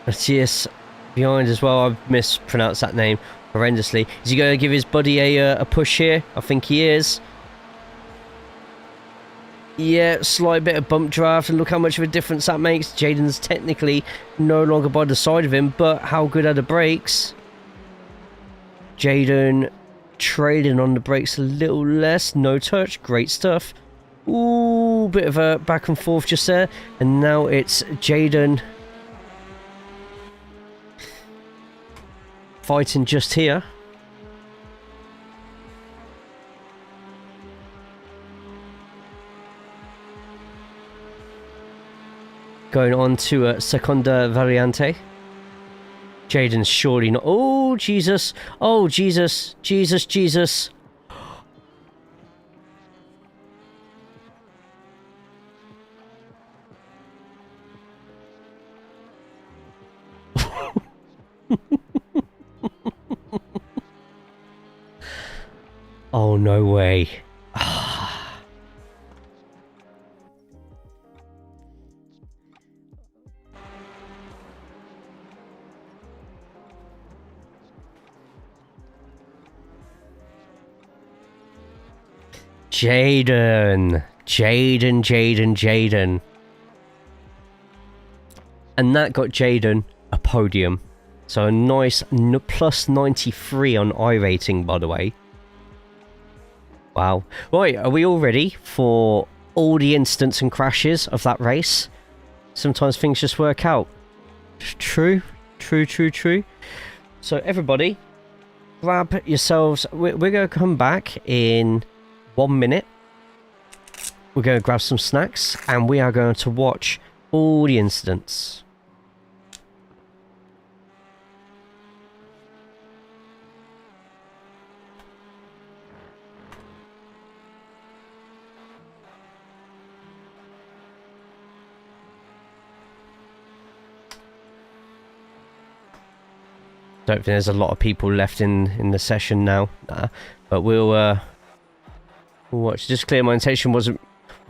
Matthias behind as well. I mispronounced that name horrendously. Is he going to give his buddy a push here? I think he is. Yeah, slight bit of bump draft, and look how much of a difference that makes. Jaden's technically no longer by the side of him, but how good are the brakes? Jaden trading on the brakes a little less. No touch, great stuff. Ooh, bit of a back and forth just there. And now it's Jaden fighting just here. Going on to Seconda Variante. Jaden's surely not... Oh, Jesus. Oh, Jesus. Jesus, Jesus. Oh, no way. Jaden. And that got Jaden a podium. So a nice plus 93 on iRacing, by the way. Wow. Right, are we all ready for all the incidents and crashes of that race? Sometimes things just work out. True. So everybody, grab yourselves... We're going to come back in 1 minute. We're going to grab some snacks and we are going to watch all the incidents. Don't think there's a lot of people left in the session now, but we'll watch. Just clear, my intention wasn't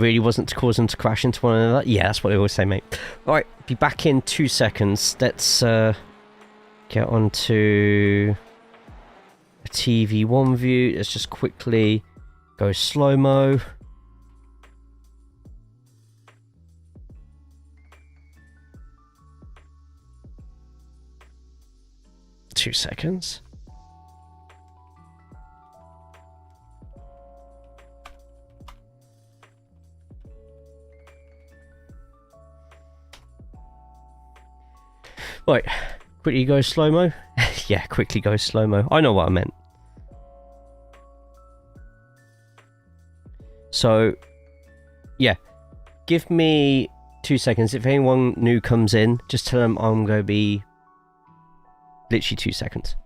to cause them to crash into one another. Yeah, that's what I always say, mate. All right, be back in 2 seconds. Let's get onto a TV1 view. Let's just quickly go slow-mo. Two seconds. Right, quickly go slow-mo. Yeah, quickly go slow-mo. I know what I meant. So, yeah, give me 2 seconds. If anyone new comes in, just tell them I'm going to be literally 2 seconds.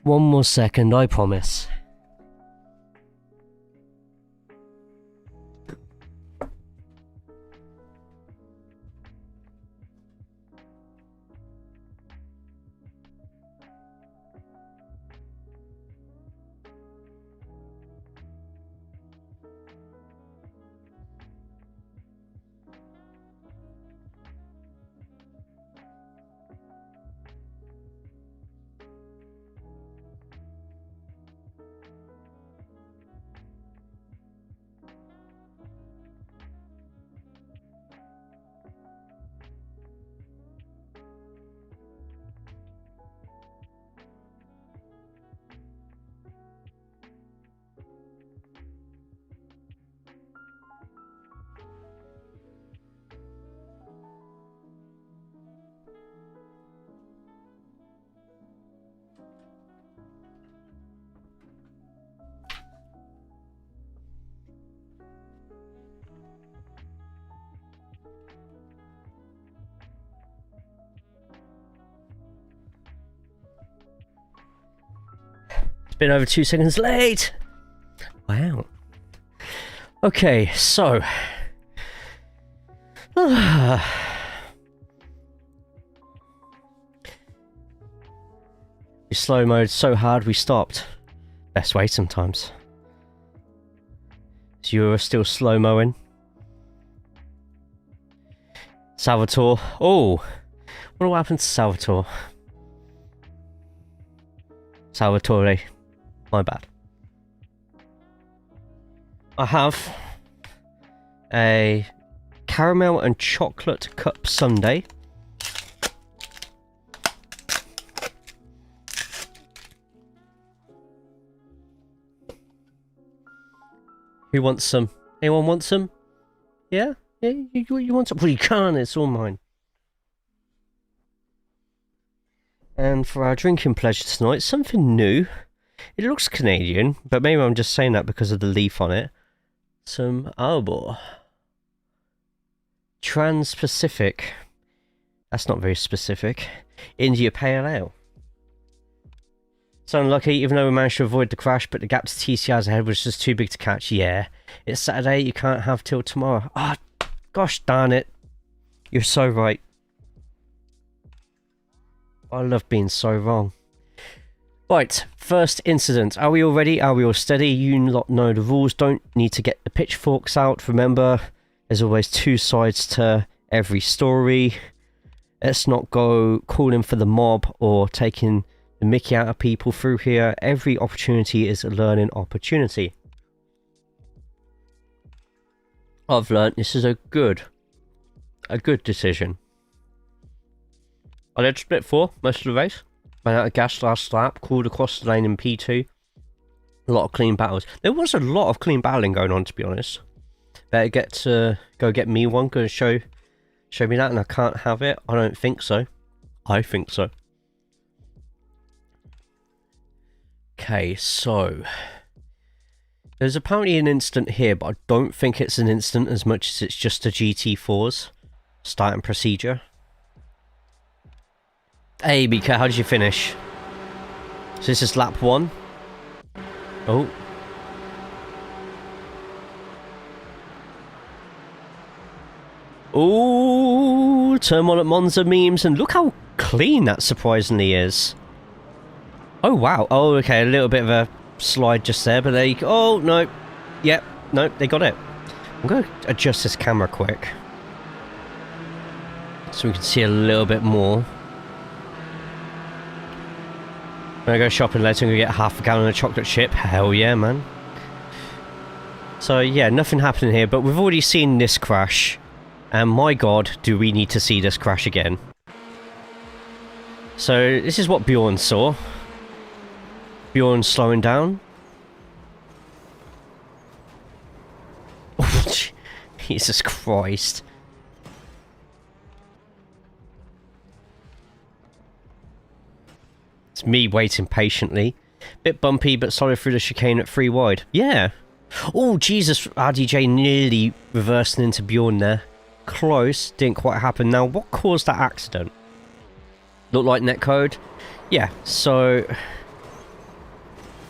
One more second, I promise. Been over 2 seconds late. Wow. Okay, so we slow mode so hard we stopped. Best way sometimes. So you were still slow mowing. Salvatore. Oh, what happened to Salvatore? Salvatore. My bad. I have a caramel and chocolate cup sundae. Who wants some? Anyone want some? Yeah? Yeah, you want some? Well, you can't, it's all mine. And for our drinking pleasure tonight, something new. It looks Canadian, but maybe I'm just saying that because of the leaf on it. Some Arbor. Trans-Pacific. That's not very specific. India Pale Ale. So unlucky, even though we managed to avoid the crash, but the gap to TCR's ahead was just too big to catch. Yeah. It's Saturday, you can't have till tomorrow. Ah, oh, gosh darn it. You're so right. I love being so wrong. Right, first incident. Are we all ready? Are we all steady? You lot know the rules. Don't need to get the pitchforks out. Remember, there's always two sides to every story. Let's not go calling for the mob or taking the mickey out of people through here. Every opportunity is a learning opportunity. I've learnt this is a good decision. I led split 4 most of the race. Ran out of gas last lap, crawled across the lane in P2. A lot of clean battles. There was a lot of clean battling going on, to be honest. Better get to go get me one. Gonna show me that, and I can't have it. I don't think so. I think so. Okay, so there's apparently an incident here, but I don't think it's an incident as much as it's just a GT4's starting procedure. Hey, BK, how did you finish? So this is lap 1. Oh. Ooh, turn 1 at Monza memes, and look how clean that surprisingly is. Oh, wow. Oh, okay, a little bit of a slide just there, but there you go. Oh, no. Yep, no, they got it. I'm going to adjust this camera quick, so we can see a little bit more. I'm gonna go shopping later and go get half a gallon of chocolate chip. Hell yeah, man. So yeah, nothing happening here, but we've already seen this crash. And my god, do we need to see this crash again. So this is what Bjorn saw. Bjorn slowing down. Jesus Christ. It's me waiting patiently. Bit bumpy, but solid through the chicane at 3 wide. Yeah. Oh, Jesus. RDJ nearly reversing into Bjorn there. Close. Didn't quite happen. Now, what caused that accident? Looked like netcode? Yeah, so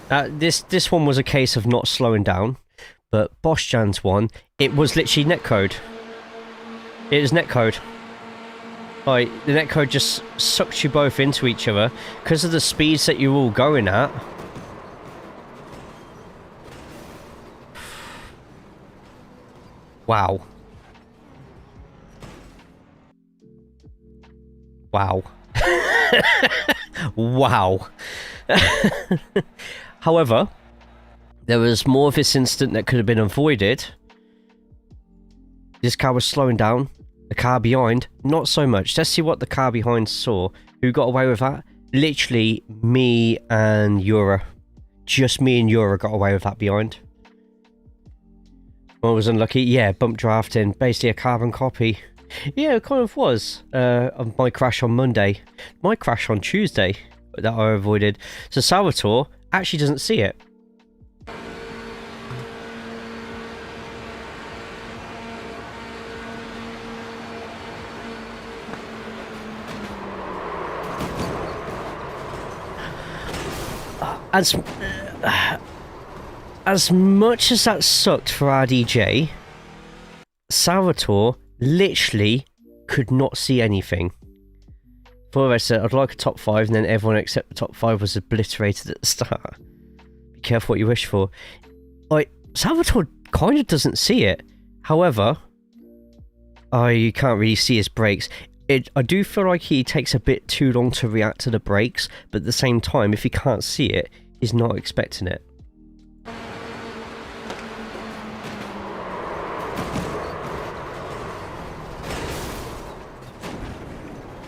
This one was a case of not slowing down, but Boschjan's one, it was literally netcode. It was netcode. Like, the netcode just sucked you both into each other because of the speeds that you're all going at. Wow. Wow. Wow. However, there was more of this incident that could have been avoided. This car was slowing down. The car behind, not so much. Let's see what the car behind saw. Who got away with that? Literally me and Yura. Just me and Yura got away with that behind. I was unlucky. Yeah, bump drafting. Basically a carbon copy. Yeah, it kind of was. Of my crash on Monday. My crash on Tuesday that I avoided. So Salvatore actually doesn't see it. As much as that sucked for RDJ, Salvatore literally could not see anything. Before I said I'd like a top 5, and then everyone except the top 5 was obliterated at the start. Be careful what you wish for. Like, Salvatore kind of doesn't see it. However, you can't really see his brakes. I do feel like he takes a bit too long to react to the brakes, but at the same time, if he can't see it, he's not expecting it.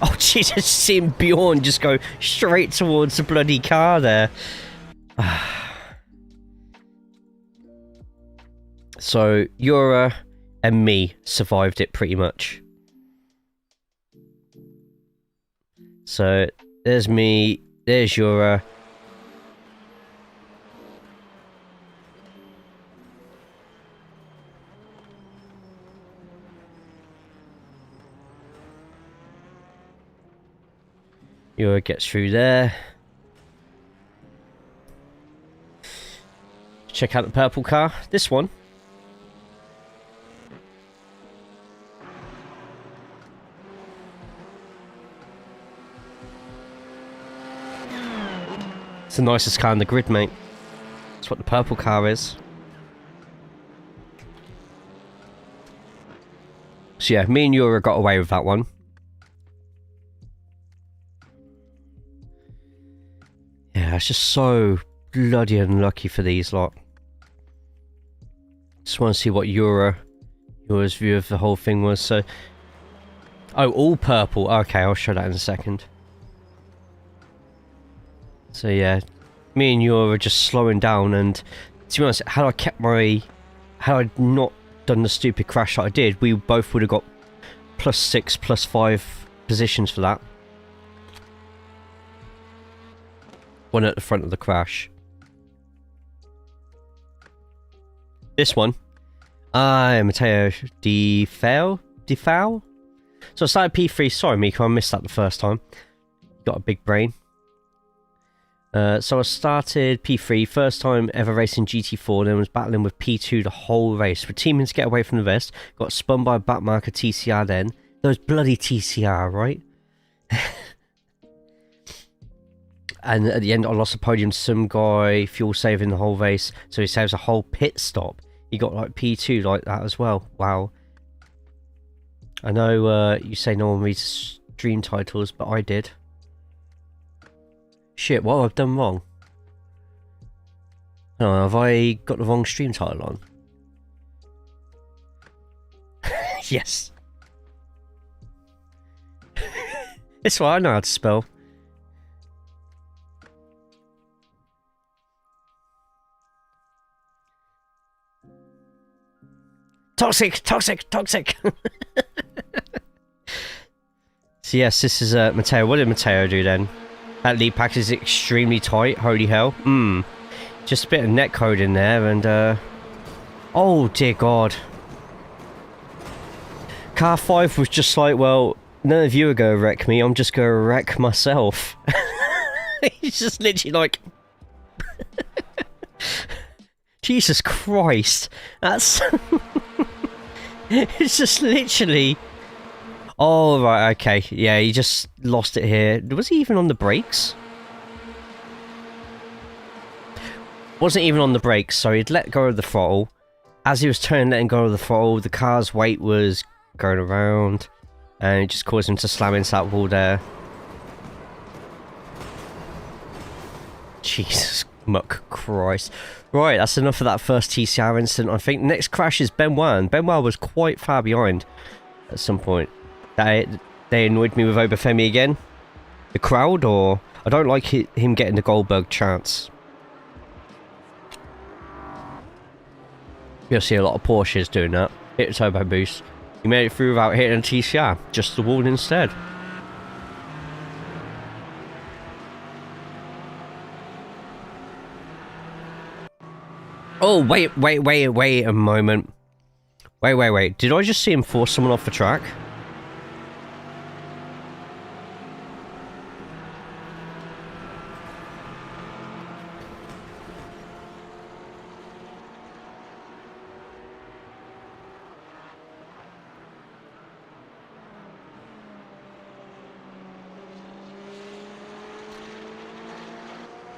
Oh Jesus, seeing Bjorn just go straight towards the bloody car there. So, Yura and me survived it pretty much. So, there's me, there's Yura. Yura gets through there. Check out the purple car. This one. It's the nicest car in the grid, mate. That's what the purple car is. So yeah, me and Yura got away with that one. Yeah, it's just so bloody unlucky for these lot. Just want to see what Yura's view of the whole thing was. So, oh, all purple. Okay, I'll show that in a second. So yeah, me and Yura are just slowing down, and to be honest, had I not done the stupid crash that I did, we both would have got +6, +5 positions for that. One at the front of the crash. This one. Matteo Defow? So I started P3. Sorry, Miko, I missed that the first time. Got a big brain. So I started P3, first time ever racing GT4, then was battling with P2 the whole race. We're teaming to get away from the rest. Got spun by a backmarker TCR then. Those bloody TCR, right? And at the end, I lost the podium to some guy, fuel saving the whole race. So he saves a whole pit stop. He got like P2 like that as well. Wow. I know you say no one reads stream titles, but I did. Shit, what have I done wrong? Oh, have I got the wrong stream title on? Yes. That's what I know how to spell. Toxic! So yes, this is Matteo. What did Matteo do then? That lead pack is extremely tight, holy hell. Just a bit of netcode in there and oh dear god. Car 5 was just like, well, none of you are going to wreck me, I'm just going to wreck myself. He's just literally like... Jesus Christ. That's... It's just literally... Oh, right, okay. Yeah, he just lost it here. Was he even on the brakes? Wasn't even on the brakes, so he'd let go of the throttle. As he was turning, letting go of the throttle, the car's weight was going around, and it just caused him to slam into that wall there. Jesus muck Christ. Right, that's enough of that first TCR incident. I think next crash is Benoit. Benoit was quite far behind at some point. They annoyed me with Obafemi again. The crowd, or... I don't like him getting the Goldberg chance. You'll see a lot of Porsches doing that. Hit a turbo boost. He made it through without hitting a TCR. Just the wall instead. Oh, wait a moment. Wait. Did I just see him force someone off the track?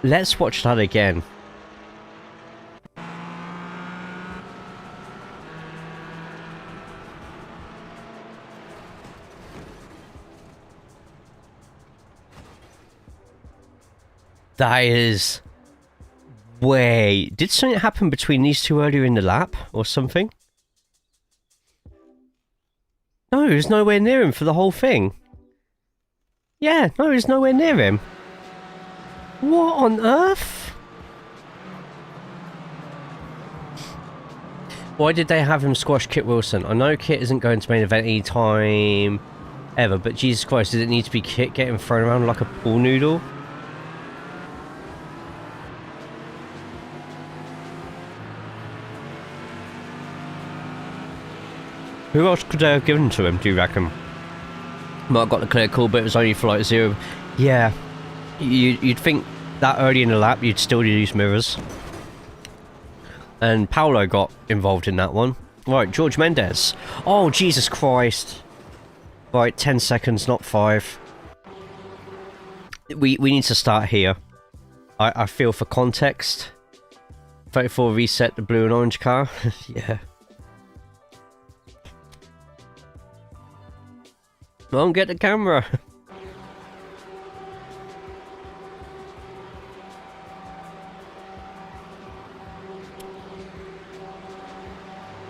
Let's watch that again. That is... Wait, did something happen between these two earlier in the lap, or something? No, he was nowhere near him for the whole thing. Yeah, no, he was nowhere near him. What on earth? Why did they have him squash Kit Wilson? I know Kit isn't going to main event any time ever, but Jesus Christ, does it need to be Kit getting thrown around like a pool noodle? Who else could they have given to him, do you reckon? Might have got the clear call, but it was only for like 0. Yeah, you'd think that early in the lap you'd still use mirrors. And Paolo got involved in that one. Right, George Mendes. Oh, Jesus Christ. Right, 10 seconds, not 5. We need to start here. I feel for context. 34 reset the blue and orange car. Yeah. Don't get the camera.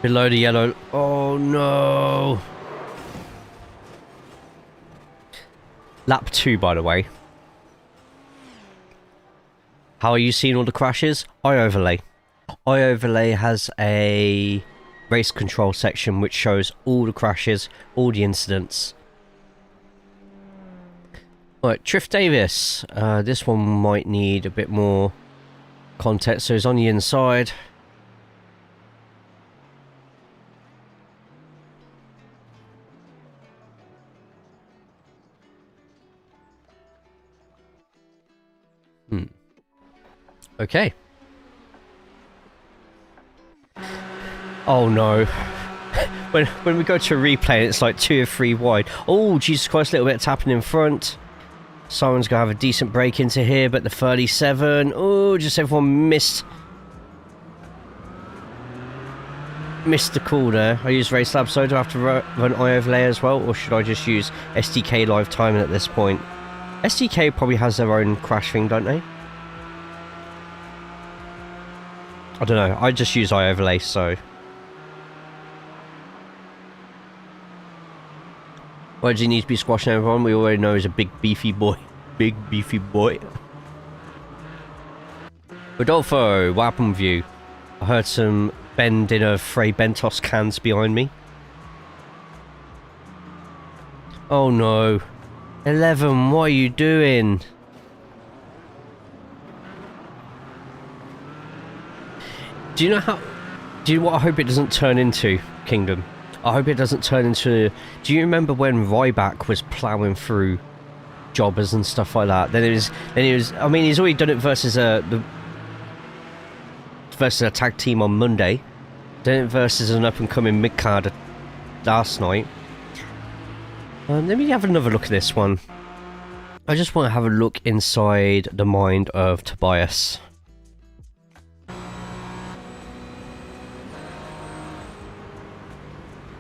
Below the yellow. Oh no. Lap 2, by the way. How are you seeing all the crashes? iOverlay. iOverlay has a race control section which shows all the crashes, all the incidents. Right, Triff Davis. This one might need a bit more context, so he's on the inside. Okay. Oh no. when we go to a replay, it's like 2 or 3 wide. Oh, Jesus Christ, a little bit of tapping in front. Someone's going to have a decent break into here, but the 37... Oh, just everyone missed the call there. I use Race Lab, so do I have to run iOverlay as well, or should I just use SDK live timing at this point? SDK probably has their own crash thing, don't they? I don't know, I just use iOverlay, so... Why does he need to be squashing everyone? We already know he's a big beefy boy. Big beefy boy. Rodolfo, what happened with you? I heard some Ben Dinner Frey Bentos cans behind me. Oh no. 11, what are you doing? Do you know how... Do you know what I hope it doesn't turn into, Kingdom? I hope it doesn't turn into... Do you remember when Ryback was ploughing through jobbers and stuff like that? Then it was... I mean, he's already done it versus versus a tag team on Monday. Then versus an up-and-coming mid-card last night. Let me have another look at this one. I just want to have a look inside the mind of Tobias.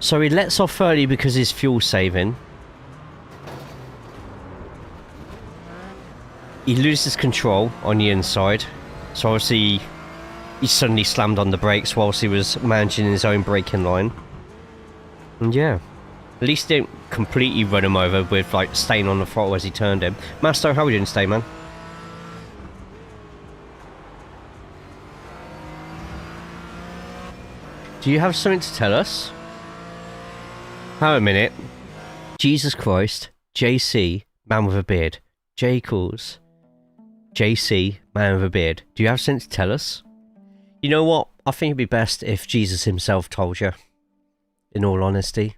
So he lets off early because he's fuel saving. He loses control on the inside. So obviously he suddenly slammed on the brakes whilst he was managing his own braking line. And yeah, at least he didn't completely run him over with like staying on the throttle as he turned him. Masto, how are we doing today, man? Do you have something to tell us? Hang on a minute. Jesus Christ. JC, man with a beard. JayCaulls. JC, man with a beard. Do you have something to tell us? You know what? I think it'd be best if Jesus himself told you. In all honesty.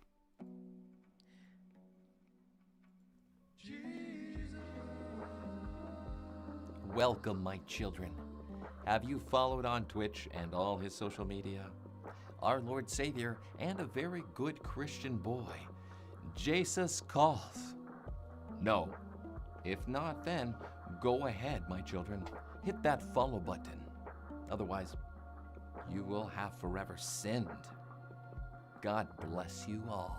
Welcome, my children. Have you followed on Twitch and all his social media? Our Lord Savior and a very good Christian boy, JayCaulls. No. If not, then go ahead, my children. Hit that follow button. Otherwise, you will have forever sinned. God bless you all.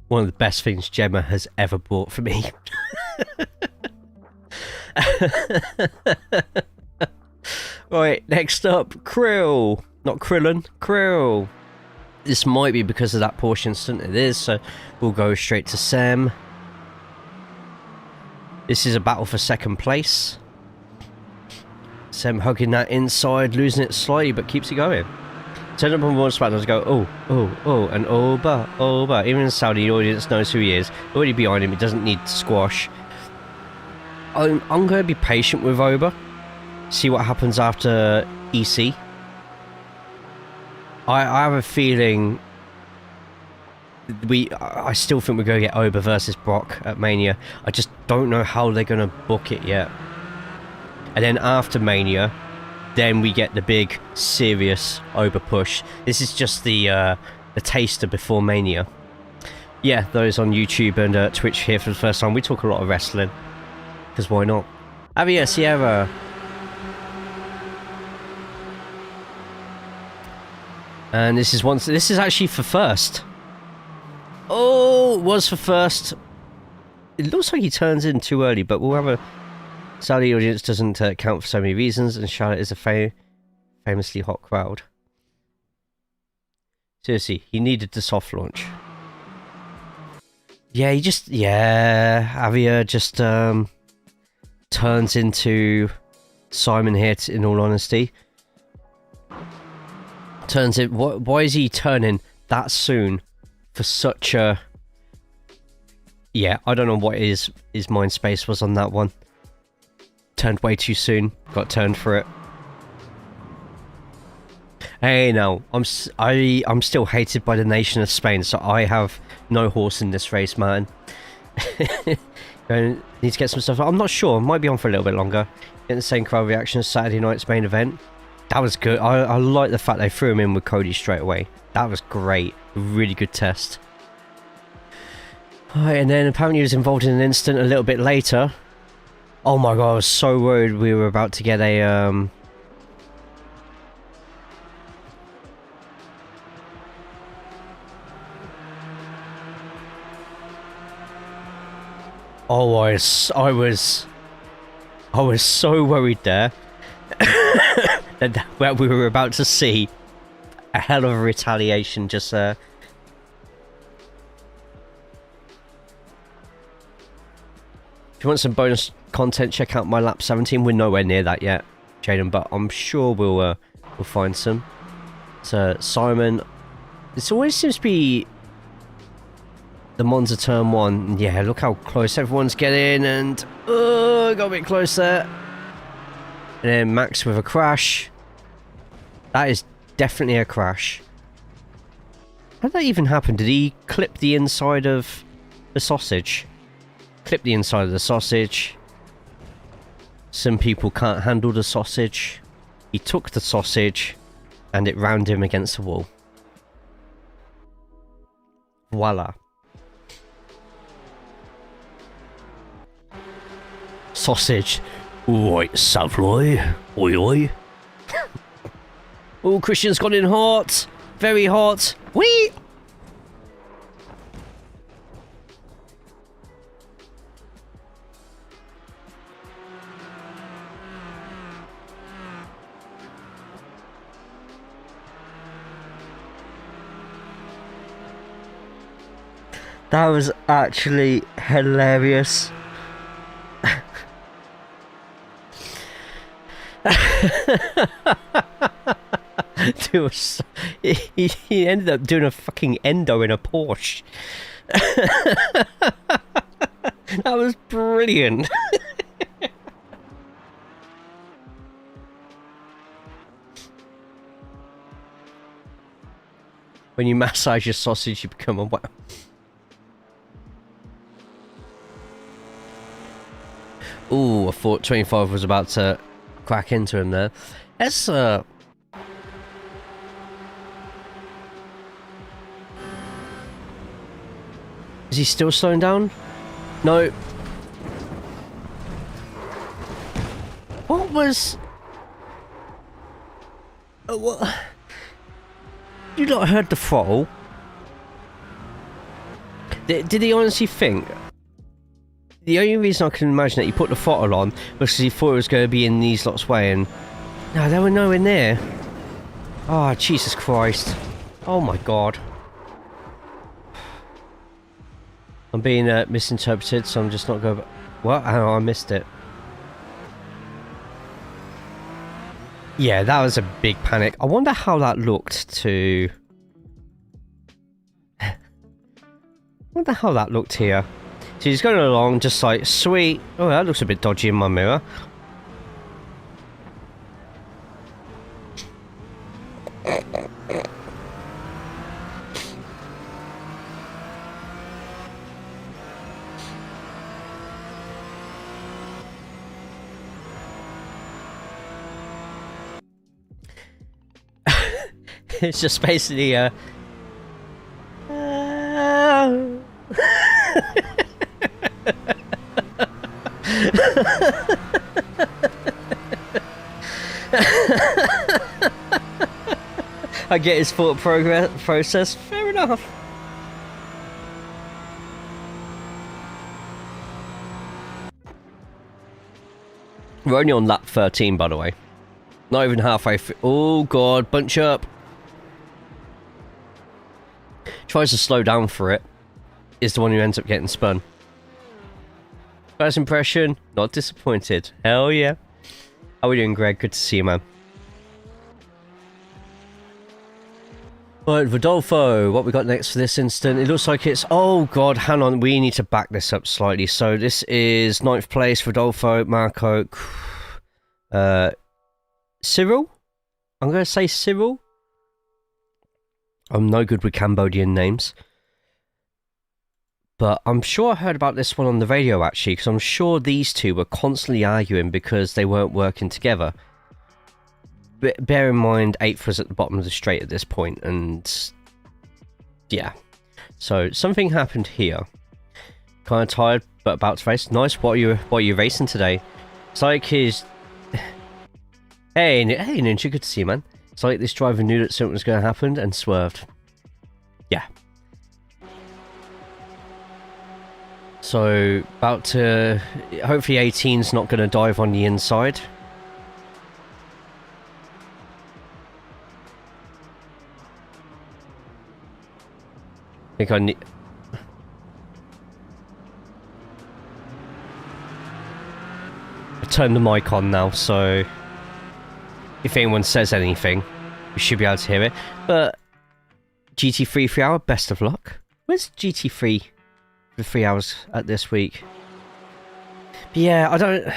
One of the best things Gemma has ever bought for me. Right, next up, Krill. Not Krillin, Krill. This might be because of that Porsche incident. It is, so we'll go straight to Sam. This is a battle for second place. Sam hugging that inside, losing it slightly, but keeps it going. Turn up on one spot and go, and Oba. Even in Saudi, the audience knows who he is. Already behind him, he doesn't need to squash. I'm going to be patient with Oba. See what happens after EC. I have a feeling I still think we're going to get Oba versus Brock at Mania. I just don't know how they're going to book it yet. And then after Mania, then we get the big, serious Oba push. This is just the taster before Mania. Yeah, those on YouTube and Twitch here for the first time, we talk a lot of wrestling. Because why not? Avia Sierra. And this is actually for first. Oh, it was for first. It looks like he turns in too early, but we'll have a... Saudi audience doesn't count for so many reasons, and Charlotte is a famously hot crowd. Seriously, he needed the soft launch. Yeah, Avia just turns into Simon here, in all honesty. Turns in. Why is he turning that soon for such a... Yeah, I don't know what his mind space was on that one. Turned way too soon. Got turned for it. Hey, now I'm still hated by the nation of Spain, so I have no horse in this race, man. Need to get some stuff. I'm not sure. Might be on for a little bit longer. Getting the same crowd reaction as Saturday night's main event. That was good. I like the fact they threw him in with Cody straight away. That was great. Really good test. Alright, and then apparently he was involved in an incident a little bit later. Oh my god, I was so worried we were about to get a Oh, I was so worried there that we were about to see a hell of a retaliation just there. If you want some bonus content, check out my lap 17. We're nowhere near that yet, Jaden, but I'm sure we'll find some. So Simon, this always seems to be the Monza turn 1. Yeah, look how close everyone's getting, and got a bit close there. And then Max with a crash. That is definitely a crash. How did that even happen? Did he clip the inside of the sausage? Clip the inside of the sausage. Some people can't handle the sausage. He took the sausage and it rammed him against the wall. Voila. Sausage. Right, Savoy. Oi oi. Oh, Christian's got in hot. Very hot. Whee! That was actually hilarious. He ended up doing a fucking endo in a Porsche. That was brilliant. When you massage your sausage, you become a wow. Ooh, I thought 25 was about to crack into him there. Let's, Is he still slowing down? No. What was... what? You not heard the throttle? Did he honestly think... The only reason I can imagine that he put the throttle on was because he thought it was going to be in these lots' way, and no, they were nowhere near. Oh, Jesus Christ. Oh my God. I'm being misinterpreted, so I'm just not going... What? Oh, I missed it. Yeah, that was a big panic. I wonder how that looked to... I wonder how that looked here. So he's going along just like, sweet. Oh, that looks a bit dodgy in my mirror. It's just basically I get his thought process. Fair enough. We're only on lap 13, by the way. Not even halfway through. Oh God, bunch up. Tries to slow down for it. Is the one who ends up getting spun. First impression, not disappointed. Hell yeah. How are we doing, Greg? Good to see you, man. Right, Rodolfo, what we got next for this instant? It looks like it's... Oh, God, hang on. We need to back this up slightly. So this is 9th place, Rodolfo, Marco, Cyril? I'm going to say Cyril. I'm no good with Cambodian names. But I'm sure I heard about this one on the radio, actually, because I'm sure these two were constantly arguing because they weren't working together. Bear in mind, 8th was at the bottom of the straight at this point, and yeah. So something happened here. Kind of tired, but about to race. Nice. What are you racing today? It's like his. Hey, Ninja, good to see you, man. It's like this driver knew that something was going to happen and swerved. Yeah. So about to. Hopefully, 18's not going to dive on the inside. I think I need... I turned the mic on now, so if anyone says anything, we should be able to hear it. But GT3 3 hour, best of luck. Where's GT3 for 3 hours at this week? But yeah, I don't... At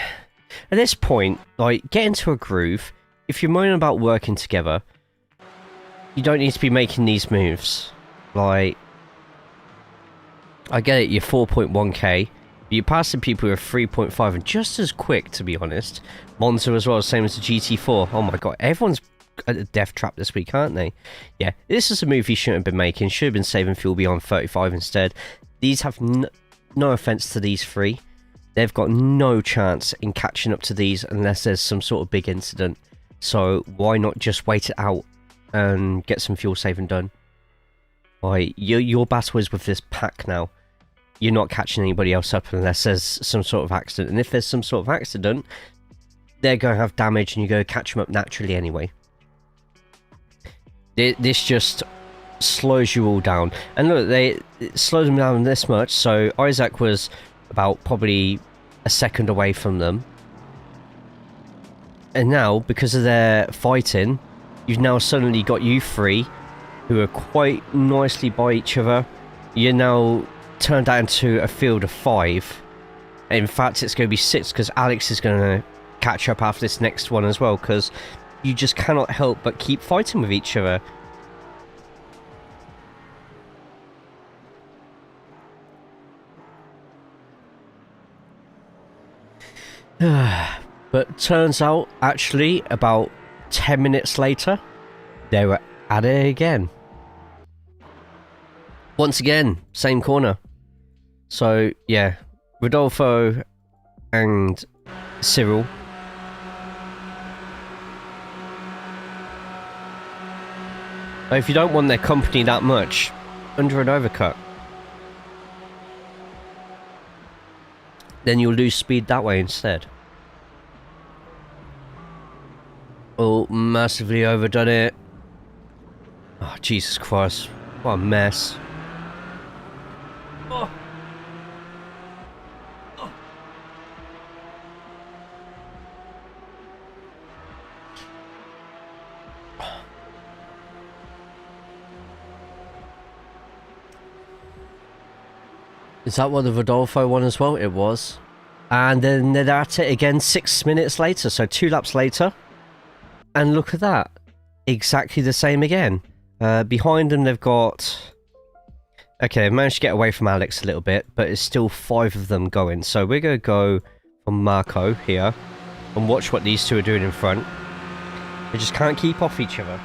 this point, like, get into a groove. If you're moaning about working together, you don't need to be making these moves. Like, I get it, you're 4.1k, but you're passing people who are 3.5 and just as quick, to be honest. Monza as well, same as the GT4. Oh my god, everyone's at a death trap this week, aren't they? Yeah, this is a move you shouldn't have been making. Should have been saving fuel beyond 35 instead. These have no offense to these three. They've got no chance in catching up to these unless there's some sort of big incident. So why not just wait it out and get some fuel saving done? Like, your battle is with this pack now. You're not catching anybody else up unless there's some sort of accident. And if there's some sort of accident, they're going to have damage and you go catch them up naturally anyway. This just slows you all down. And look, it slowed them down this much. So Isaac was about probably a second away from them. And now, because of their fighting, you've now suddenly got you three who are quite nicely by each other. You're now turned out into a field of 5. In fact, it's going to be 6 because Alex is going to catch up after this next one as well, because you just cannot help but keep fighting with each other. But turns out, actually, about 10 minutes later, they were at it again. Once again, same corner. So, yeah, Rodolfo and Cyril. If you don't want their company that much, under an overcut, then you'll lose speed that way instead. Oh, massively overdone it. Oh, Jesus Christ. What a mess. Oh. Oh. Is that what the Rodolfo one as well? It was. And then they're at it again 6 minutes later, so 2 laps later. And look at that. Exactly the same again. Behind them they've got... Okay, I've managed to get away from Alex a little bit, but it's still 5 of them going. So we're going to go from Marco here and watch what these two are doing in front. They just can't keep off each other.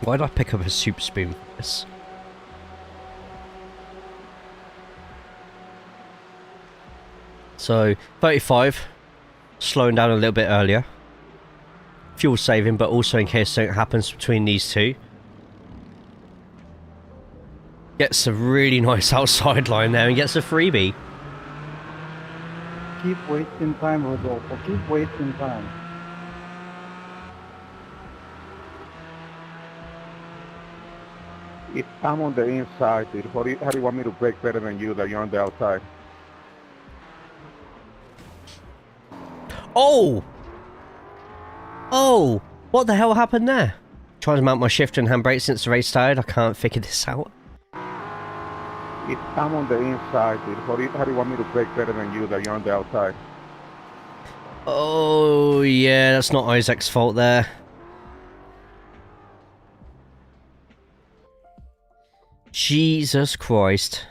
Why did I pick up a soup spoon for this? So, 35, slowing down a little bit earlier. Fuel saving, but also in case something happens between these two. Gets a really nice outside line there and gets a freebie. Keep wasting time, Rodolfo. Keep wasting time. If I'm on the inside, dude, how do you want me to brake better than you that you're on the outside? Oh! Oh! What the hell happened there? Trying to mount my shifter and handbrake since the race started. I can't figure this out. If I'm on the inside, dude, how do you want me to brake better than you that you're on the outside? Oh, yeah, that's not Isaac's fault there. Jesus Christ.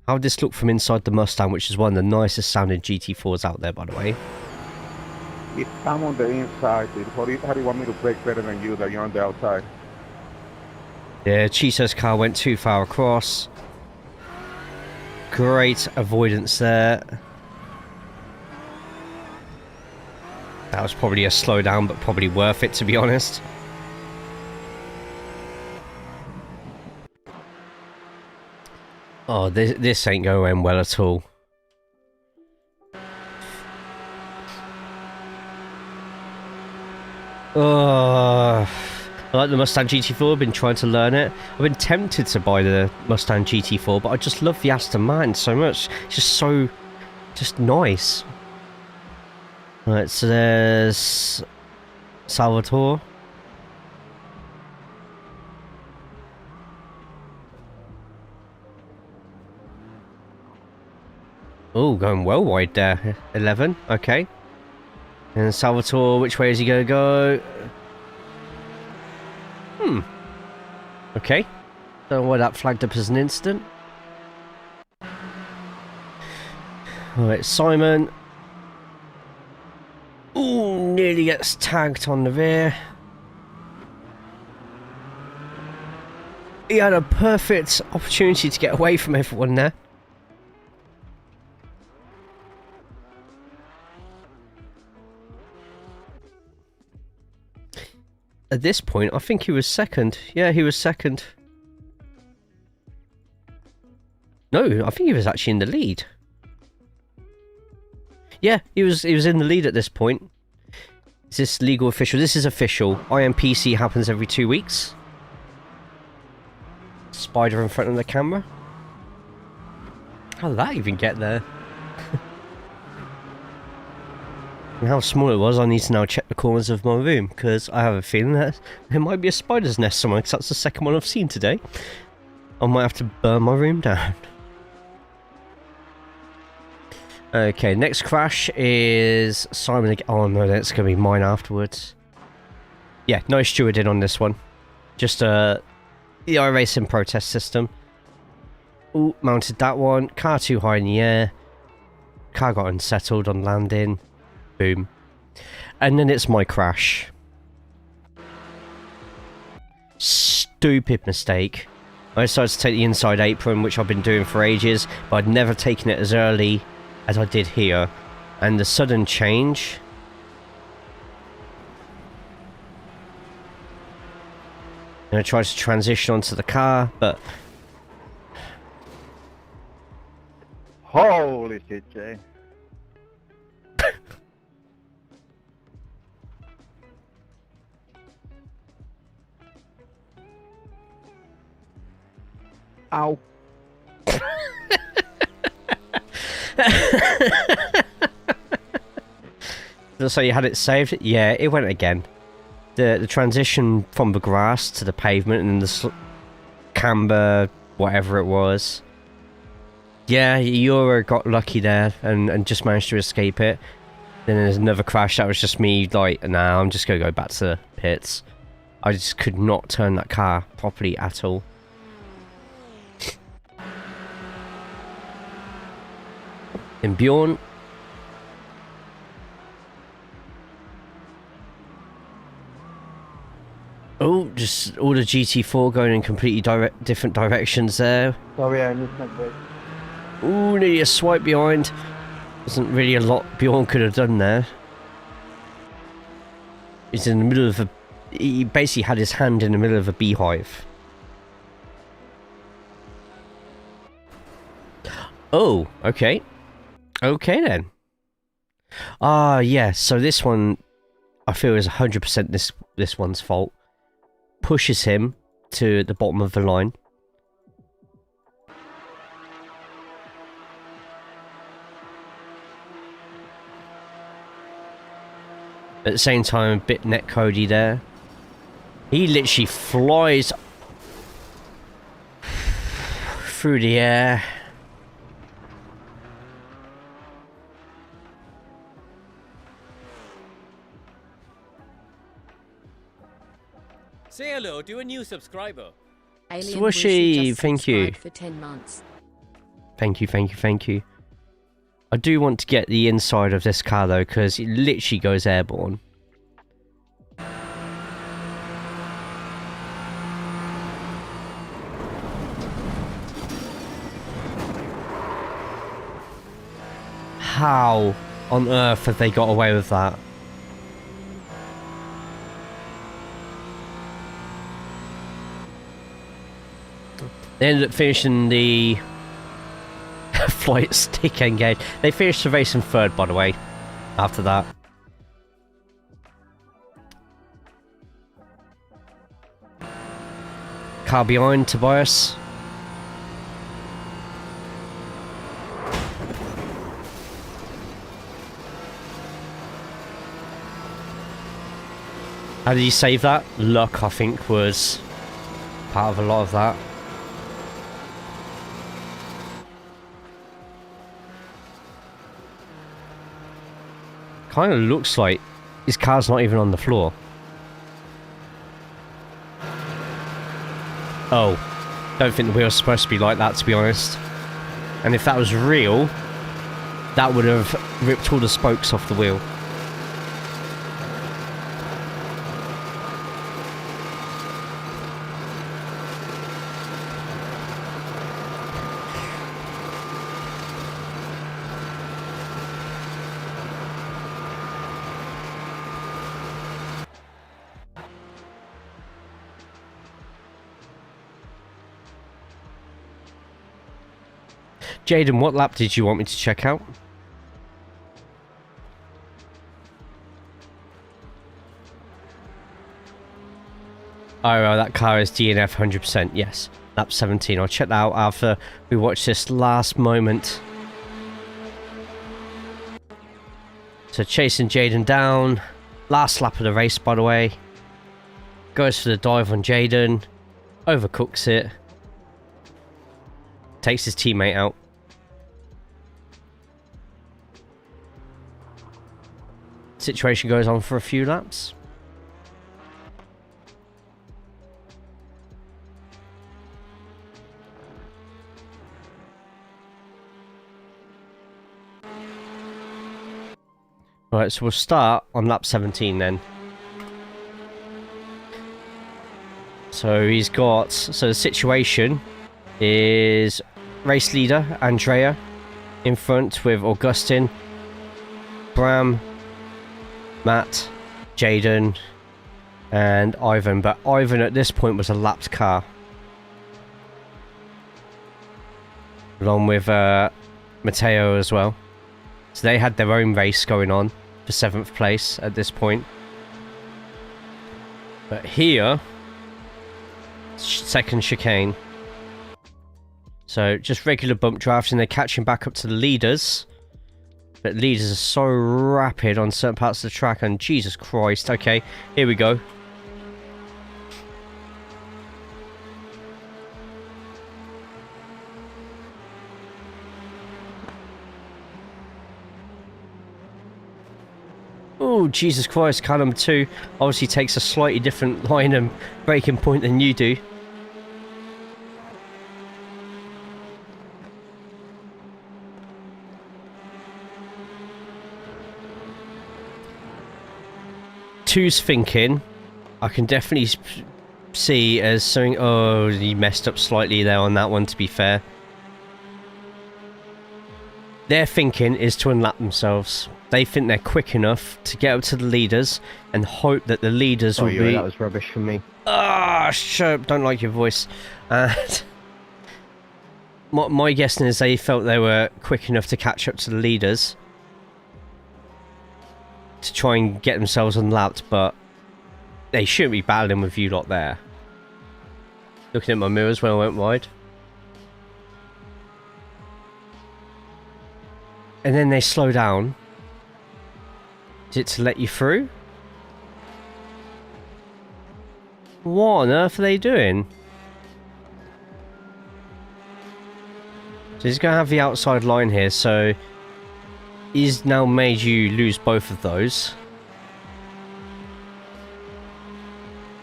How'd this look from inside the Mustang, which is one of the nicest sounding GT4s out there, by the way? If I'm on the inside, dude, how do you want me to brake better than you that you're on the outside? Yeah, Chiso's car went too far across. Great avoidance there. That was probably a slowdown, but probably worth it, to be honest. Oh, this ain't going well at all. Oh, I like the Mustang GT4. I've been trying to learn it. I've been tempted to buy the Mustang GT4, but I just love the Aston Martin so much. It's just nice. Right, so there's Salvatore. Oh, going well wide there. 11, okay. And Salvatore, which way is he going to go? Okay. Don't know why that flagged up as an incident. Alright, Simon. Ooh, nearly gets tagged on the rear. He had a perfect opportunity to get away from everyone there. At this point, I think he was second. Yeah, he was second. No, I think he was actually in the lead. Yeah, he was in the lead at this point. Is this legal official? This is official. IMPC happens every 2 weeks. Spider in front of the camera. How did that even get there? And how small it was, I need to now check the corners of my room, because I have a feeling that there might be a spider's nest somewhere, because that's the second one I've seen today. I might have to burn my room down. Okay, next crash is Simon again. Oh no, that's going to be mine afterwards. Yeah, no stewarding on this one. Just the iRacing protest system. Ooh, mounted that one. Car too high in the air. Car got unsettled on landing. Boom. And then it's my crash. Stupid mistake. I decided to take the inside apron, which I've been doing for ages, but I'd never taken it as early as I did here. And the sudden change... And I tried to transition onto the car, but... Holy shit, Jay. Ow. So you had it saved? Yeah, it went again. The transition from the grass to the pavement and the camber, whatever it was. Yeah, Euro got lucky there and just managed to escape it. Then there's another crash that was just me like, nah, I'm just going to go back to the pits. I just could not turn that car properly at all. And Bjorn. Oh, just all the GT4 going in completely different directions there. Sorry, I missed my break. Ooh, nearly a swipe behind. Wasn't really a lot Bjorn could have done there. He's in the middle of a... He basically had his hand in the middle of a beehive. Oh, okay. Okay then. Ah, yeah, so this one, I feel is 100% this one's fault. Pushes him to the bottom of the line. At the same time, a bit netcody there. He literally flies through the air. Say hello to a new subscriber. Alien Swooshy, just thank you. subscribed for 10 months. Thank you, thank you, thank you. I do want to get the inside of this car though, because it literally goes airborne. How on earth have they got away with that? They ended up finishing the flight stick engage. They finished the race in third, by the way, after that. Car behind Tobias. How did you save that? Luck, I think, was part of a lot of that. Kind of looks like his car's not even on the floor. Oh, don't think the wheel's supposed to be like that, to be honest. And if that was real, that would have ripped all the spokes off the wheel. Jaden, what lap did you want me to check out? Oh, that car is DNF 100%, yes. Lap 17. I'll check that out after we watch this last moment. So chasing Jaden down. Last lap of the race, by the way. Goes for the dive on Jaden. Overcooks it. Takes his teammate out. Situation goes on for a few laps. Right, so we'll start on lap 17 then. So he's got, so the situation is race leader Andrea in front with Augustin, Bram, Matt, Jaden, and Ivan. But Ivan at this point was a lapped car, along with Matteo as well. So they had their own race going on for 7th place at this point. But here, second chicane. So just regular bump drafts, and they're catching back up to the leaders. But leaders are so rapid on certain parts of the track, and Jesus Christ. Okay, here we go. Oh, Jesus Christ, car number 2 obviously takes a slightly different line and braking point than you do. Two's thinking, I can definitely see as something. Oh, he messed up slightly there on that one, to be fair. Their thinking is to unlap themselves. They think they're quick enough to get up to the leaders and hope that the leaders will be... that was rubbish for me. Ah, shut up, don't like your voice. And my guessing is they felt they were quick enough to catch up to the leaders to try and get themselves unlapped, but they shouldn't be battling with you lot there. Looking at my mirrors when I went wide. And then they slow down. Is it to let you through? What on earth are they doing? So he's going to have the outside line here, so he's now made you lose both of those.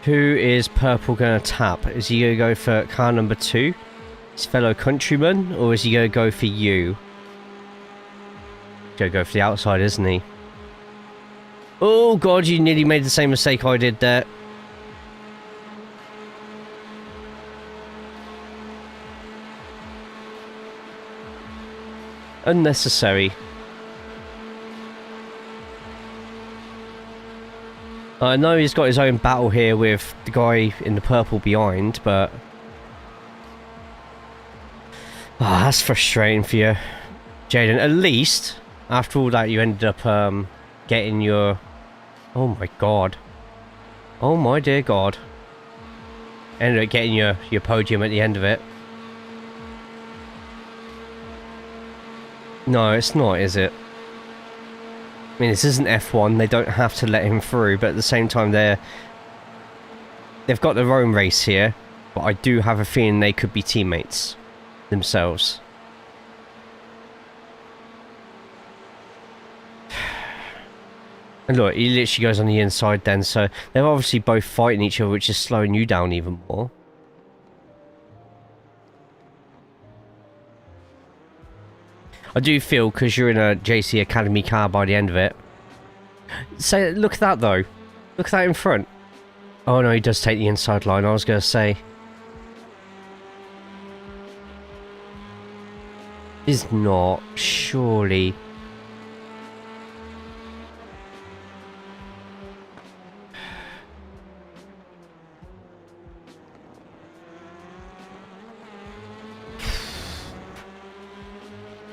Who is purple going to tap? Is he going to go for car number 2, his fellow countryman, or is he going to go for you? He's going to go for the outside, isn't he? Oh god, you nearly made the same mistake I did there. Unnecessary. I know he's got his own battle here with the guy in the purple behind, but... Ah, that's frustrating for you, Jaden. At least, after all that, you ended up getting your... Oh my god. Oh my dear god. Ended up getting your podium at the end of it. No, it's not, is it? I mean, this isn't F1, they don't have to let him through, but at the same time they've got their own race here, but I do have a feeling they could be teammates themselves. And look, he literally goes on the inside then, so they're obviously both fighting each other, which is slowing you down even more. I do feel, because you're in a JC Academy car by the end of it. So, look at that though. Look at that in front. Oh no, he does take the inside line, I was going to say. Is not, surely.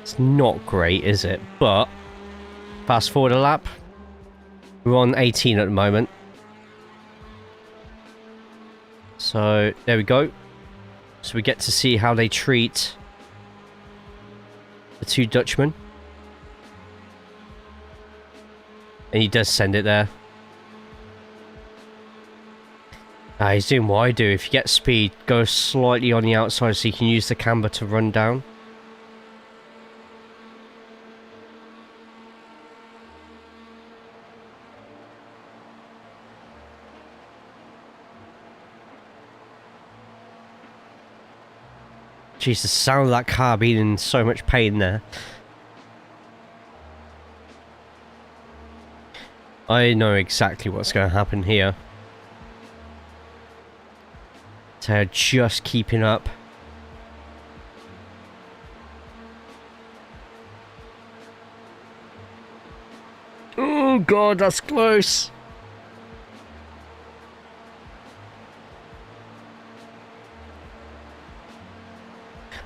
It's not great, is it? But, fast forward a lap. We're on 18 at the moment. So, there we go. So we get to see how they treat the two Dutchmen. And he does send it there. He's doing what I do. If you get speed, go slightly on the outside so you can use the camber to run down. Jeez, the sound of that car being in so much pain there. I know exactly what's going to happen here. So just keeping up. Oh god, that's close.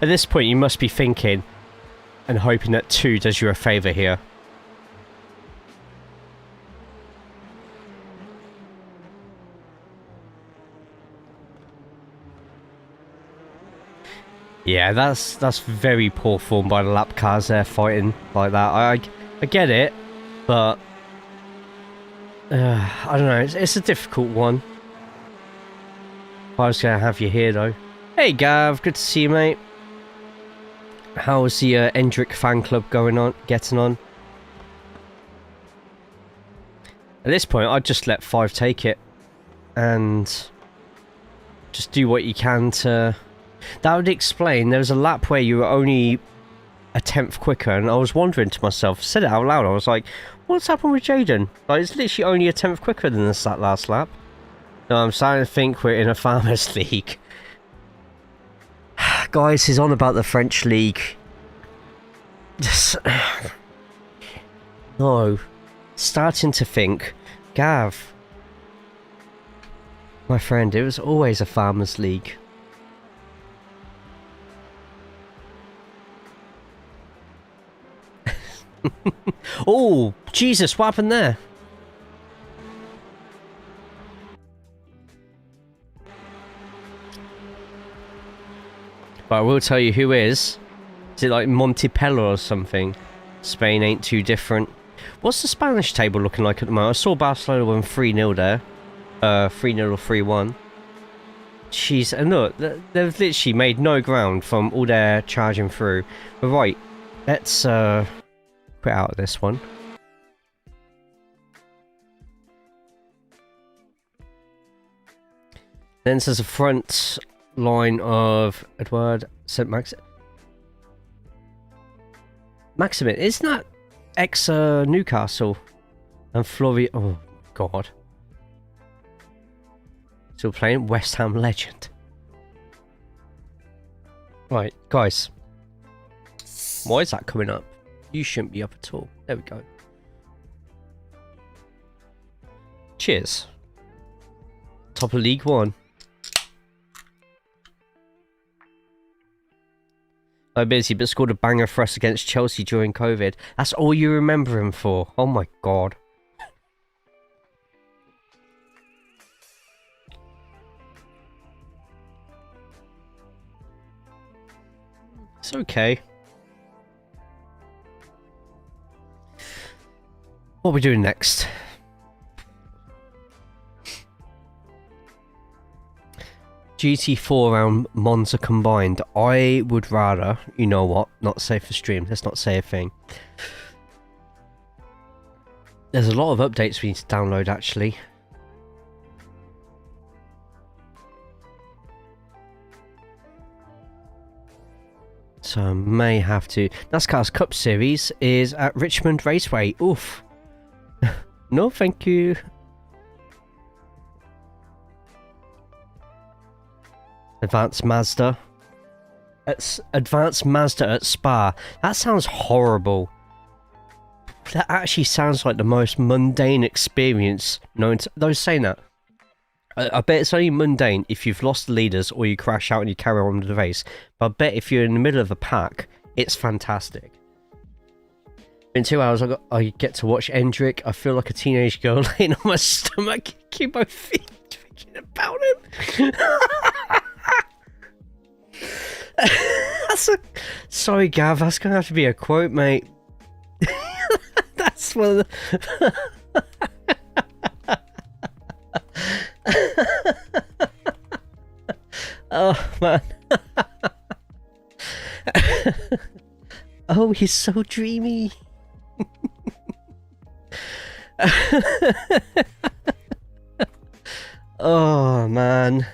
At this point, you must be thinking and hoping that 2 does you a favour here. Yeah, that's very poor form by the lap cars there fighting like that. I get it, but I don't know. It's a difficult one. I was going to have you here though. Hey Gav, good to see you, mate. How's the Endrick fan club getting on? At this point, I'd just let 5 take it. And just do what you can to... That would explain, there was a lap where you were only a 10th quicker, and I was wondering to myself, said it out loud, I was like, what's happened with Jaden? Like, it's literally only a 10th quicker than this last lap. No, I'm starting to think we're in a Farmers League. Guys, he's on about the French League. Just... No. Starting to think, Gav, my friend, it was always a Farmers League. Oh, Jesus, what happened there? But I will tell you who is. Is it like Montepello or something? Spain ain't too different. What's the Spanish table looking like at the moment? I saw Barcelona win 3-0 there. 3-0 or 3-1. Jeez, and look, they've literally made no ground from all their charging through. But right, let's quit out of this one. Then there's a front line of Edward St. Maximin. Isn't that ex-Newcastle? And Flory... Oh, God. Still playing West Ham legend. Right, guys. Why is that coming up? You shouldn't be up at all. There we go. Cheers. Top of League One. I'm busy, but scored a banger for us against Chelsea during COVID. That's all you remember him for. Oh my god. It's okay. What are we doing next? GT4 around Monza combined. I would rather, you know what, not say for stream. Let's not say a thing. There's a lot of updates we need to download actually. So I may have to. NASCAR's Cup Series is at Richmond Raceway. Oof. No, thank you. Advanced Mazda at Spa. That sounds horrible. That actually sounds like the most mundane experience known to those saying that. I bet it's only mundane if you've lost the leaders or you crash out and you carry on with the race. But I bet if you're in the middle of a pack, it's fantastic. In 2 hours, I get to watch Endrick. I feel like a teenage girl laying on my stomach, kicking my feet, thinking about him. Sorry, Gav, that's going to have to be a quote, mate. That's one of the... Oh, man. Oh, he's so dreamy. Oh, man.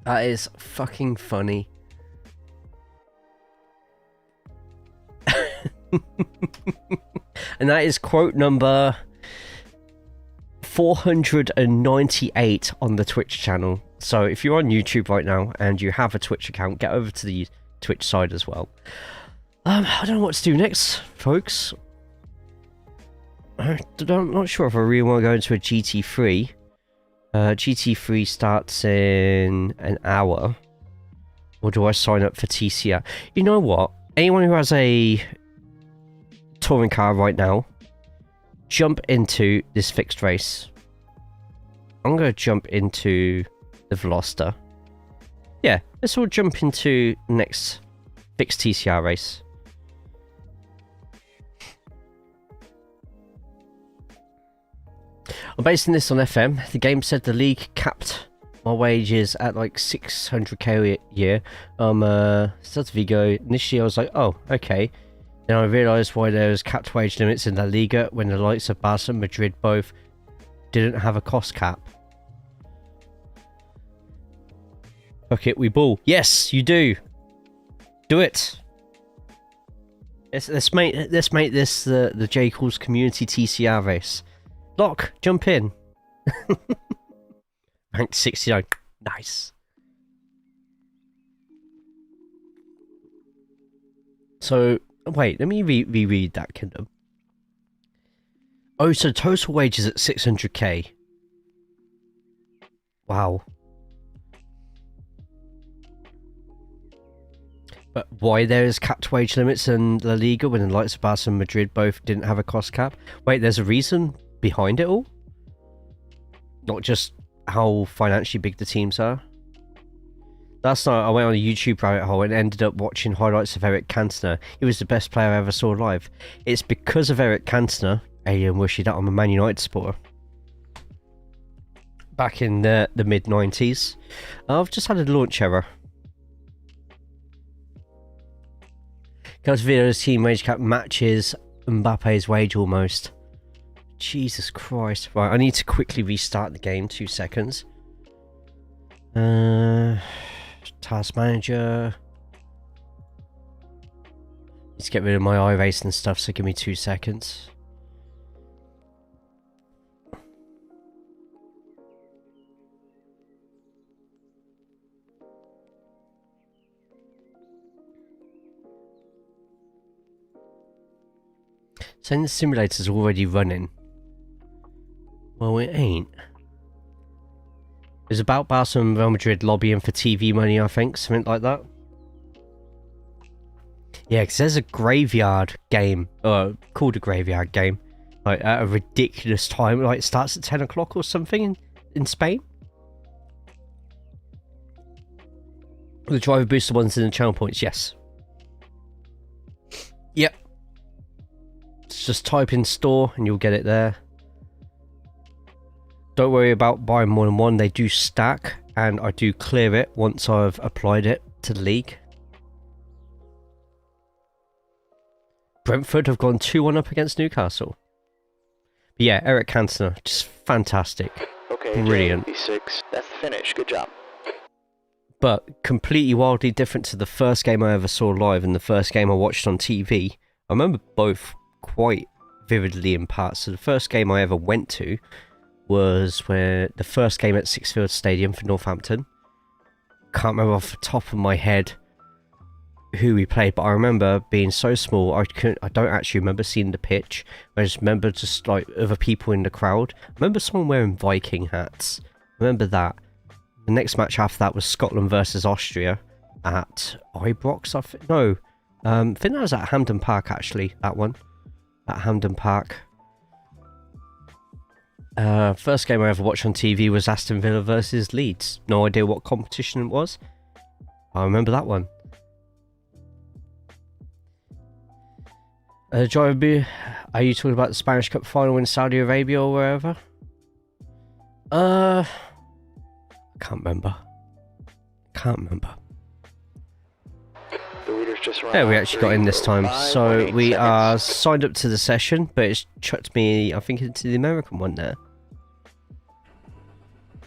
That is fucking funny. And that is quote number 498 on the Twitch channel. So if you're on YouTube right now and you have a Twitch account, get over to the Twitch side as well. I don't know what to do next, folks. I'm not sure if I really want to go into a GT3. GT3 starts in an hour. Or do I sign up for TCR? You know what? Anyone who has a touring car right now, jump into this fixed race. I'm going to jump into the Veloster. Yeah, let's all jump into the next fixed TCR race. I'm basing this on FM. The game said the league capped my wages at like 600k a year. Started Vigo. Initially I was like, oh, okay. Then I realised why there was capped wage limits in La Liga when the likes of Barca and Madrid both didn't have a cost cap. Okay, we ball. Yes, you do. Do it. Let's make this the JayCaulls community TCR race. Lock, jump in. Ranked 69. Nice. So, wait, let me reread that, Kingdom. Oh, so total wages at 600k. Wow. But why there is capped wage limits in La Liga when the likes of Barca and Madrid both didn't have a cost cap? Wait, there's a reason behind it all? Not just how financially big the teams are? Last night I went on a YouTube rabbit hole and ended up watching highlights of Eric Cantona. He was the best player I ever saw live. It's because of Eric Cantona, alien wishy that I'm a Man United supporter. Back in the mid-90s. I've just had a launch error. Because Villa's team wage cap matches Mbappe's wage almost. Jesus Christ. Right, I need to quickly restart the game. 2 seconds. Task manager. Need to get rid of my iRacing and stuff, so give me 2 seconds. Saying the simulator's already running. Well, it ain't. It's about Barca and Real Madrid lobbying for TV money, I think. Something like that. Yeah, because there's a graveyard game. Called a graveyard game. Like, at a ridiculous time. Like, it starts at 10 o'clock or something in Spain. The driver booster ones in the channel points, yes. Yep. Just type in store and you'll get it there. Don't worry about buying more than one. They do stack and I do clear it once I've applied it to the league. Brentford have gone 2-1 up against Newcastle. But yeah, Eric Cantona, just fantastic. Okay, Brilliant. J86, that's the finish. Good job. But completely wildly different to the first game I ever saw live and the first game I watched on TV. I remember both quite vividly in parts. So the first game I ever went to was the first game at Sixfield Stadium for Northampton. Can't remember off the top of my head who we played, but I remember being so small I don't actually remember seeing the pitch. I just remember just like other people in the crowd. I remember someone wearing Viking hats. I remember that. The next match after that was Scotland versus Austria at Ibrox. I think that was at Hampden Park actually. That one at Hampden Park. First game I ever watched on TV was Aston Villa versus Leeds. No idea what competition it was. I remember that one. Driver, are you talking about the Spanish Cup final in Saudi Arabia or wherever? I can't remember. The leader's just run Yeah, we out. actually got in this time. So 5.8 we are seconds. signed up to the session, but it's chucked me, I think, into the American one there.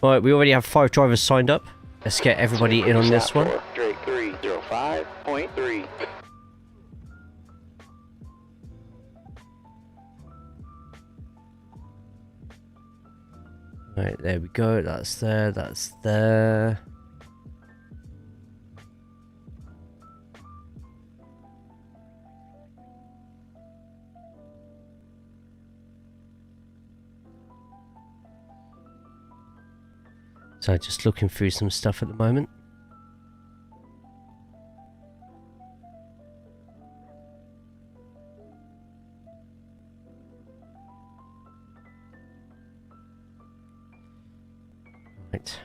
Right, we already have 5 drivers signed up. Let's get everybody in on this one. Drake 305.3. Right, there we go. That's there. That's there. So just looking through some stuff at the moment. Right.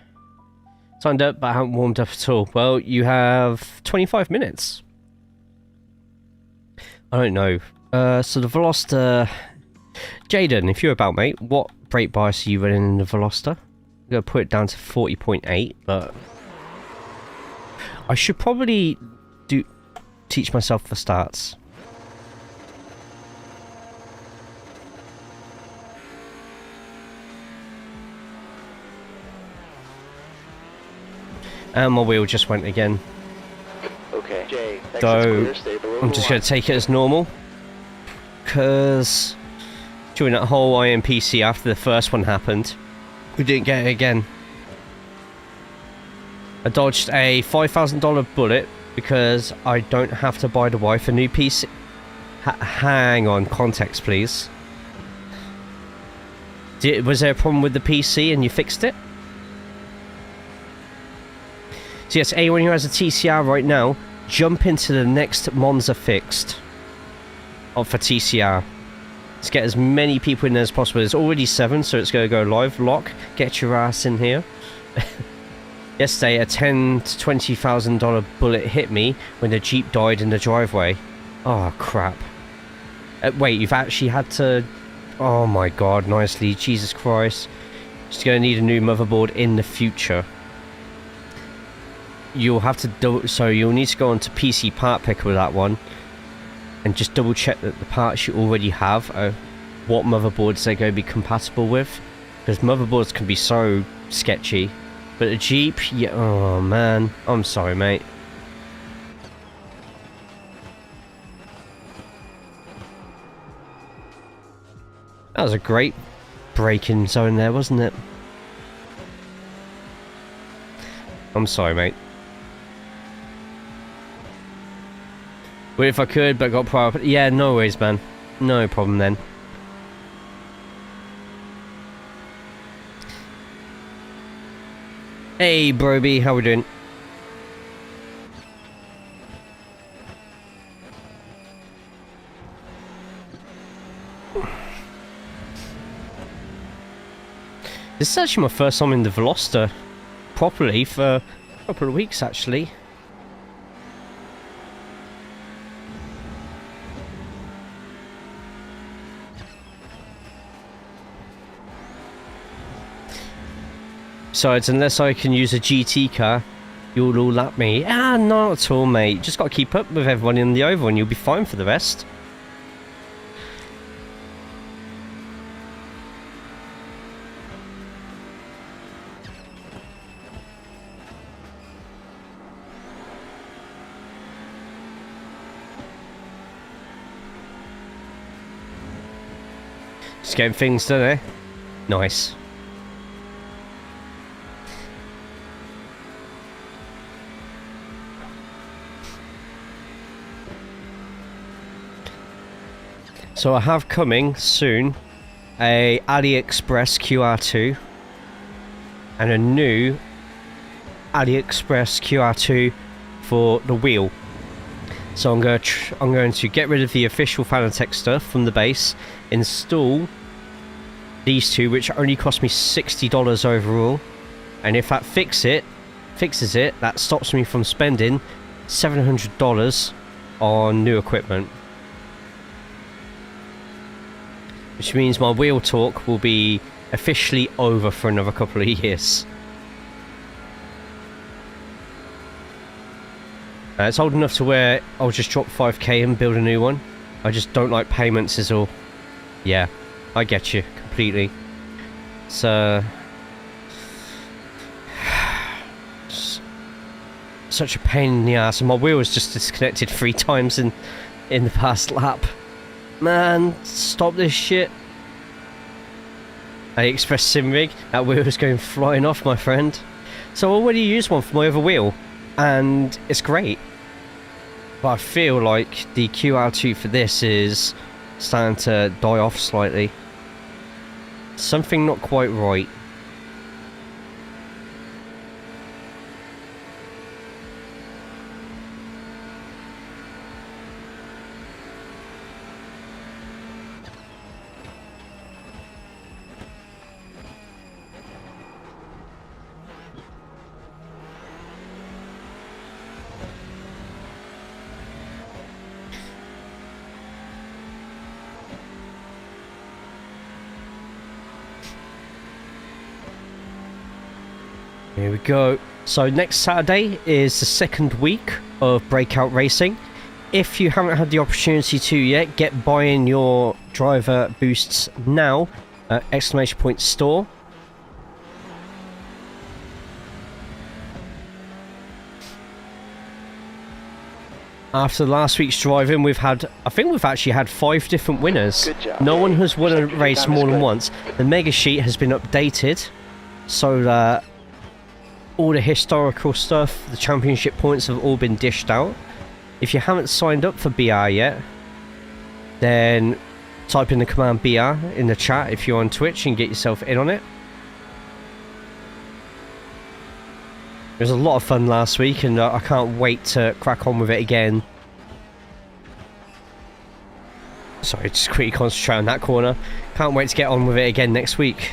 Signed up, but I haven't warmed up at all. Well, you have 25 minutes. I don't know. So the Veloster... Jaden, if you're about, mate, what brake bias are you running in the Veloster? I'm going to put it down to 40.8, but... I should probably teach myself the stats. And my wheel just went again. Okay, Jay, exit's So clear, stay below I'm the just line. going to take it as normal. Because during that whole IMPC after the first one happened, we didn't get it again. I dodged a $5,000 bullet because I don't have to buy the wife a new PC. Hang on, context please. Was there a problem with the PC and you fixed it? So yes, anyone who has a TCR right now, jump into the next Monza fixed for TCR. Let's get as many people in there as possible. There's already 7, so it's going to go live. Lock, get your ass in here. Yesterday, a $10,000 to $20,000 bullet hit me when the Jeep died in the driveway. Oh, crap. Wait, you've actually had to... Oh my god, nicely. Jesus Christ. Just going to need a new motherboard in the future. You'll have to so you'll need to go onto PC Part Picker with that one and just double check that the parts you already have are what motherboards they're going to be compatible with, because motherboards can be so sketchy. But a Jeep, yeah, oh man, I'm sorry mate. That was a great braking zone there, wasn't it? I'm sorry mate. Well, if I could, but got prior... Yeah, no worries, man. No problem then. Hey, Broby, how we doing? This is actually my first time in the Veloster properly for a couple of weeks, actually. Besides, unless I can use a GT car, you'll all lap me. Ah, not at all, mate. Just got to keep up with everyone in the Oval and you'll be fine for the rest. Just getting things done, eh? Nice. So I have coming soon a AliExpress QR2 and a new AliExpress QR2 for the wheel. So I'm going to get rid of the official Fanatec stuff from the base, install these two, which only cost me $60 overall, and if that fixes it, that stops me from spending $700 on new equipment. Which means my wheel talk will be officially over for another couple of years. It's old enough to where I'll just drop 5k and build a new one. I just don't like payments is all. Yeah, I get you completely. So such a pain in the ass, and my wheel was just disconnected 3 times in the past lap. Man, stop this shit. AliExpress sim rig, that wheel is going flying off, my friend. So I already used one for my other wheel, and it's great. But I feel like the QR2 for this is starting to die off slightly. Something not quite right. Here we go. So next Saturday is the second week of Breakout Racing. If you haven't had the opportunity to yet, get buying your driver boosts now at !store. After last week's driving, I think we've actually had 5 different winners. Good job. No one has won a race more than once. The mega sheet has been updated so that all the historical stuff, the championship points have all been dished out. If you haven't signed up for BR yet, then type in the command BR in the chat if you're on Twitch and get yourself in on it. It was a lot of fun last week, and I can't wait to crack on with it again. Sorry, just quickly concentrate on that corner. Can't wait to get on with it again next week.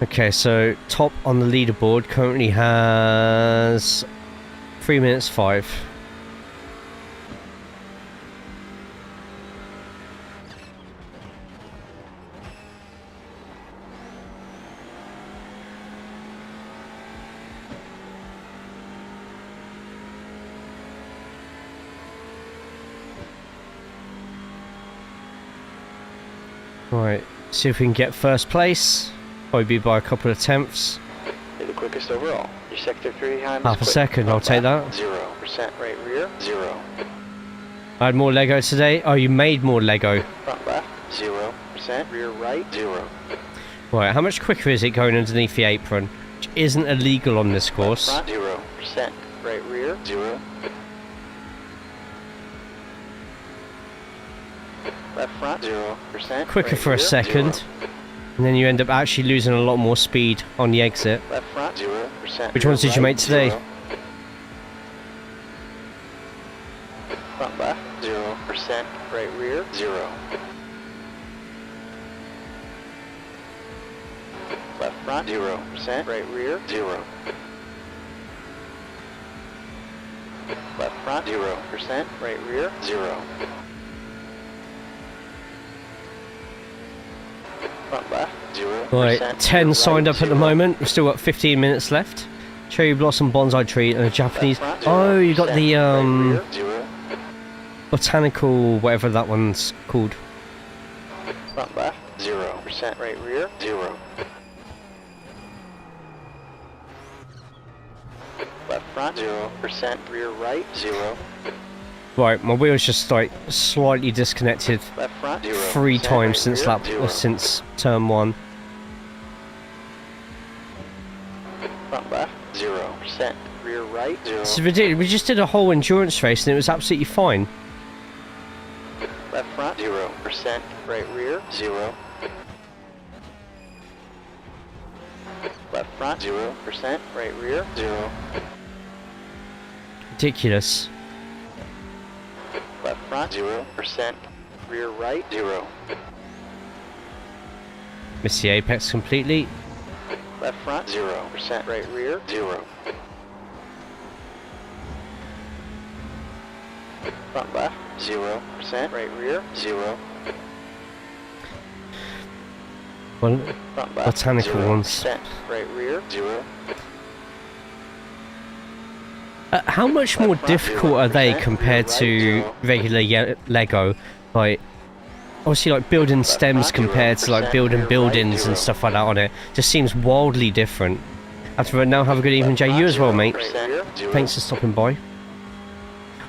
Okay, so top on the leaderboard currently has 3 minutes 5. Right, see if we can get first place. Probably be by a couple of tenths. You're the quickest overall. Your sector 3 behind. Half a second, I'll take that. 0% right rear, 0. I had more Lego today. Oh, you made more Lego. Front left, 0%, rear right, 0. Right, how much quicker is it going underneath the apron? Which isn't illegal on this course. Front, 0%, right rear, 0. Left front, 0%. Quicker right for a rear, second. 0. And then you end up actually losing a lot more speed on the exit. Left front, 0%. Which ones did you make today? 0. Front left, 0%. Right rear, 0. Left front, 0%. Right rear, 0. Left front, 0%. Right rear, 0. Front left, 0%. Right, 10 right, signed up 0. at the moment. We've still got 15 minutes left. Cherry Blossom Bonsai Tree and a Japanese... Oh, you got the right rear, 0. botanical, whatever that one's called. Front left, 0%. Right rear, 0. Left front, 0%. Rear right, 0. Right, my wheel's just like slightly disconnected Left front, 0. 3 times since rear, lap 0. since turn 1. Front left, 0%. Rear right, 0. It's ridiculous. We just did a whole endurance race and it was absolutely fine. Left front, 0%. Right rear, 0. Left front, 0%. Right rear, 0. Ridiculous. Left front, 0%. Rear right, 0. Missed the apex completely. Left front, 0%. Right rear, 0. Front left, 0%. Right rear, 0. Well, Front left, botanical 0%. ones. Right rear, 0. How much more front, difficult are they 0%, compared rear to right, regular Lego? Like, obviously, like building stems front, compared to like 0%, building rear right, buildings 0. and stuff like that on it. Just seems wildly different. After that, now have a good evening, Jay. You as well, mate. Thanks for stopping by.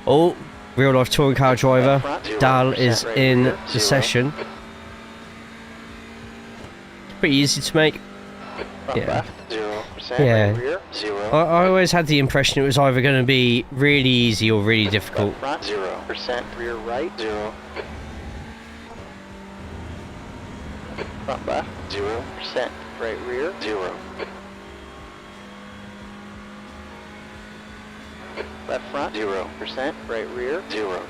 Oh, real life touring car driver. Dal is in the session. Pretty easy to make. Yeah. Yeah. I always had the impression it was either going to be really easy or really difficult. Front 0%, rear right 0. Front left 0%, right rear 0. Left front 0%, right rear 0.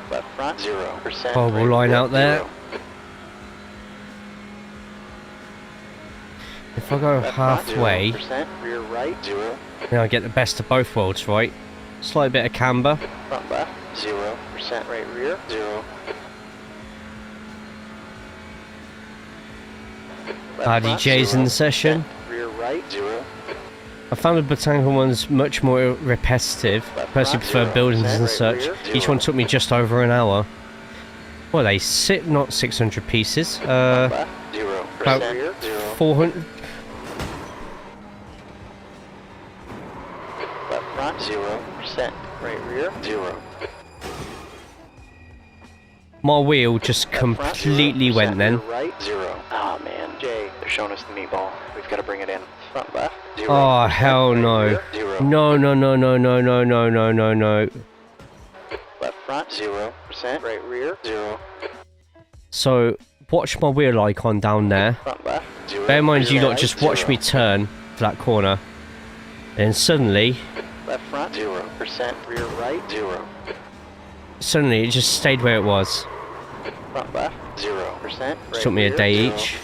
Left front 0%. Horrible right line rear, out there. 0. If I go Left front, halfway, 0%, rear right 0. then I get the best of both worlds, right? Slight bit of camber. Front left 0%, right rear 0. Left front, RDJ's in the 0%, session. Rear right 0. I found the botanical ones much more repetitive. Personally prefer buildings and such. Each one took me just over an hour. Well, they sit not 600 pieces. Left 0%, About rear 0. 400. Left front 0%, right rear 0. My wheel just Left front, completely 0%, went then. rear right 0. Oh man, Jay, they're showing us the meatball. We've got to bring it in. Front left 0%. Oh hell right no! rear, 0. No no no no no no no no no no. Left front 0%, right rear 0. So watch my wheel icon down there. Front left 0. Bear in mind, rear you lot right, just watch 0. me turn for that corner, and suddenly Left front 0%, rear right 0. it just stayed where it was. Front left 0%. Right Took me a rear, day 0. each.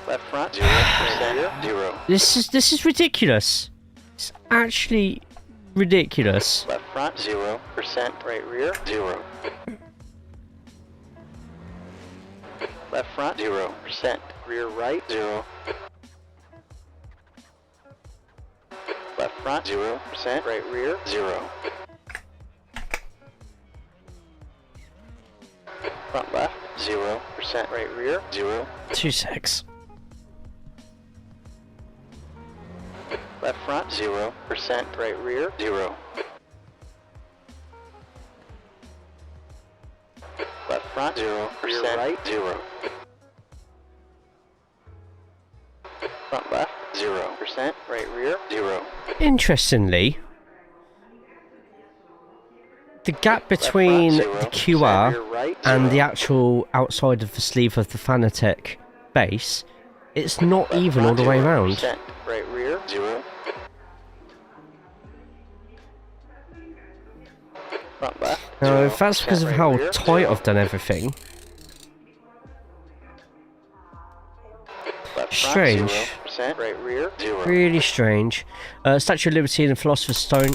Left front 0%, 0. This is ridiculous. It's actually ridiculous. Left front 0%, right rear 0. Left front 0%, rear right 0. Left front 0%, right rear 0. Front left 0%, right rear 0. 2 secs. Left front 0%, right rear 0. Left front 0%, rear right 0. Front left 0%, right rear 0. Interestingly, the gap between the QR and the actual outside of the sleeve of the Fanatec base, it's not even all the way around. Right rear 0. Front left. Now, if that's because of 0%, how right rear, tight 0. I've done everything, Left front, strange. 0%, right rear 0. Really strange. Statue of Liberty and the Philosopher's Stone.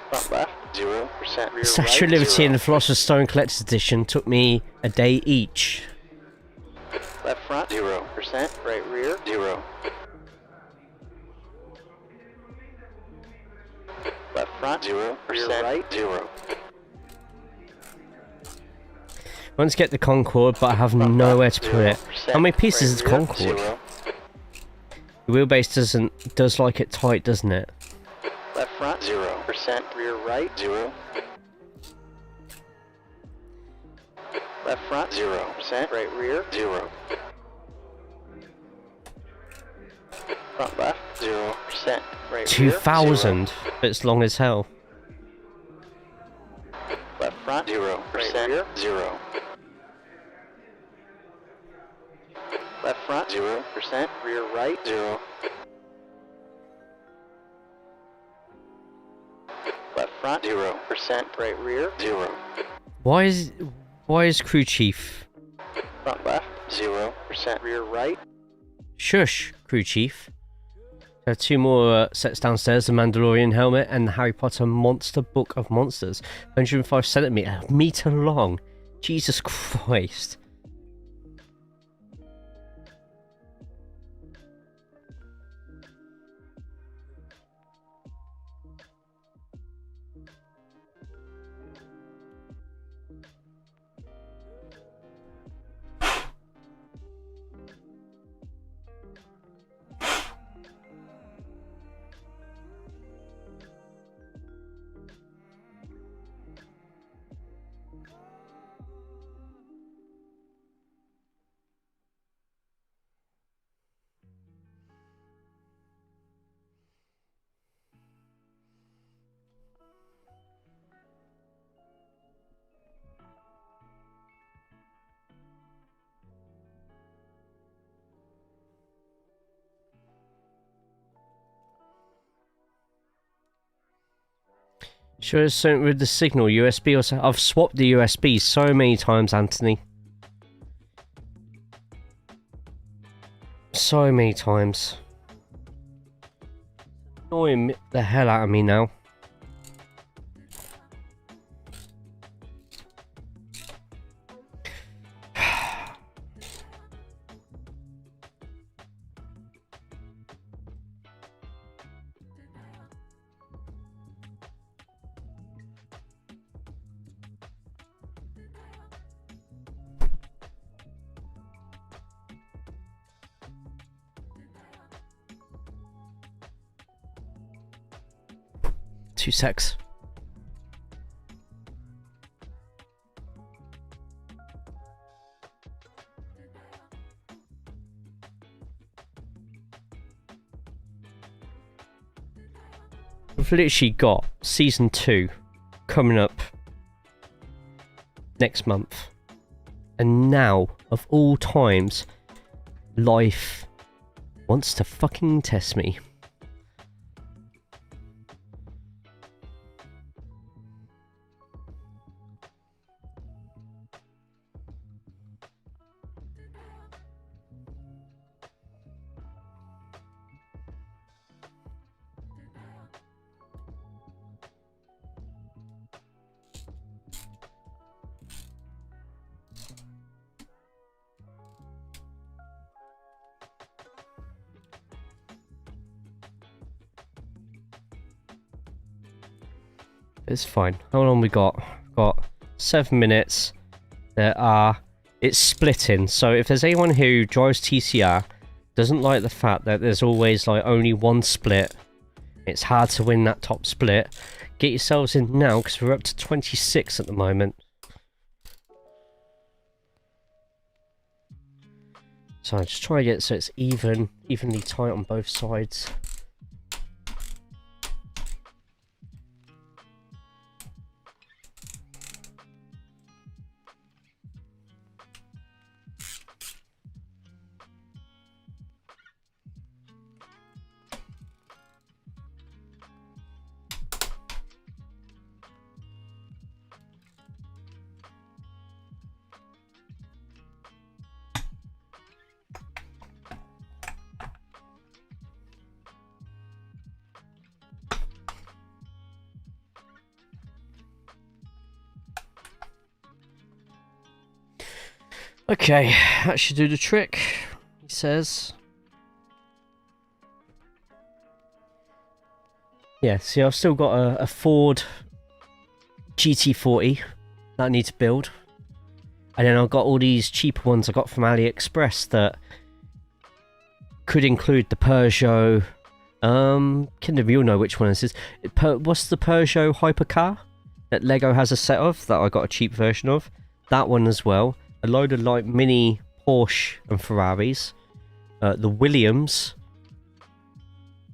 Front left 0%, rear Statue of right Liberty 0. and the Philosopher's Stone Collector's Edition took me a day each. Left front 0%, right rear 0. Left front 0%, right 0. I want to get the Concorde, but I have nowhere to put it. How many pieces is the Concorde? The wheelbase does like it tight, doesn't it? Left front, 0%. Rear right, 0. Left front, 0%. Right rear, 0. Front left, 0%. Right 2,000. rear, 0. It's long as hell. Left front, 0%. Right rear, 0. Left front, 0%. Rear right, 0. Left front, 0%. Right rear, 0. Why is crew chief? Front left, 0%. Rear right. Shush, crew chief. There are 2 more sets downstairs, the Mandalorian helmet and the Harry Potter Monster Book of Monsters. 105 centimetre, a metre long. Jesus Christ. Sure, it's something with the signal, USB or so. I've swapped the USB so many times, Anthony. So many times. Annoying the hell out of me now. Two secs. We've literally got season 2 coming up next month, and now of all times life wants to fucking test me. It's fine. How long we got? Got 7 minutes. It's splitting. So if there's anyone who drives TCR, doesn't like the fact that there's always like only one split, it's hard to win that top split, get yourselves in now because we're up to 26 at the moment. So I just try to get so it's evenly tight on both sides. Okay, that should do the trick, he says. Yeah, see, I've still got a Ford GT40 that I need to build. And then I've got all these cheaper ones I got from AliExpress that could include the Peugeot. Kindle, you'll know which one this is. What's the Peugeot hypercar that Lego has a set of that I got a cheap version of? That one as well. A load of like mini Porsche and Ferraris. The Williams.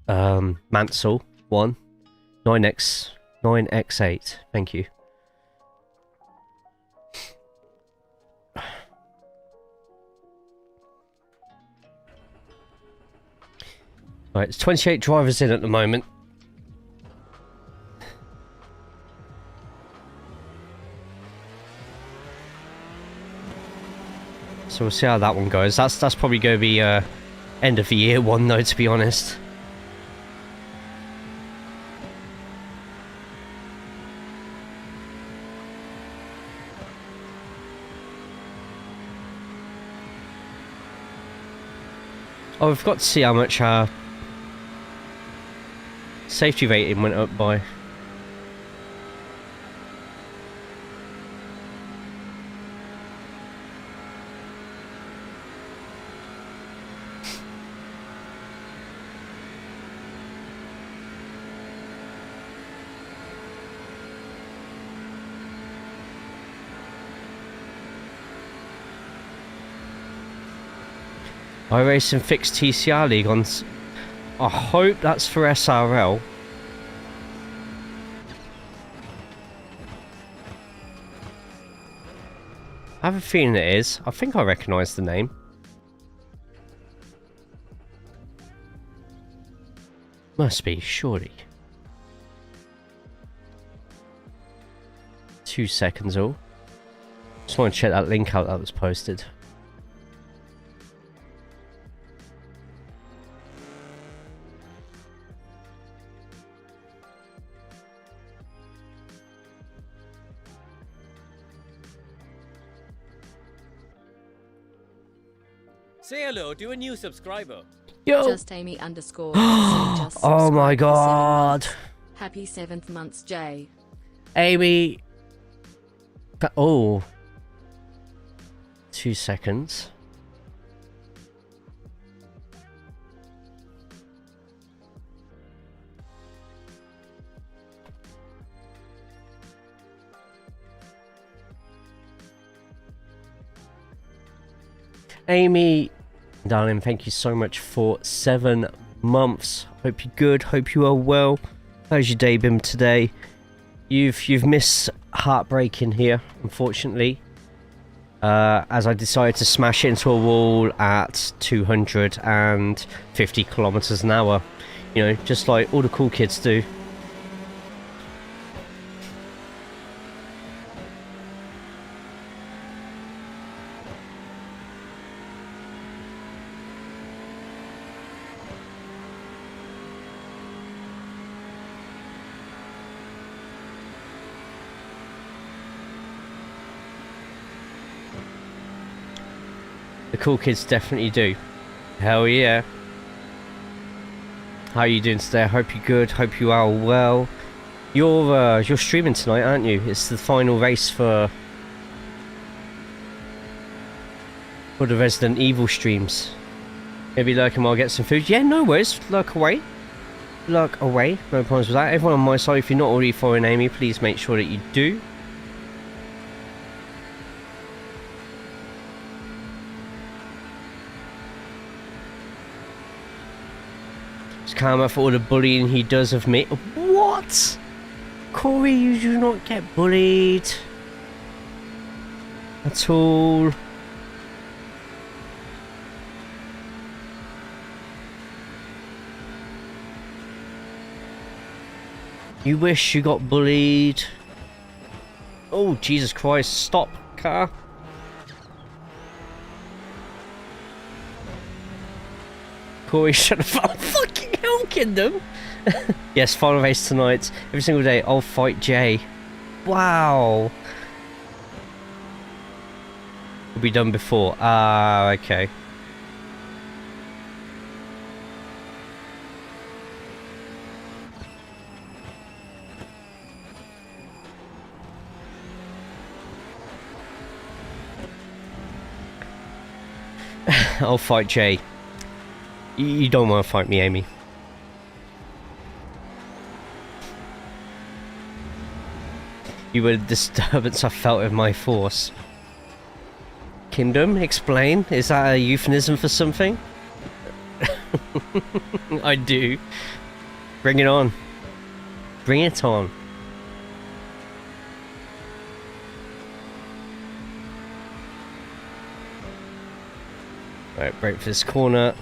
Mansell one. 9X8. Thank you. Right, it's 28 drivers in at the moment. So we'll see how that one goes. That's probably going to be end of the year one though, to be honest. Oh, we've got to see how much our safety rating went up by. iRacing fixed TCR League on... I hope that's for SRL. I have a feeling it is. I think I recognise the name. Must be, surely. 2 seconds all. Just want to check that link out that was posted. Say hello to a new subscriber. Yo! Just Amy underscore. Just Oh my subscribe for 7 god! months. Happy 7th months, Jay. Amy... Oh. 2 seconds. Amy, darling, thank you so much for 7 months. Hope you're good. Hope you are well. How's your day been today? You've missed heartbreaking here, unfortunately. As I decided to smash it into a wall at 250 kilometers an hour. You know, just like all the cool kids do. The cool kids definitely do. Hell yeah. How are you doing today? I hope you're good. Hope you are well. You're streaming tonight, aren't you? It's the final race for the Resident Evil streams. Maybe lurking while I get some food. Yeah, no worries. Lurk away. Lurk away. No problems with that. Everyone on my side, if you're not already following Amy, please make sure that you do. Karma for all the bullying he does of me. What? Corey, you do not get bullied at all. You wish you got bullied. Oh, Jesus Christ. Stop, car. Corey, shut the fucking hell, Kingdom. Yes, final race tonight. Every single day, I'll fight Jay. Wow. Will be done before. Ah, okay. I'll fight Jay. You don't want to fight me, Amy. You were the disturbance I felt in my force. Kingdom, explain. Is that a euphemism for something? I do. Bring it on. Bring it on. Right, brake for this corner.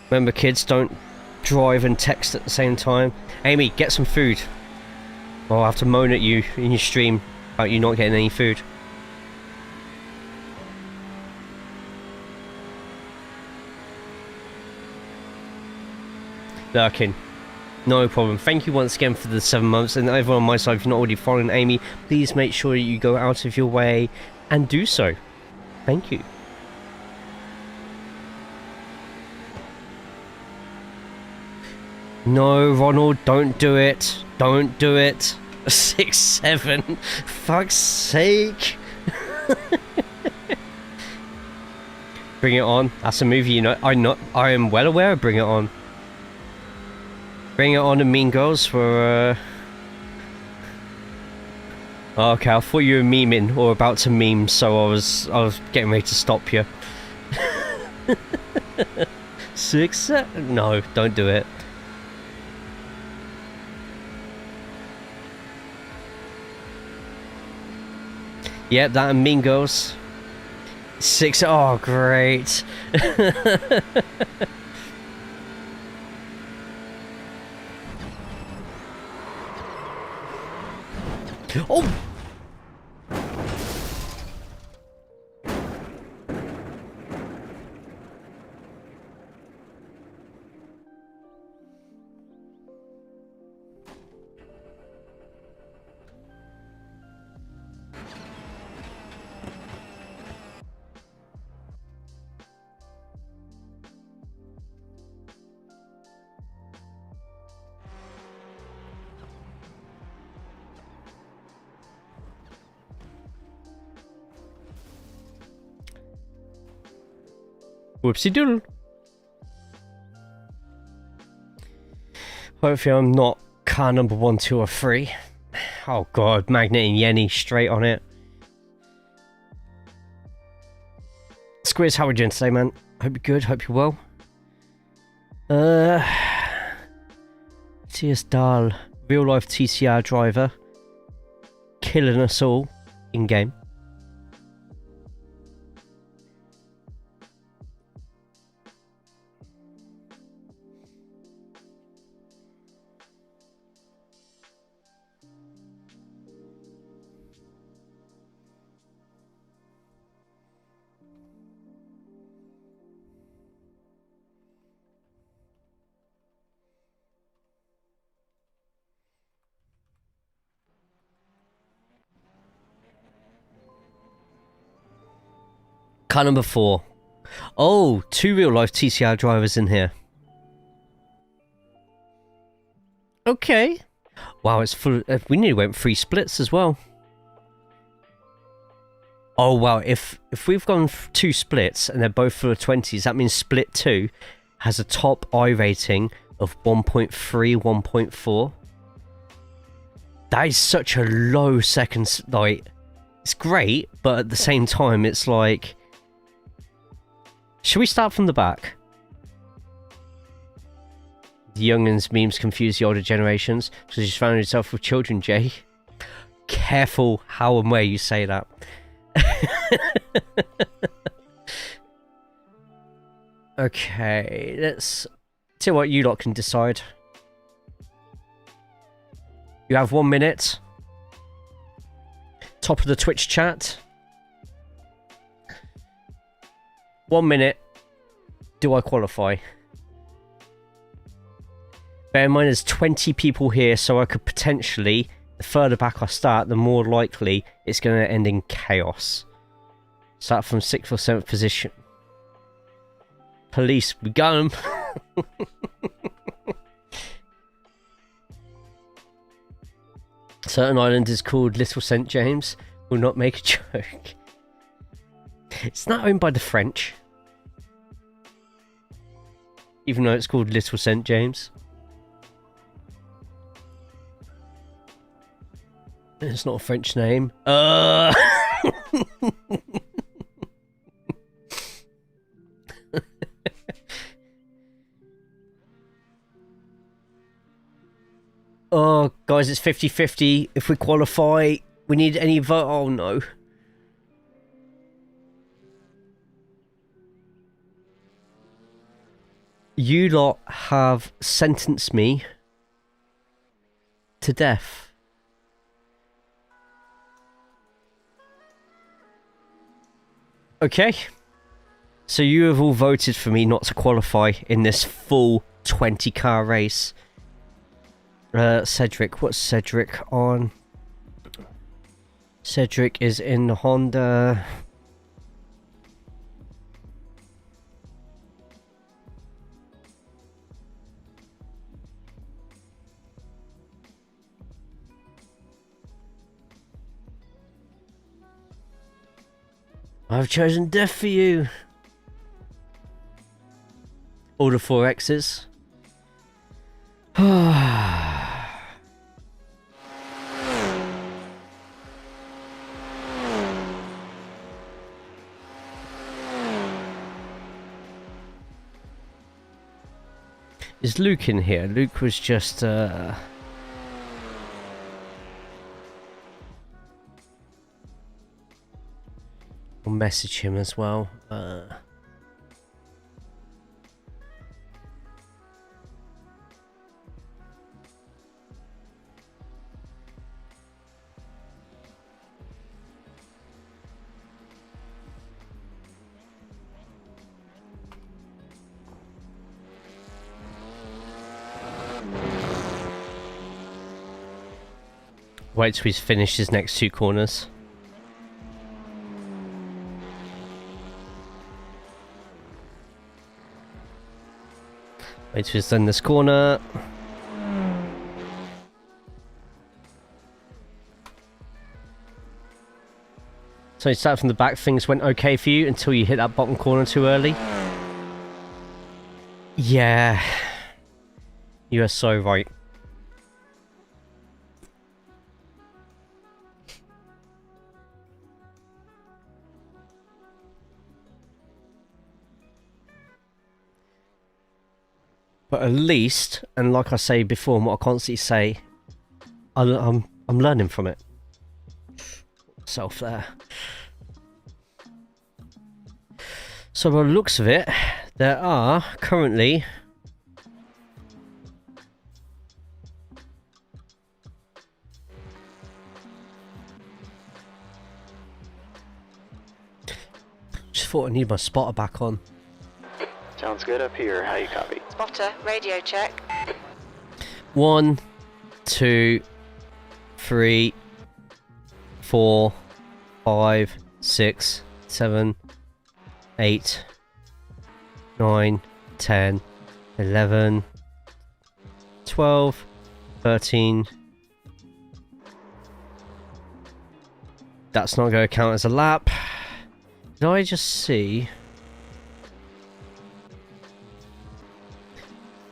Remember, kids, don't drive and text at the same time. Amy, get some food. Or I'll have to moan at you in your stream about you not getting any food. Lurking. No problem. Thank you once again for the 7 months. And everyone on my side, if you're not already following Amy, please make sure you go out of your way and do so. Thank you. No, Ronald, don't do it. Don't do it. 6-7. Fuck's sake. Bring It On. That's a movie, you know. I am well aware of Bring It On. Bring It On and Mean Girls were. Okay, I thought you were memeing or about to meme, so I was getting ready to stop you. 6-7. No, don't do it. Yep, that and Mean Girls. 6. Oh, great. Oh! Whoopsie doodle. Hopefully I'm not car number 1, 2 or 3. Oh god, Magnet and Yenny straight on it. Squiz, how are you doing today, man? Hope you're good, hope you're well. TS Dahl, real life TCR driver. Killing us all in game. Car number 4. Oh, 2 real life TCR drivers in here. Okay. Wow, it's full. We nearly went 3 splits as well. Oh wow, if we've gone 2 splits and they're both full of 20s, that means split 2 has a top I rating of 1.3, 1.4. That is such a low second. Like, it's great, but at the same time, it's like. Should we start from the back? The young'uns memes confuse the older generations, so you just found yourself with children, Jay. Careful how and where you say that. Okay, let's see what you lot can decide. You have 1 minute. Top of the Twitch chat. 1 minute. Do I qualify? Bear in mind there's 20 people here, so I could potentially, the further back I start, the more likely it's going to end in chaos. Start from 6th or 7th position. Police, we got them. Certain island is called Little St. James. Will not make a joke. It's not owned by the French. Even though it's called Little St. James. It's not a French name. Oh, guys, it's 50-50. If we qualify, we need any vote. Oh, no. You lot have sentenced me to death. Okay. So you have all voted for me not to qualify in this full 20-car race. Cedric, what's Cedric on? Cedric is in the Honda. I've chosen death for you. All the 4Xs. Is Luke in here? Luke was just I'll message him as well. Wait till he's finished his next 2 corners. Wait till he's done this corner. So you start from the back, things went okay for you until you hit that bottom corner too early? Yeah. You are so right. But at least, and like I say before, and what I constantly say, I'm learning from it. Self there. So by the looks of it, there are currently just thought I need my spotter back on. Sounds good up here. How you copy? Spotter, radio check. 1, 2, 3, 4, 5, 6, 7, 8, 9, 10, 11, 12, 13. That's not going to count as a lap. Did I just see?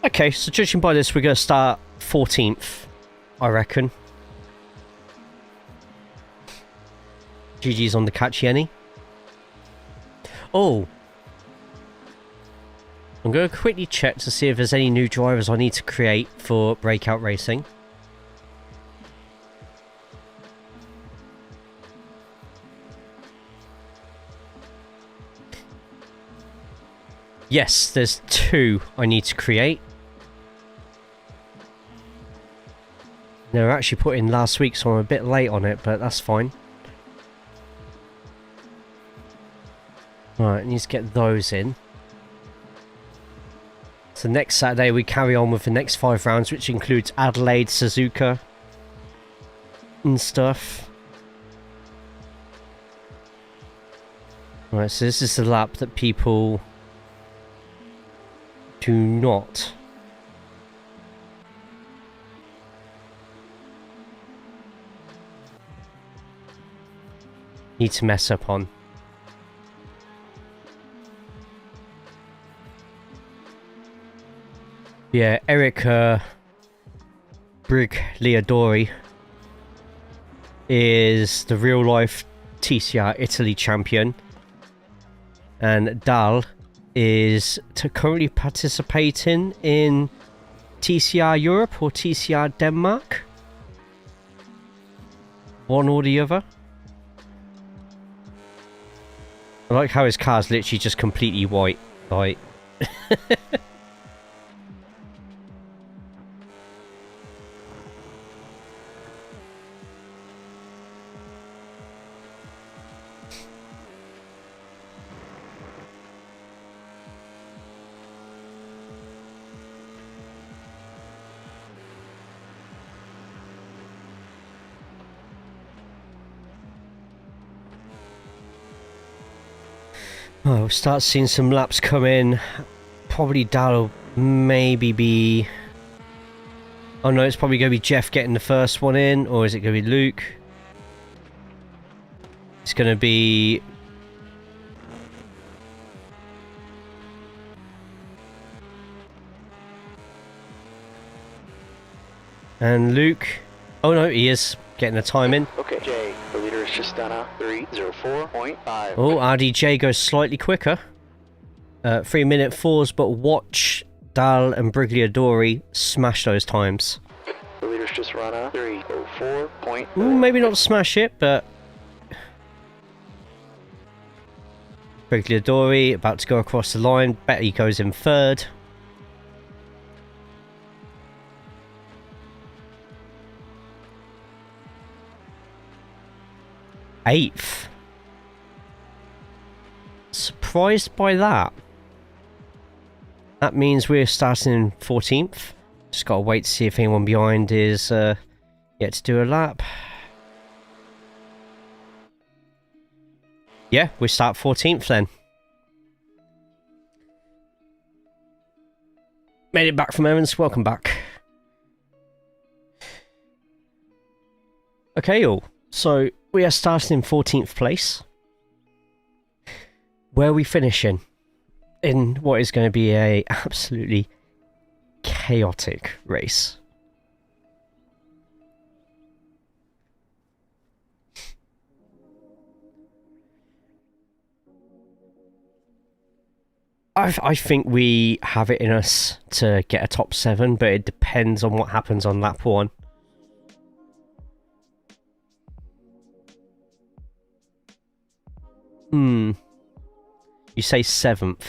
Okay, so judging by this, we're going to start 14th, I reckon. GG's on the catch, Yenny. Oh. I'm going to quickly check to see if there's any new drivers I need to create for Breakout Racing. Yes, there's 2 I need to create. They were actually put in last week, so I'm a bit late on it, but that's fine. Right, I need to get those in. So next Saturday we carry on with the next 5 rounds, which includes Adelaide, Suzuka and stuff. Right, so this is the lap that people do not need to mess up on. Yeah, Eric Brigliadori is the real life TCR Italy champion, and Dal is currently participating in TCR Europe or TCR Denmark. One or the other. I like how his car's literally just completely white. Like. Oh, we'll start seeing some laps come in. Probably Dal will maybe be... Oh no, it's probably going to be Jeff getting the first one in, or is it going to be Luke? It's going to be... And Luke... Oh no, he is getting a time in. Okay, Jay, the leader is just done a 3:04.5. Oh, RDJ goes slightly quicker. 3 minute 4s, but watch Dal and Brigliadori smash those times. The leader's just run a 3:04.5. Ooh, maybe not smash it, but... Brigliadori about to go across the line. Bet he goes in third. Eighth. Surprised by that. That means we're starting in 14th. Just gotta wait to see if anyone behind is yet to do a lap. Yeah, we start 14th then. Made it back from Evans. Welcome back. Okay, all. So we are starting in 14th place. Where are we finishing? In what is going to be a absolutely chaotic race. I think we have it in us to get a top 7, but it depends on what happens on lap 1. You say 7th.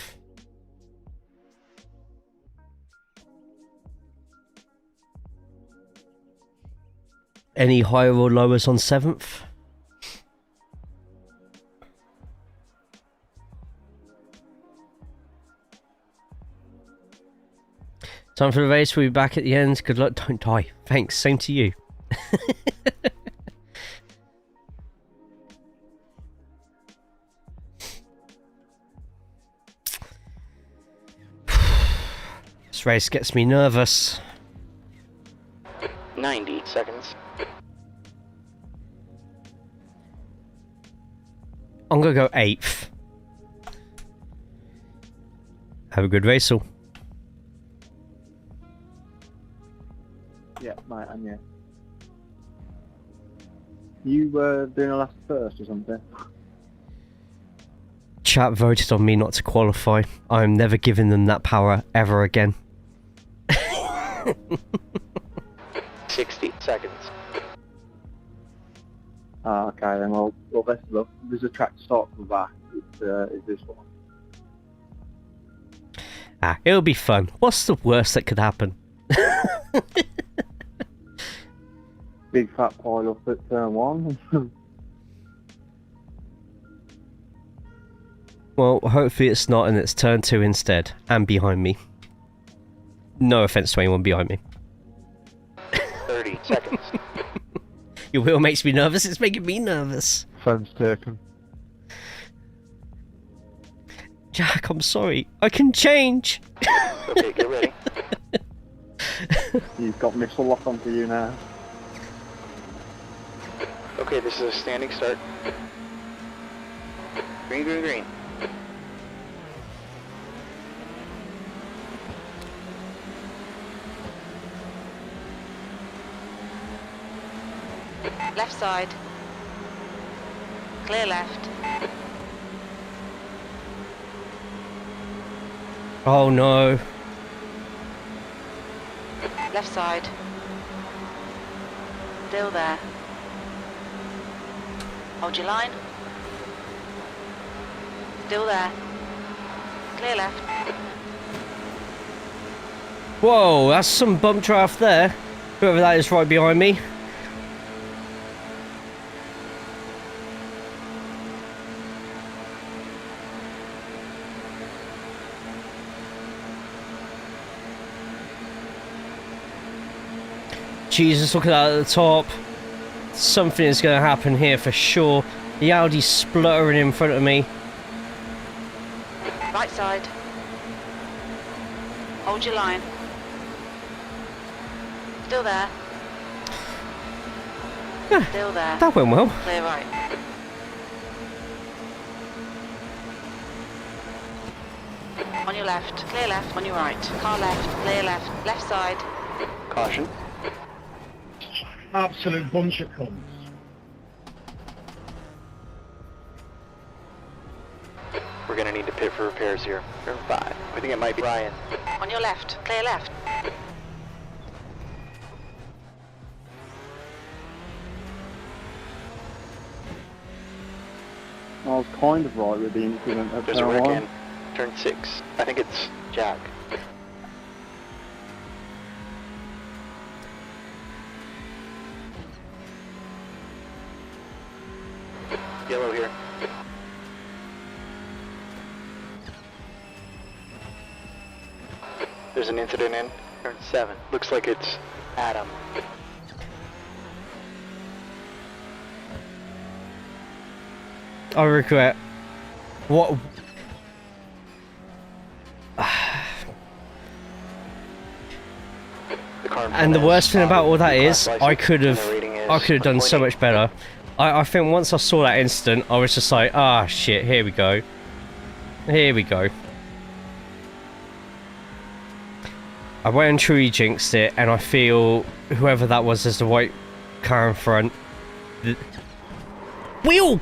Any higher or lowers on 7th? Time for the race. We'll be back at the end. Good luck. Don't die. Thanks. Same to you. This race gets me nervous. 90 seconds. I'm gonna go 8th. Have a good race, all. Yeah, mate, and yeah. You were doing a last first or something? Chat voted on me not to qualify. I'm never giving them that power ever again. 60 seconds. Okay then, well best of luck. There's a track to start with that. Is this one. It'll be fun. What's the worst that could happen? Big fat pile up at turn 1. Well, hopefully it's not and it's turn 2 instead. And behind me. No offense to anyone behind me. 30 seconds. Your wheel makes me nervous. It's making me nervous. Phone's taken. Jack, I'm sorry. I can change. Okay, get ready. You've got missile lock onto you now. Okay, this is a standing start. Green, green, green. Left side. Clear left. Oh no. Left side. Still there. Hold your line. Still there. Clear left. Whoa, that's some bump draft there. Whoever that is right behind me. Jesus, look at that at the top. Something is going to happen here for sure. The Audi's spluttering in front of me. Right side. Hold your line. Still there. Still there. That went well. Clear right. On your left. Clear left. On your right. Car left. Clear left. Left side. Caution. Absolute bunch of cunts. We're gonna need to pit for repairs here. Turn 5. I think it might be Ryan. On your left. Clear left. I was kind of right with the incident at There's a turn wreck 1. in. Turn 6. I think it's Jack. Yellow here. There's an incident in turn 7. Looks like it's Adam. I regret. What? And the worst thing about all that is, I could have done so much better. I think once I saw that incident, I was just like, ah, shit, here we go. Here we go. I went and truly jinxed it, and I feel whoever that was as the white car in front. Wheel!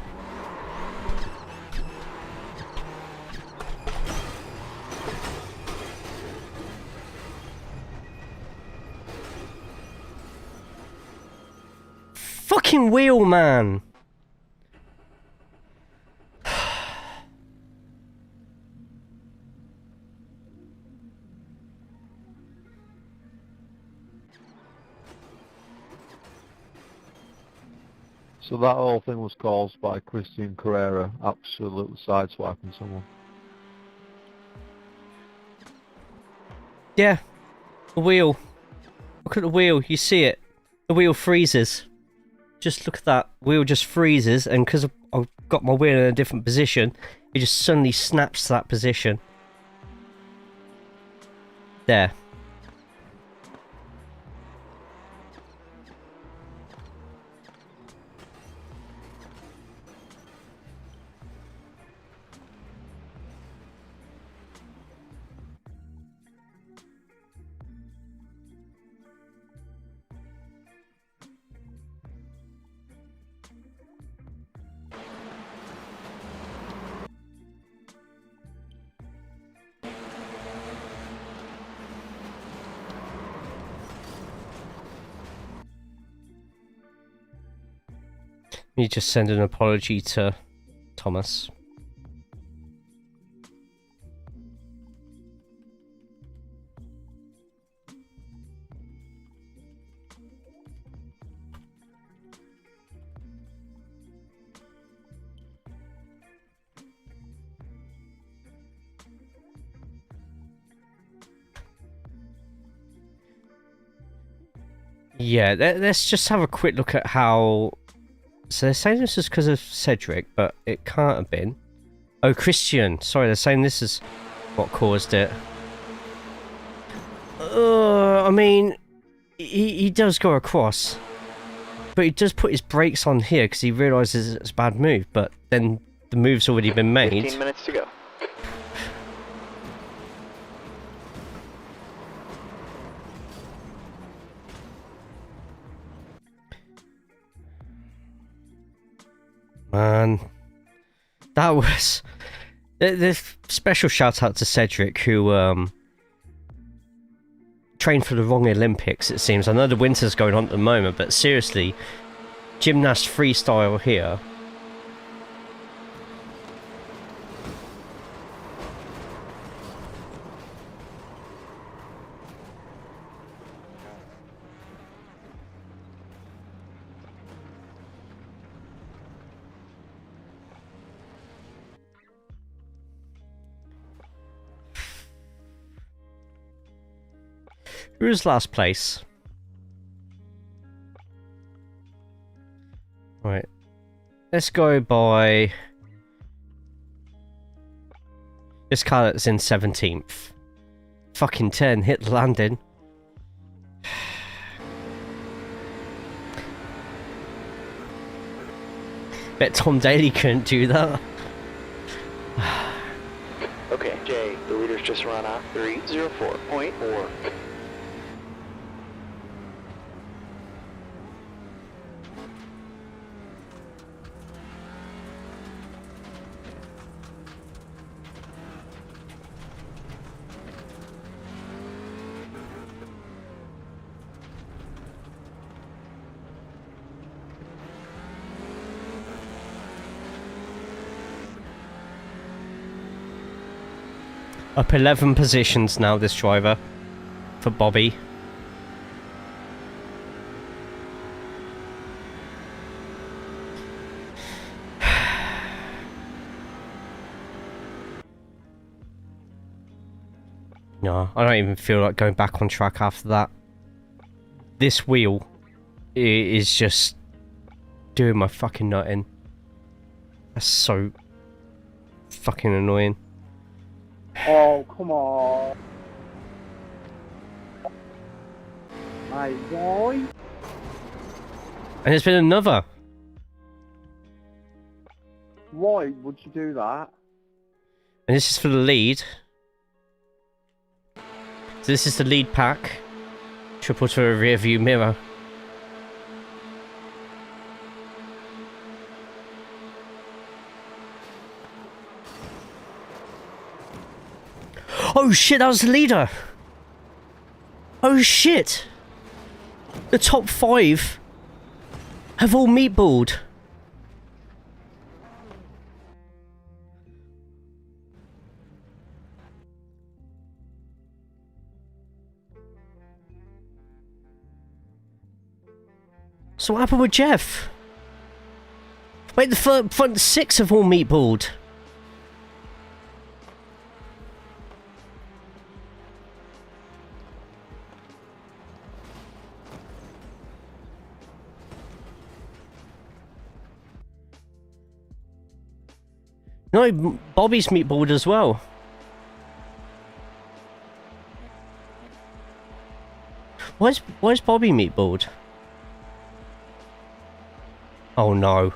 Fucking wheel, man! So that whole thing was caused by Christian Carrera absolutely sideswiping someone. Yeah. The wheel. Look at the wheel, you see it. The wheel freezes. Just look at that. Wheel just freezes, and because I've got my wheel in a different position, it just suddenly snaps to that position. There. You just send an apology to Thomas. Yeah, let's just have a quick look at how... So they're saying this is because of Cedric, but it can't have been. Oh, Christian. Sorry, they're saying this is what caused it. I mean, he does go across. But he does put his brakes on here because he realises it's a bad move. But then the move's already been made. 15 minutes to go. Man, that was... The special shout out to Cedric, who trained for the wrong Olympics, it seems. I know the winter's going on at the moment, but seriously, gymnast freestyle here. Who's last place? Right. Let's go by... this car that's in 17th. Fucking 10, hit the landing. Bet Tom Daly couldn't do that. Okay, Jay, the leader's just run off 304.4. Up 11 positions now, this driver, for Bobby. No, I don't even feel like going back on track after that. This wheel is just doing my fucking nut in. That's so fucking annoying. Oh, come on. My boy. And there's been another. Why would you do that? And this is for the lead. So this is the lead pack. Triple to a rear view mirror. Oh shit, that was the leader! Oh shit! The top 5 have all meatballed. So what happened with Jeff? Wait, the front 6 have all meatballed. No, Bobby's meatballed as well. Why's Bobby meatballed? Oh no.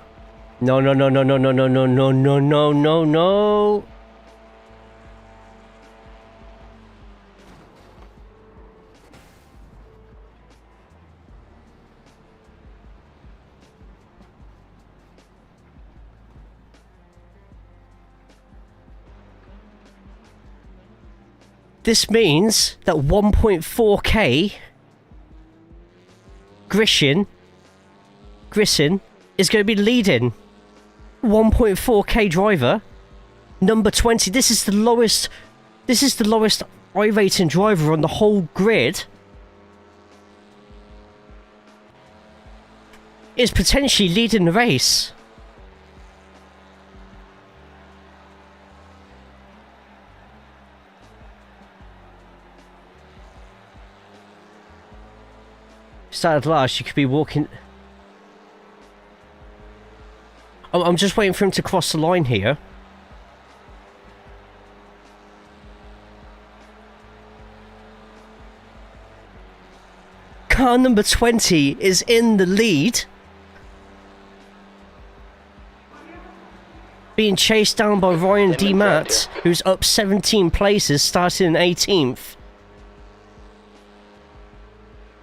No, no, no, no, no, no, no, no, no, no, no, no, no. This means that 1.4k Grishin is going to be leading. 1.4k driver, number 20. This is the lowest iRacing driver on the whole grid. Is potentially leading the race. Started last, you could be walking... I'm just waiting for him to cross the line here. Car number 20 is in the lead. Being chased down by Ryan D. Matt, who's up 17 places, starting in 18th.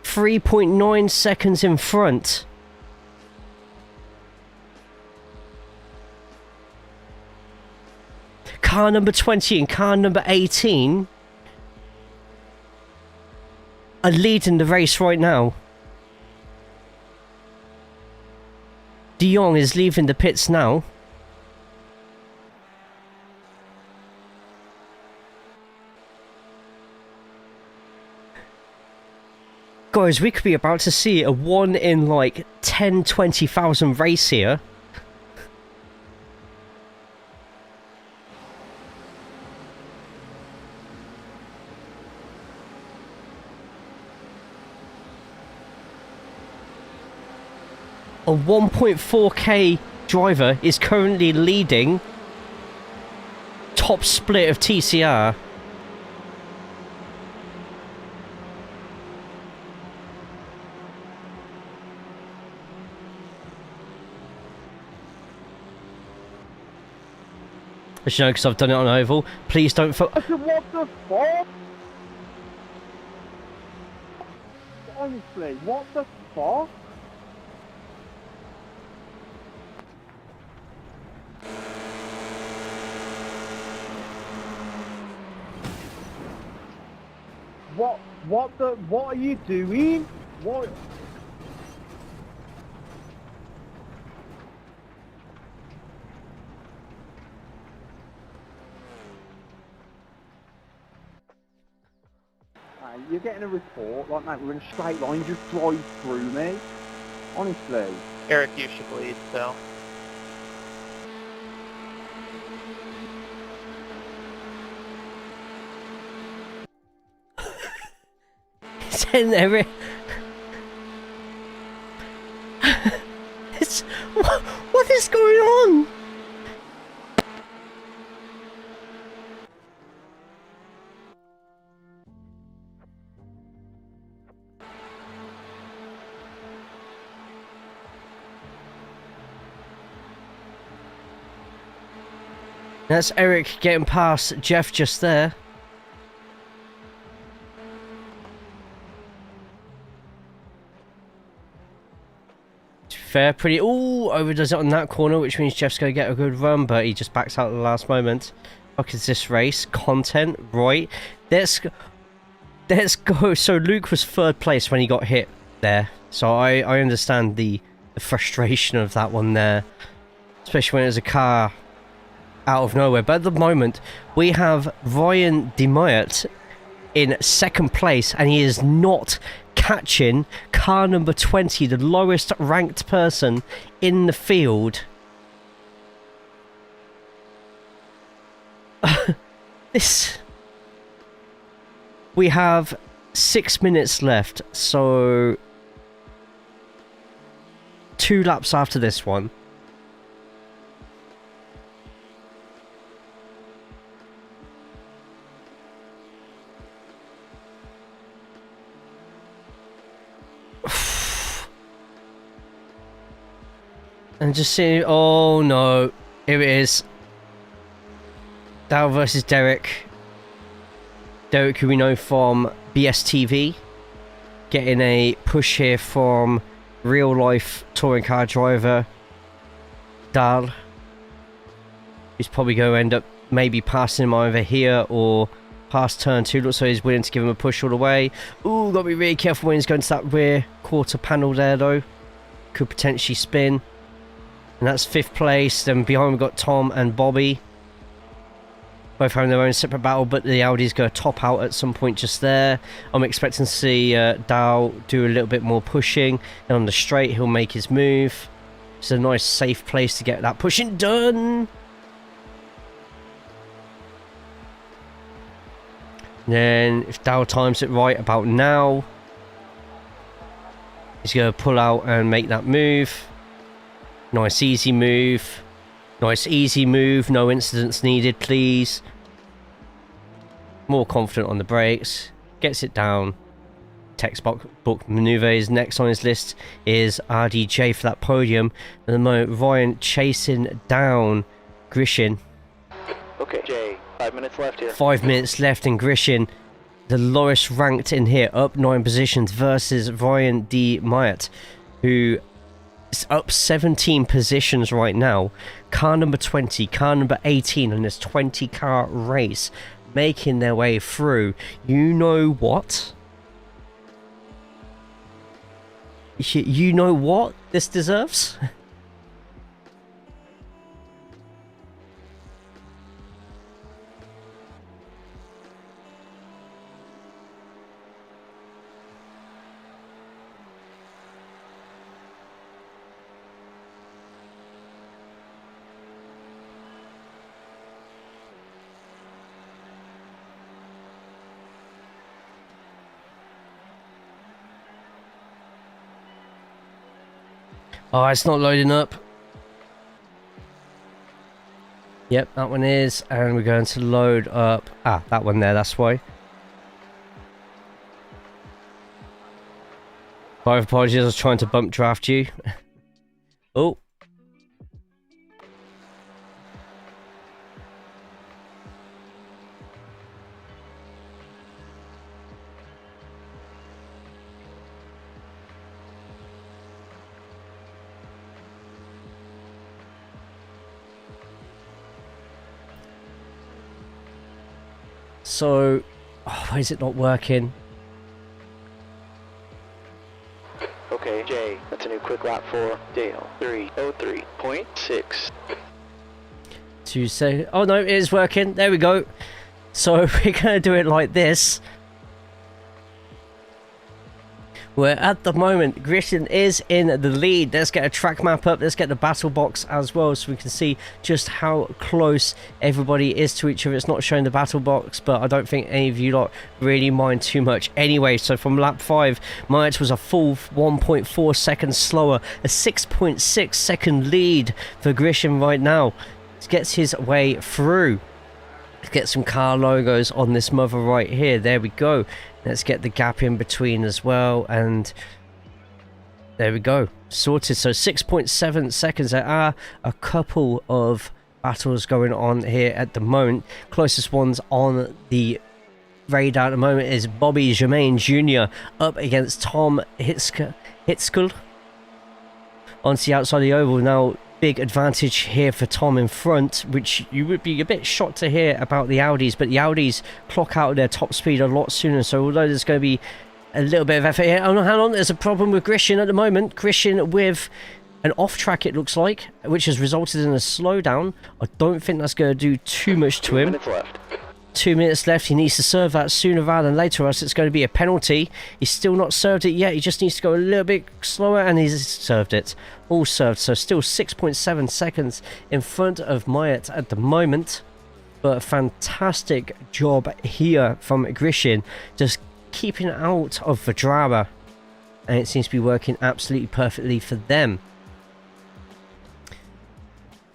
3.9 seconds in front. car number 20 and car number 18 are leading the race right now. De Jong is leaving the pits now. Guys, we could be about to see a 1 in like 10, 20,000 race here. A 1.4k driver is currently leading top split of TCR. As you know, because I've done it on Oval. Please don't What the fuck? Honestly, what the fuck? What are you doing? What? You're getting a report like that. We're in a straight line. Just drive through me. Honestly. Eric, you should lead, so. It's in there. What is going on? That's Eric getting past Jeff just there. Fair, pretty. Ooh, overdoes it on that corner, which means Jeff's going to get a good run, but he just backs out at the last moment. Fuck is this race? Content, right? Let's go. So Luke was third place when he got hit there. So I understand the frustration of that one there. Especially when it was a car out of nowhere. But at the moment, we have Ryan De Mayet in second place, and he is not catching car number 20, the lowest ranked person in the field. We have 6 minutes left, so 2 laps after this one. And just seeing, oh no, here it is. Dow versus Derek. Derek, who we know from BSTV, getting a push here from real life touring car driver Dal. He's probably going to end up maybe passing him either here or past turn 2. Looks like he's willing to give him a push all the way. Ooh, got to be really careful when he's going to that rear quarter panel there though. Could potentially spin. And that's 5th place. Then behind we've got Tom and Bobby. Both having their own separate battle, but the Audi's going to top out at some point just there. I'm expecting to see Dow do a little bit more pushing. And on the straight, he'll make his move. It's a nice, safe place to get that pushing done. Then, if Dow times it right about now, he's going to pull out and make that move. Nice easy move. Nice easy move. No incidents needed, please. More confident on the brakes. Gets it down. Textbook maneuvers. Next on his list is RDJ for that podium. At the moment, Ryan chasing down Grishin. Okay, Jay, 5 minutes left here. 5 minutes left, and Grishin, the lowest ranked in here, up 9 positions versus Ryan De Mayet, who It's up 17 positions right now. Car number 20, car number 18 in this 20 car race, making their way through. You know what? You know what this deserves? Oh, it's not loading up. Yep, that one is. And we're going to load up. Ah, that one there, that's why. My apologies, I was trying to bump draft you. Oh. So, why is it not working? Okay, Jay, that's a new quick lap for Dale. 3:03.6. 2 seconds. Oh no, it is working. There we go. So we're gonna do it like this. Where at the moment Grishin is in the lead. Let's get a track map up. Let's get the battle box as well, so we can see just how close everybody is to each other. It's not showing the battle box, but I don't think any of you lot really mind too much anyway. So from lap 5, Myatt was a full 1.4 seconds slower, a 6.6 second lead for Grishin right now. He gets his way through. Let's get some car logos on this mother right here. There we go. Let's get the gap in between as well, and there we go, sorted. So 6.7 seconds. There are a couple of battles going on here at the moment. Closest ones on the radar at the moment is Bobby Germain Jr. up against Tom Hitzkel onto the outside of the oval. Now, big advantage here for Tom in front, which you would be a bit shocked to hear about the Audis, but the Audis clock out their top speed a lot sooner. So although there's going to be a little bit of effort here, oh no, hang on, there's a problem with Grishin at the moment. Grishin with an off track, it looks like, which has resulted in a slowdown. I don't think that's going to do too much to him. 2 minutes left. 2 minutes left. He needs to serve that sooner rather than later, or else it's going to be a penalty. He's still not served it yet. He just needs to go a little bit slower, and he's served it. All served. So still 6.7 seconds in front of Myatt at the moment. But a fantastic job here from Grishin, just keeping out of Vadrara. And it seems to be working absolutely perfectly for them.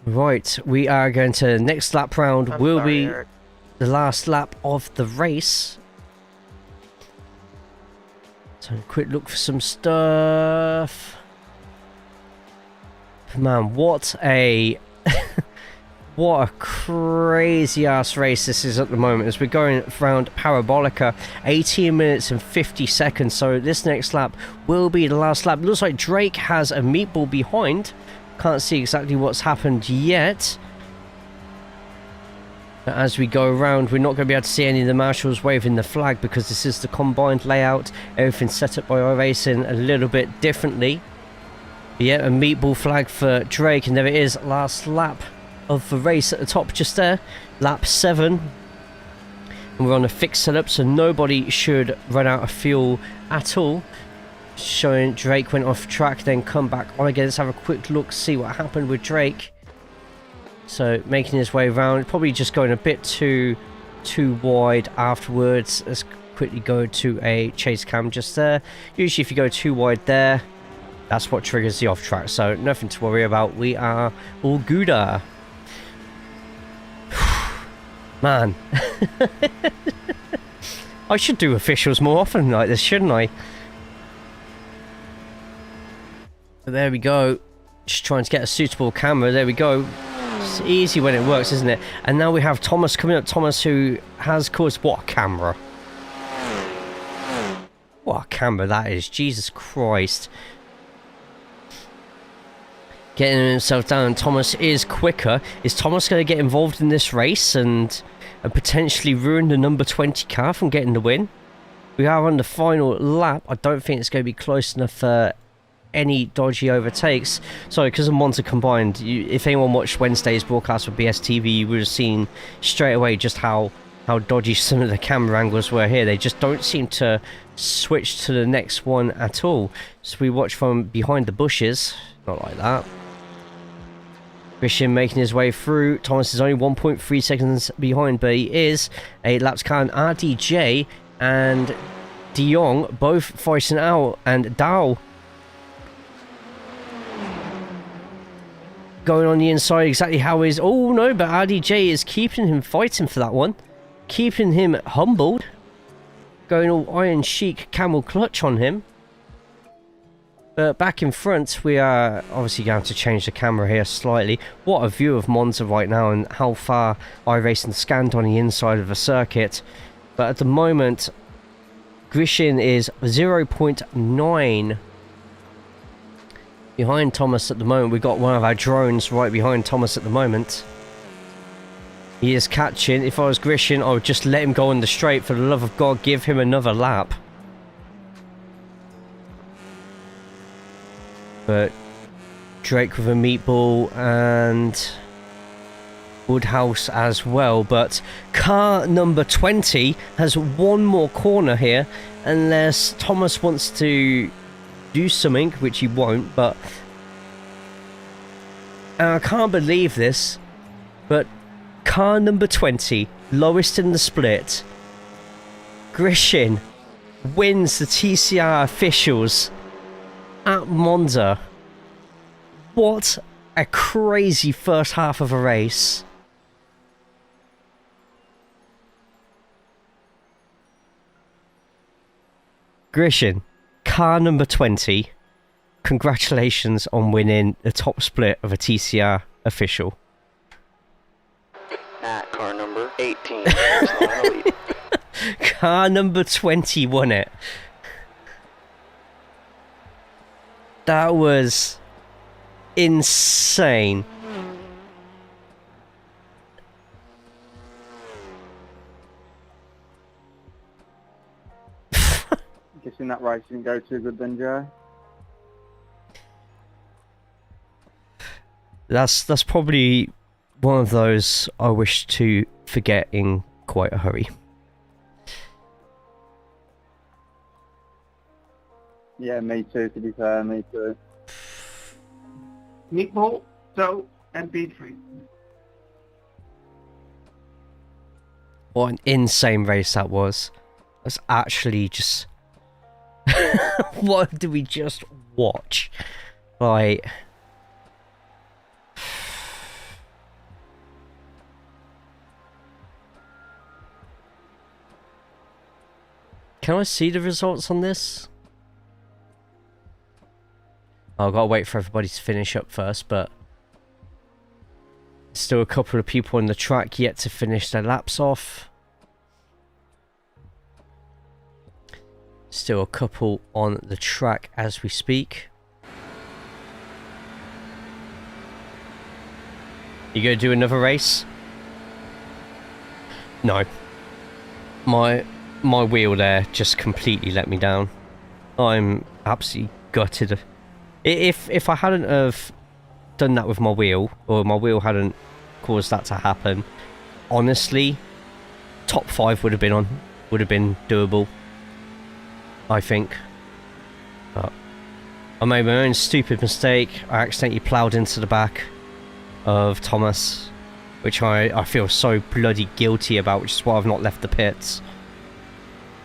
Right, we are going to next lap round. Will be the last lap of the race. So quick look for some stuff. Man, what a what a crazy ass race this is at the moment, as we're going around Parabolica. 18 minutes and 50 seconds. So this next lap will be the last lap. Looks like Drake has a meatball behind. Can't see exactly what's happened yet. But as we go around, we're not going to be able to see any of the marshals waving the flag, because this is the combined layout. Everything's set up by iRacing a little bit differently. But yeah, a meatball flag for Drake, and there it is, last lap of the race at the top just there. Lap 7. And we're on a fixed setup, so nobody should run out of fuel at all. Showing Drake went off track, then come back on again. Let's have a quick look, see what happened with Drake. So making his way around, probably just going a bit too wide afterwards. Let's quickly go to a chase cam just there. Usually if you go too wide there, that's what triggers the off track, so nothing to worry about. We are all gooder. Man. I should do officials more often like this, shouldn't I? But there we go. Just trying to get a suitable camera. There we go. It's easy when it works, isn't it? And now we have Thomas coming up. Thomas, who has caused... What a camera. What a camera that is. Jesus Christ. getting himself down. Thomas is quicker. Is Thomas going to get involved in this race and potentially ruin the number 20 car from getting the win? We are on the final lap. I don't think it's going to be close enough for any dodgy overtakes. Sorry, because of Monza combined, if anyone watched Wednesday's broadcast with BSTV, you would have seen straight away just how dodgy some of the camera angles were here. They just don't seem to switch to the next one at all. So we watch from behind the bushes. Not like that. Christian making his way through. Thomas is only 1.3 seconds behind, but he is a laps car. And RDJ and De Jong both fighting out, and Dow going on the inside exactly how is. Oh no, but RDJ is keeping him fighting for that one, keeping him humbled, going all Iron Sheik camel clutch on him. But back in front, we are obviously going to change the camera here slightly. What a view of Monza right now, and how far iRacing scanned on the inside of the circuit. But at the moment, Grishin is 0.9 behind Thomas at the moment. We've got one of our drones right behind Thomas at the moment. He is catching. If I was Grishin, I would just let him go on the straight. For the love of God, give him another lap. But Drake with a meatball and Woodhouse as well. But car number 20 has one more corner here, unless Thomas wants to do something, which he won't. But I can't believe this, but car number 20, lowest in the split, Grishin wins the TCR officials at Monza. What a crazy first half of a race. Grishin, car number 20, congratulations on winning the top split of a TCR official. At car number 18. Car number 20 won it. That was insane. Guessing that race didn't go too good then, Jay. That's probably one of those I wish to forget in quite a hurry. Yeah, me too, to be fair, me too. Meatball, dough, and beetroot. What an insane race that was. That's actually just... What did we just watch? Like... Can I see the results on this? I've got to wait for everybody to finish up first, but still a couple of people on the track yet to finish their laps off. Still a couple on the track as we speak. You gonna do another race? No. My wheel there just completely let me down. I'm absolutely gutted. If I hadn't have done that with my wheel, or my wheel hadn't caused that to happen, honestly, top 5 would have been doable, I think. But I made my own stupid mistake. I accidentally ploughed into the back of Thomas, which I feel so bloody guilty about, which is why I've not left the pits.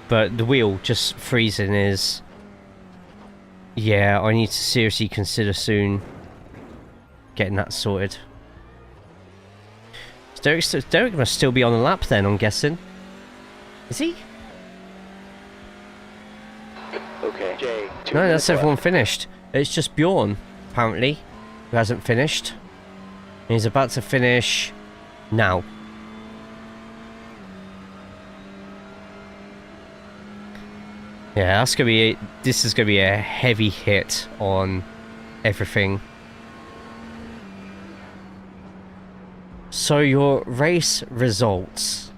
But the wheel just freezing is... Yeah, I need to seriously consider soon getting that sorted. Derek must still be on the lap then, I'm guessing. Is he? Okay, Jay. No, that's everyone finished. It's just Bjorn, apparently, who hasn't finished. And he's about to finish now. Yeah, that's gonna be this is gonna be a heavy hit on everything. So your race results.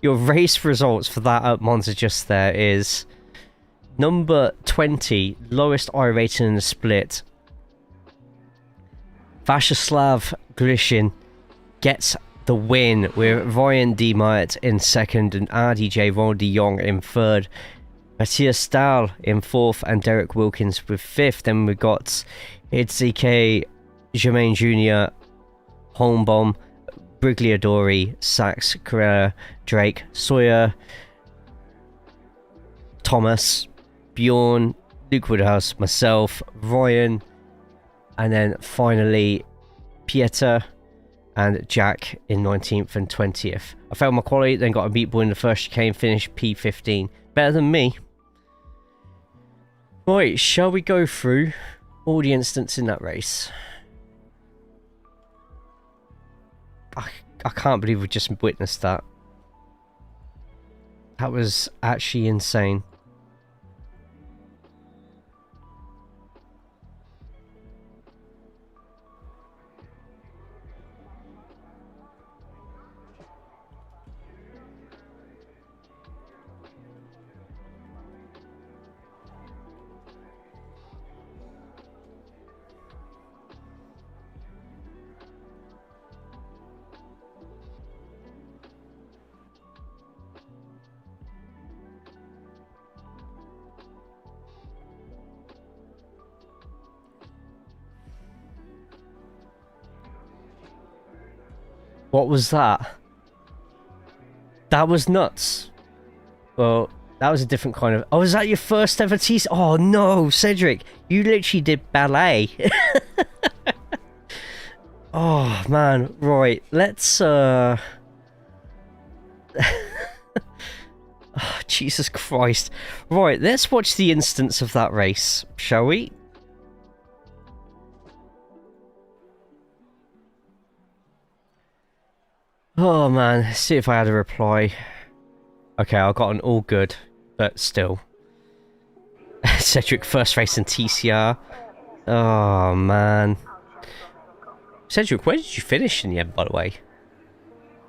Your race results for that at Monza just there is number 20, lowest I rating in the split. Vyacheslav Grishin gets the win with Ryan D. Myatt in second and RDJ Ron de Jong in third. Matthias Stahl in fourth and Derek Wilkins with fifth. Then we got Idzike, Jermaine Jr., Holmbaum, Brigliadori, Sachs, Carrera, Drake, Sawyer, Thomas, Bjorn, Luke Woodhouse, myself, Ryan, and then finally Pieter and Jack in 19th and 20th. I failed my quality, then got a meatball in the first chicane, finished P15. Better than me. Right, shall we go through all the incidents in that race? I can't believe we just witnessed that. That was actually insane. What was that? That was nuts. Well, that was a different kind of... Oh, was that your first ever TC? Oh no, Cedric, you literally did ballet. Oh man, right, let's oh, Jesus Christ. Right, let's watch the instance of that race, shall we? Oh man, let's see if I had a reply. Okay, I got an all good, but still. Cedric first race in TCR. Oh man. Cedric, where did you finish in the end, by the way?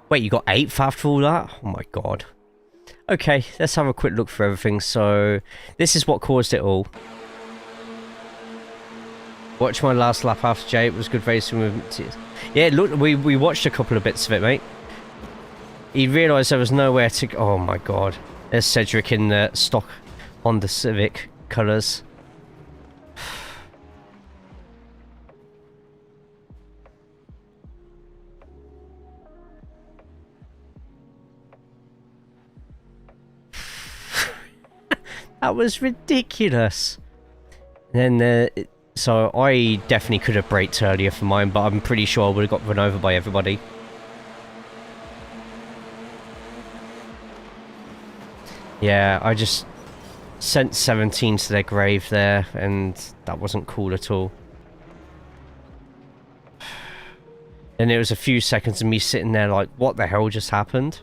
Wait, you got 8th after all that? Oh my god. Okay, let's have a quick look for everything. So, this is what caused it all. Watch my last lap after Jay, it was good racing with... Yeah, look, we watched a couple of bits of it, mate. He realised there was nowhere to go. Oh my god. There's Cedric in the stock Honda Civic colours. That was ridiculous. And then, so I definitely could have braked earlier for mine, but I'm pretty sure I would have got run over by everybody. Yeah, I just sent 17 to their grave there, and that wasn't cool at all. And it was a few seconds of me sitting there like, what the hell just happened?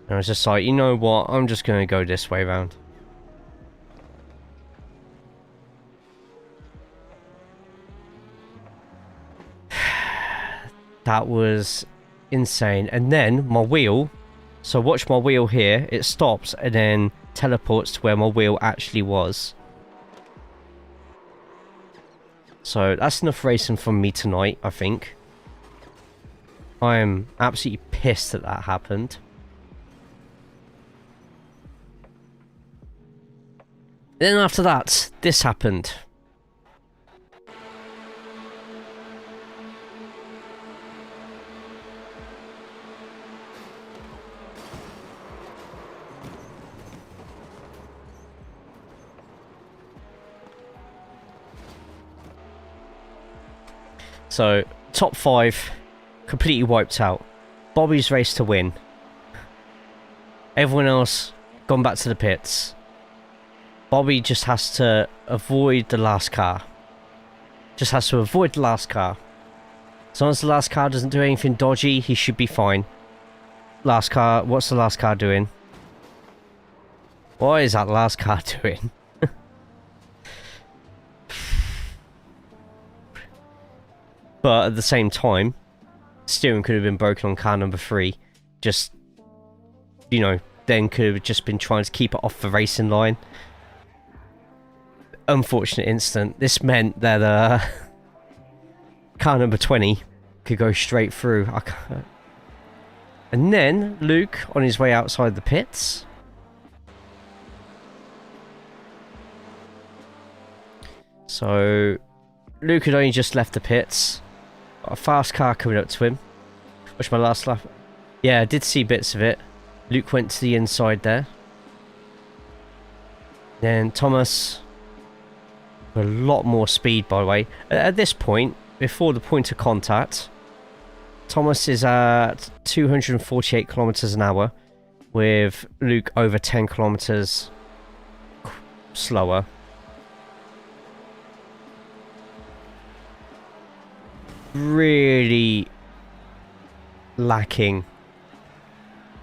And I was just like, you know what, I'm just going to go this way round. That was insane. And then my wheel... So watch my wheel here, it stops and then teleports to where my wheel actually was. So that's enough racing from me tonight, I think. I am absolutely pissed that that happened. Then after that, this happened. So, top 5, completely wiped out. Bobby's race to win. Everyone else gone back to the pits. Bobby just has to avoid the last car. Just has to avoid the last car. As long as the last car doesn't do anything dodgy, he should be fine. Last car, what's the last car doing? What is that last car doing? But at the same time, steering could have been broken on car number 3. Just, you know, then could have just been trying to keep it off the racing line. Unfortunate incident. This meant that car number 20 could go straight through. And then Luke, on his way outside the pits, so Luke had only just left the pits. Got a fast car coming up to him. Watch my last lap. Yeah, I did see bits of it. Luke went to the inside there. Then Thomas, with a lot more speed, by the way. At this point, before the point of contact, Thomas is at 248 kilometers an hour, with Luke over 10 kilometers slower. Really lacking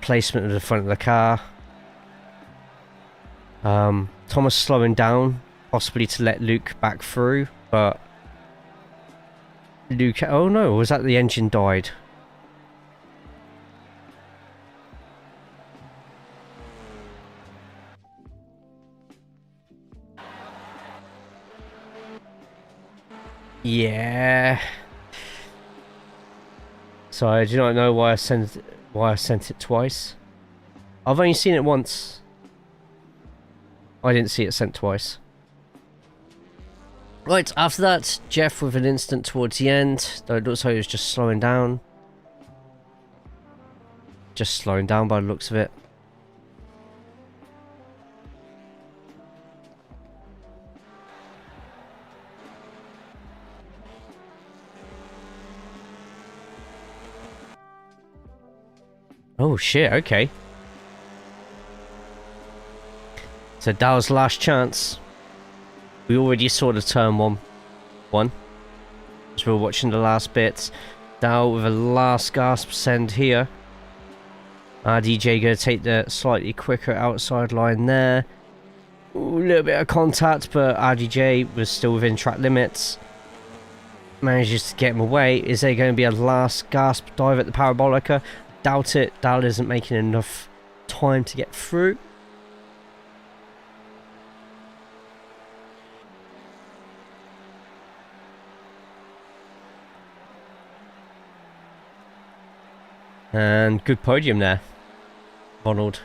placement of the front of the car. Thomas slowing down, possibly to let Luke back through, but Luke... Oh no, was that the engine died? Yeah. So I do not know why I sent it twice. I've only seen it once. I didn't see it sent twice. Right, after that, Jeff with an instant towards the end, though it looks like he was just slowing down. Just slowing down by the looks of it. Oh shit, okay. So Dow's last chance. We already saw the turn one. As we were watching the last bits. Dow with a last gasp send here. RDJ going to take the slightly quicker outside line there. Ooh, a little bit of contact, but RDJ was still within track limits. Manages to get him away. Is there going to be a last gasp dive at the Parabolica? Doubt it. Dow isn't making enough time to get through. And good podium there, Ronald.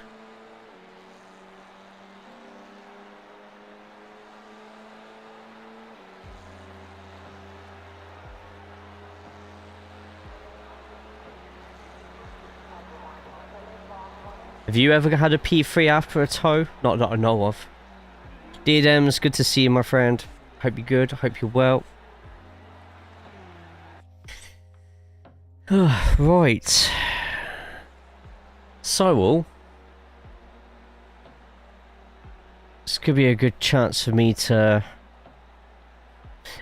Have you ever had a P3 after a tow? Not that I know of. Dems, good to see you, my friend. Hope you're good. Hope you're well. Right. So, this could be a good chance for me to...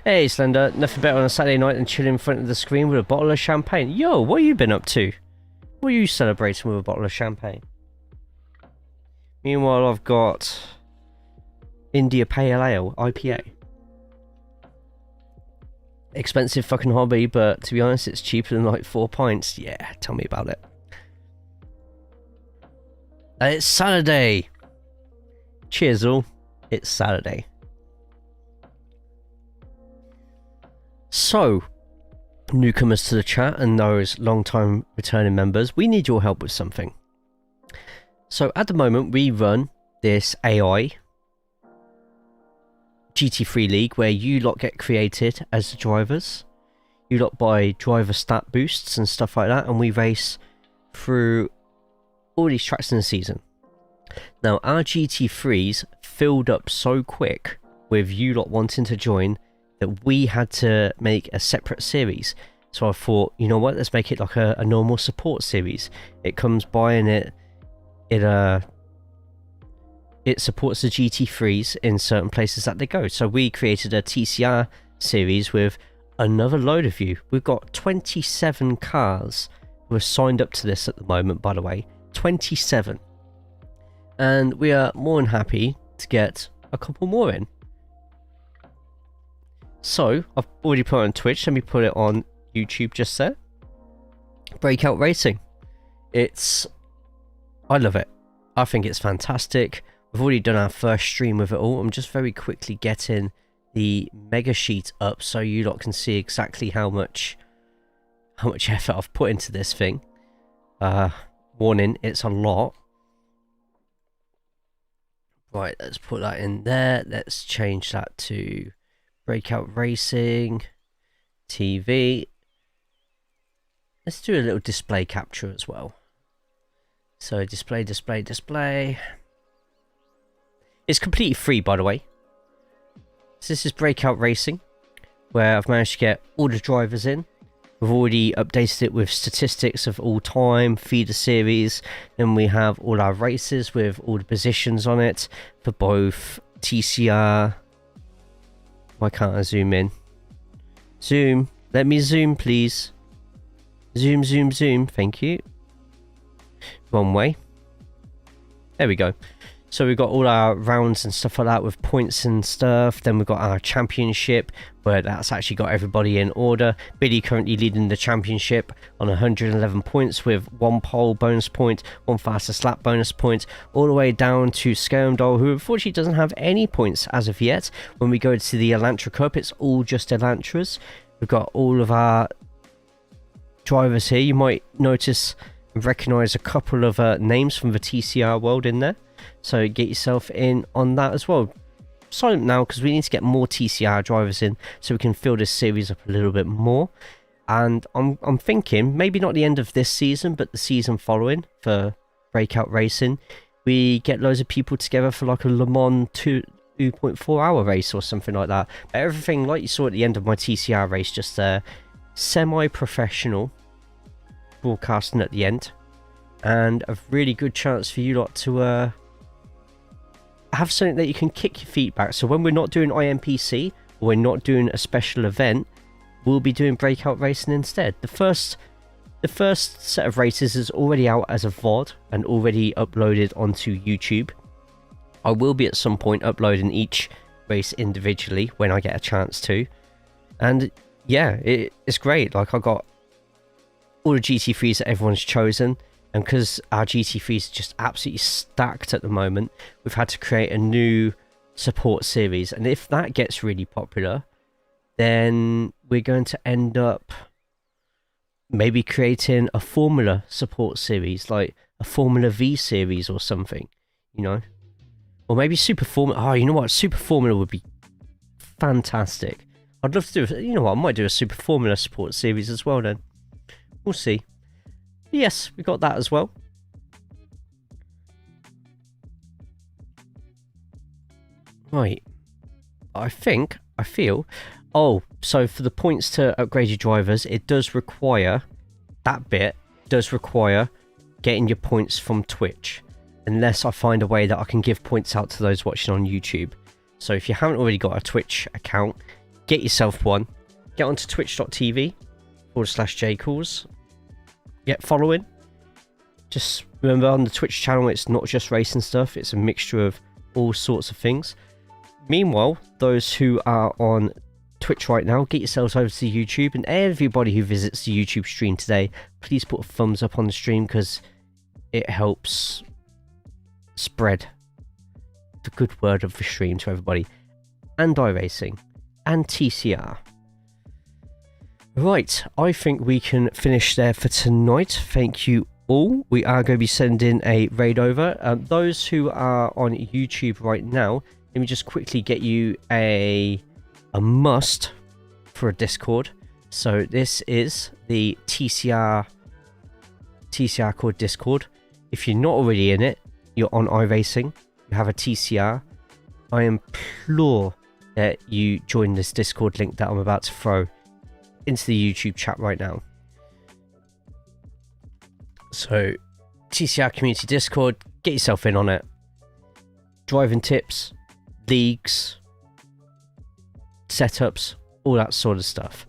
Hey, Slender. Nothing better on a Saturday night than chilling in front of the screen with a bottle of champagne. Yo, what have you been up to? What are you celebrating with a bottle of champagne? Meanwhile, I've got India Pale Ale, IPA. Expensive fucking hobby, but to be honest, it's cheaper than like 4 pints. Yeah, tell me about it. It's Saturday. Cheers all. It's Saturday. So, newcomers to the chat and those long-time returning members, we need your help with something. So at the moment we run this AI GT3 League where you lot get created as the drivers. You lot buy driver stat boosts and stuff like that, and we race through all these tracks in the season. Now our GT3s filled up so quick with you lot wanting to join that we had to make a separate series. So I thought, you know what, let's make it like a normal support series. It comes by and it supports the GT3s in certain places that they go. So we created a TCR series with another load of you. We've got 27 cars who are signed up to this at the moment, by the way. 27. And we are more than happy to get a couple more in. So I've already put it on Twitch. Let me put it on YouTube just there. Breakout Racing. I love it. I think it's fantastic. We've already done our first stream with it all. I'm just very quickly getting the mega sheet up so you lot can see exactly how much effort I've put into this thing. Warning, it's a lot. Right, let's put that in there. Let's change that to Breakout Racing TV. Let's do a little display capture as well. So display. It's completely free, by the way. So this is Breakout Racing, where I've managed to get all the drivers in. We've already updated it with statistics of all time, feeder series. Then we have all our races with all the positions on it for both TCR. Why can't I zoom in? Zoom. Let me zoom, please. Zoom. Thank you. Wrong way. There we go. So we've got all our rounds and stuff like that with points and stuff. Then we've got our championship, where that's actually got everybody in order. Billy currently leading the championship on 111 points with 1 pole bonus point, 1 fastest lap bonus point, all the way down to Skermdahl, who unfortunately doesn't have any points as of yet. When we go to the Elantra Cup, it's all just Elantras. We've got all of our drivers here. You might notice and recognise a couple of names from the TCR world in there. So get yourself in on that as well. Silent now because we need to get more TCR drivers in so we can fill this series up a little bit more. And I'm thinking maybe not the end of this season, but the season following for Breakout Racing, we get loads of people together for like a Le Mans 2.4 hour race or something like that. But everything like you saw at the end of my TCR race, just semi-professional broadcasting at the end, and a really good chance for you lot to have something that you can kick your feet back. So when we're not doing IMPC, or we're not doing a special event, we'll be doing Breakout Racing instead. The first set of races is already out as a VOD and already uploaded onto YouTube. I will be at some point uploading each race individually when I get a chance to. And yeah, it's great. Like, I got all the GT3s that everyone's chosen, and because our GT3s are just absolutely stacked at the moment, we've had to create a new support series. And if that gets really popular, then we're going to end up maybe creating a Formula support series, like a Formula V series or something, you know? Or maybe Super Formula. Oh, you know what? Super Formula would be fantastic. I'd love to do, you know what? I might do a Super Formula support series as well then. We'll see. Yes, we got that as well. Right. I feel. Oh, so for the points to upgrade your drivers, it does require, that bit does require getting your points from Twitch. Unless I find a way that I can give points out to those watching on YouTube. So if you haven't already got a Twitch account, get yourself one. Get onto twitch.tv/JayCaulls. Get following. Just remember, on the Twitch channel, it's not just racing stuff. It's a mixture of all sorts of things. Meanwhile, those who are on Twitch right now, get yourselves over to YouTube. And everybody who visits the YouTube stream today, please put a thumbs up on the stream, because it helps spread the good word of the stream to everybody. And iRacing. And TCR. Right, I think we can finish there for tonight. Thank you all. We are going to be sending a raid over. Those who are on YouTube right now, let me just quickly get you a must for a Discord. So this is the TCR Core Discord. If you're not already in it, you're on iRacing, you have a TCR, I implore that you join this Discord link that I'm about to throw into the YouTube chat right now. So TCR Community Discord, get yourself in on it. Driving tips, leagues, setups, all that sort of stuff.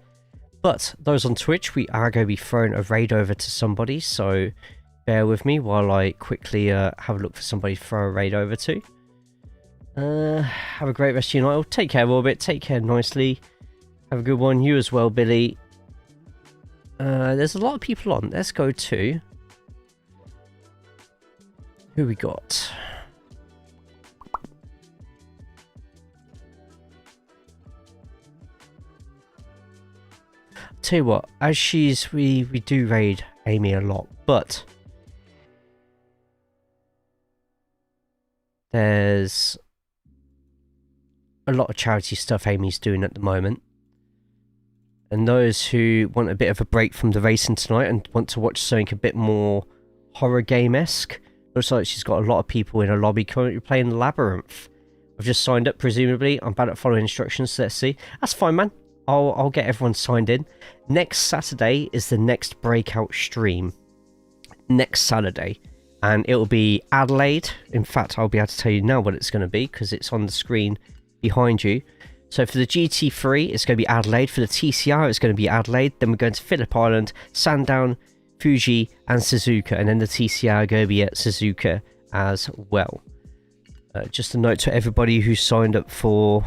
But those on Twitch, we are going to be throwing a raid over to somebody, so bear with me while I quickly have a look for somebody to throw a raid over to. Have a great rest of your night. Take care, Orbit. Take care nicely. Have a good one. You as well, Billy. There's a lot of people on. Let's go to... Who we got? Tell you what, as we do raid Amy a lot, but there's a lot of charity stuff Amy's doing at the moment. And those who want a bit of a break from the racing tonight and want to watch something a bit more horror game-esque, looks like she's got a lot of people in a lobby currently playing Labyrinth. I've just signed up, presumably. I'm bad at following instructions, so let's see. That's fine, man. I'll get everyone signed in. Next Saturday is the next breakout stream. Next Saturday. And it'll be Adelaide. In fact, I'll be able to tell you now what it's going to be because it's on the screen behind you. So for the GT3, it's going to be Adelaide. For the TCR, it's going to be Adelaide. Then we're going to Phillip Island, Sandown, Fuji, and Suzuka. And then the TCR are going to be at Suzuka as well. Just a note to everybody who signed up for...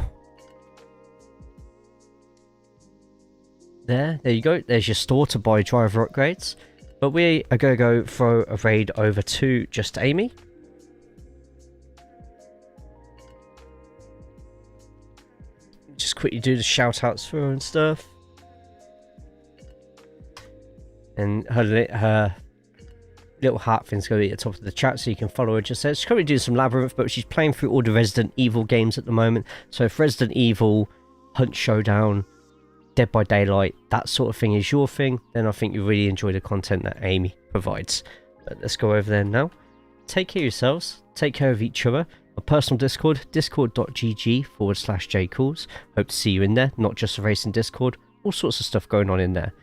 There you go. There's your store to buy driver upgrades. But we are going to go throw a raid over to just Amy. Just quickly do the shout outs for her and stuff. And her little heart thing's going to be at the top of the chat so you can follow her just there. She's currently doing some Labyrinth, but she's playing through all the Resident Evil games at the moment. So if Resident Evil, Hunt Showdown, Dead by Daylight, that sort of thing is your thing, then I think you really enjoy the content that Amy provides. But let's go over there now. Take care of yourselves, take care of each other. My personal Discord, discord.gg/JayCaulls. Hope to see you in there, not just a racing Discord, all sorts of stuff going on in there.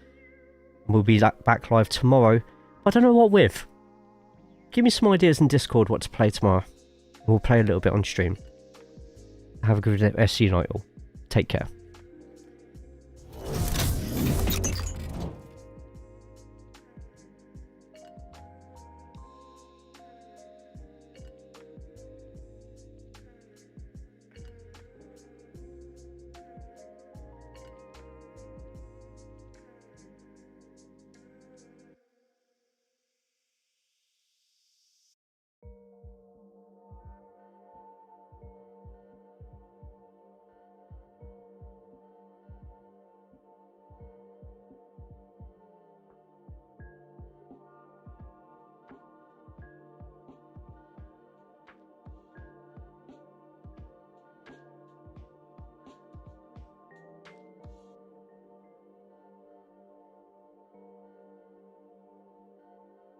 We'll be back live tomorrow, but I don't know what with. Give me some ideas in Discord what to play tomorrow. We'll play a little bit on stream. Have a good rest of your night all. Take care.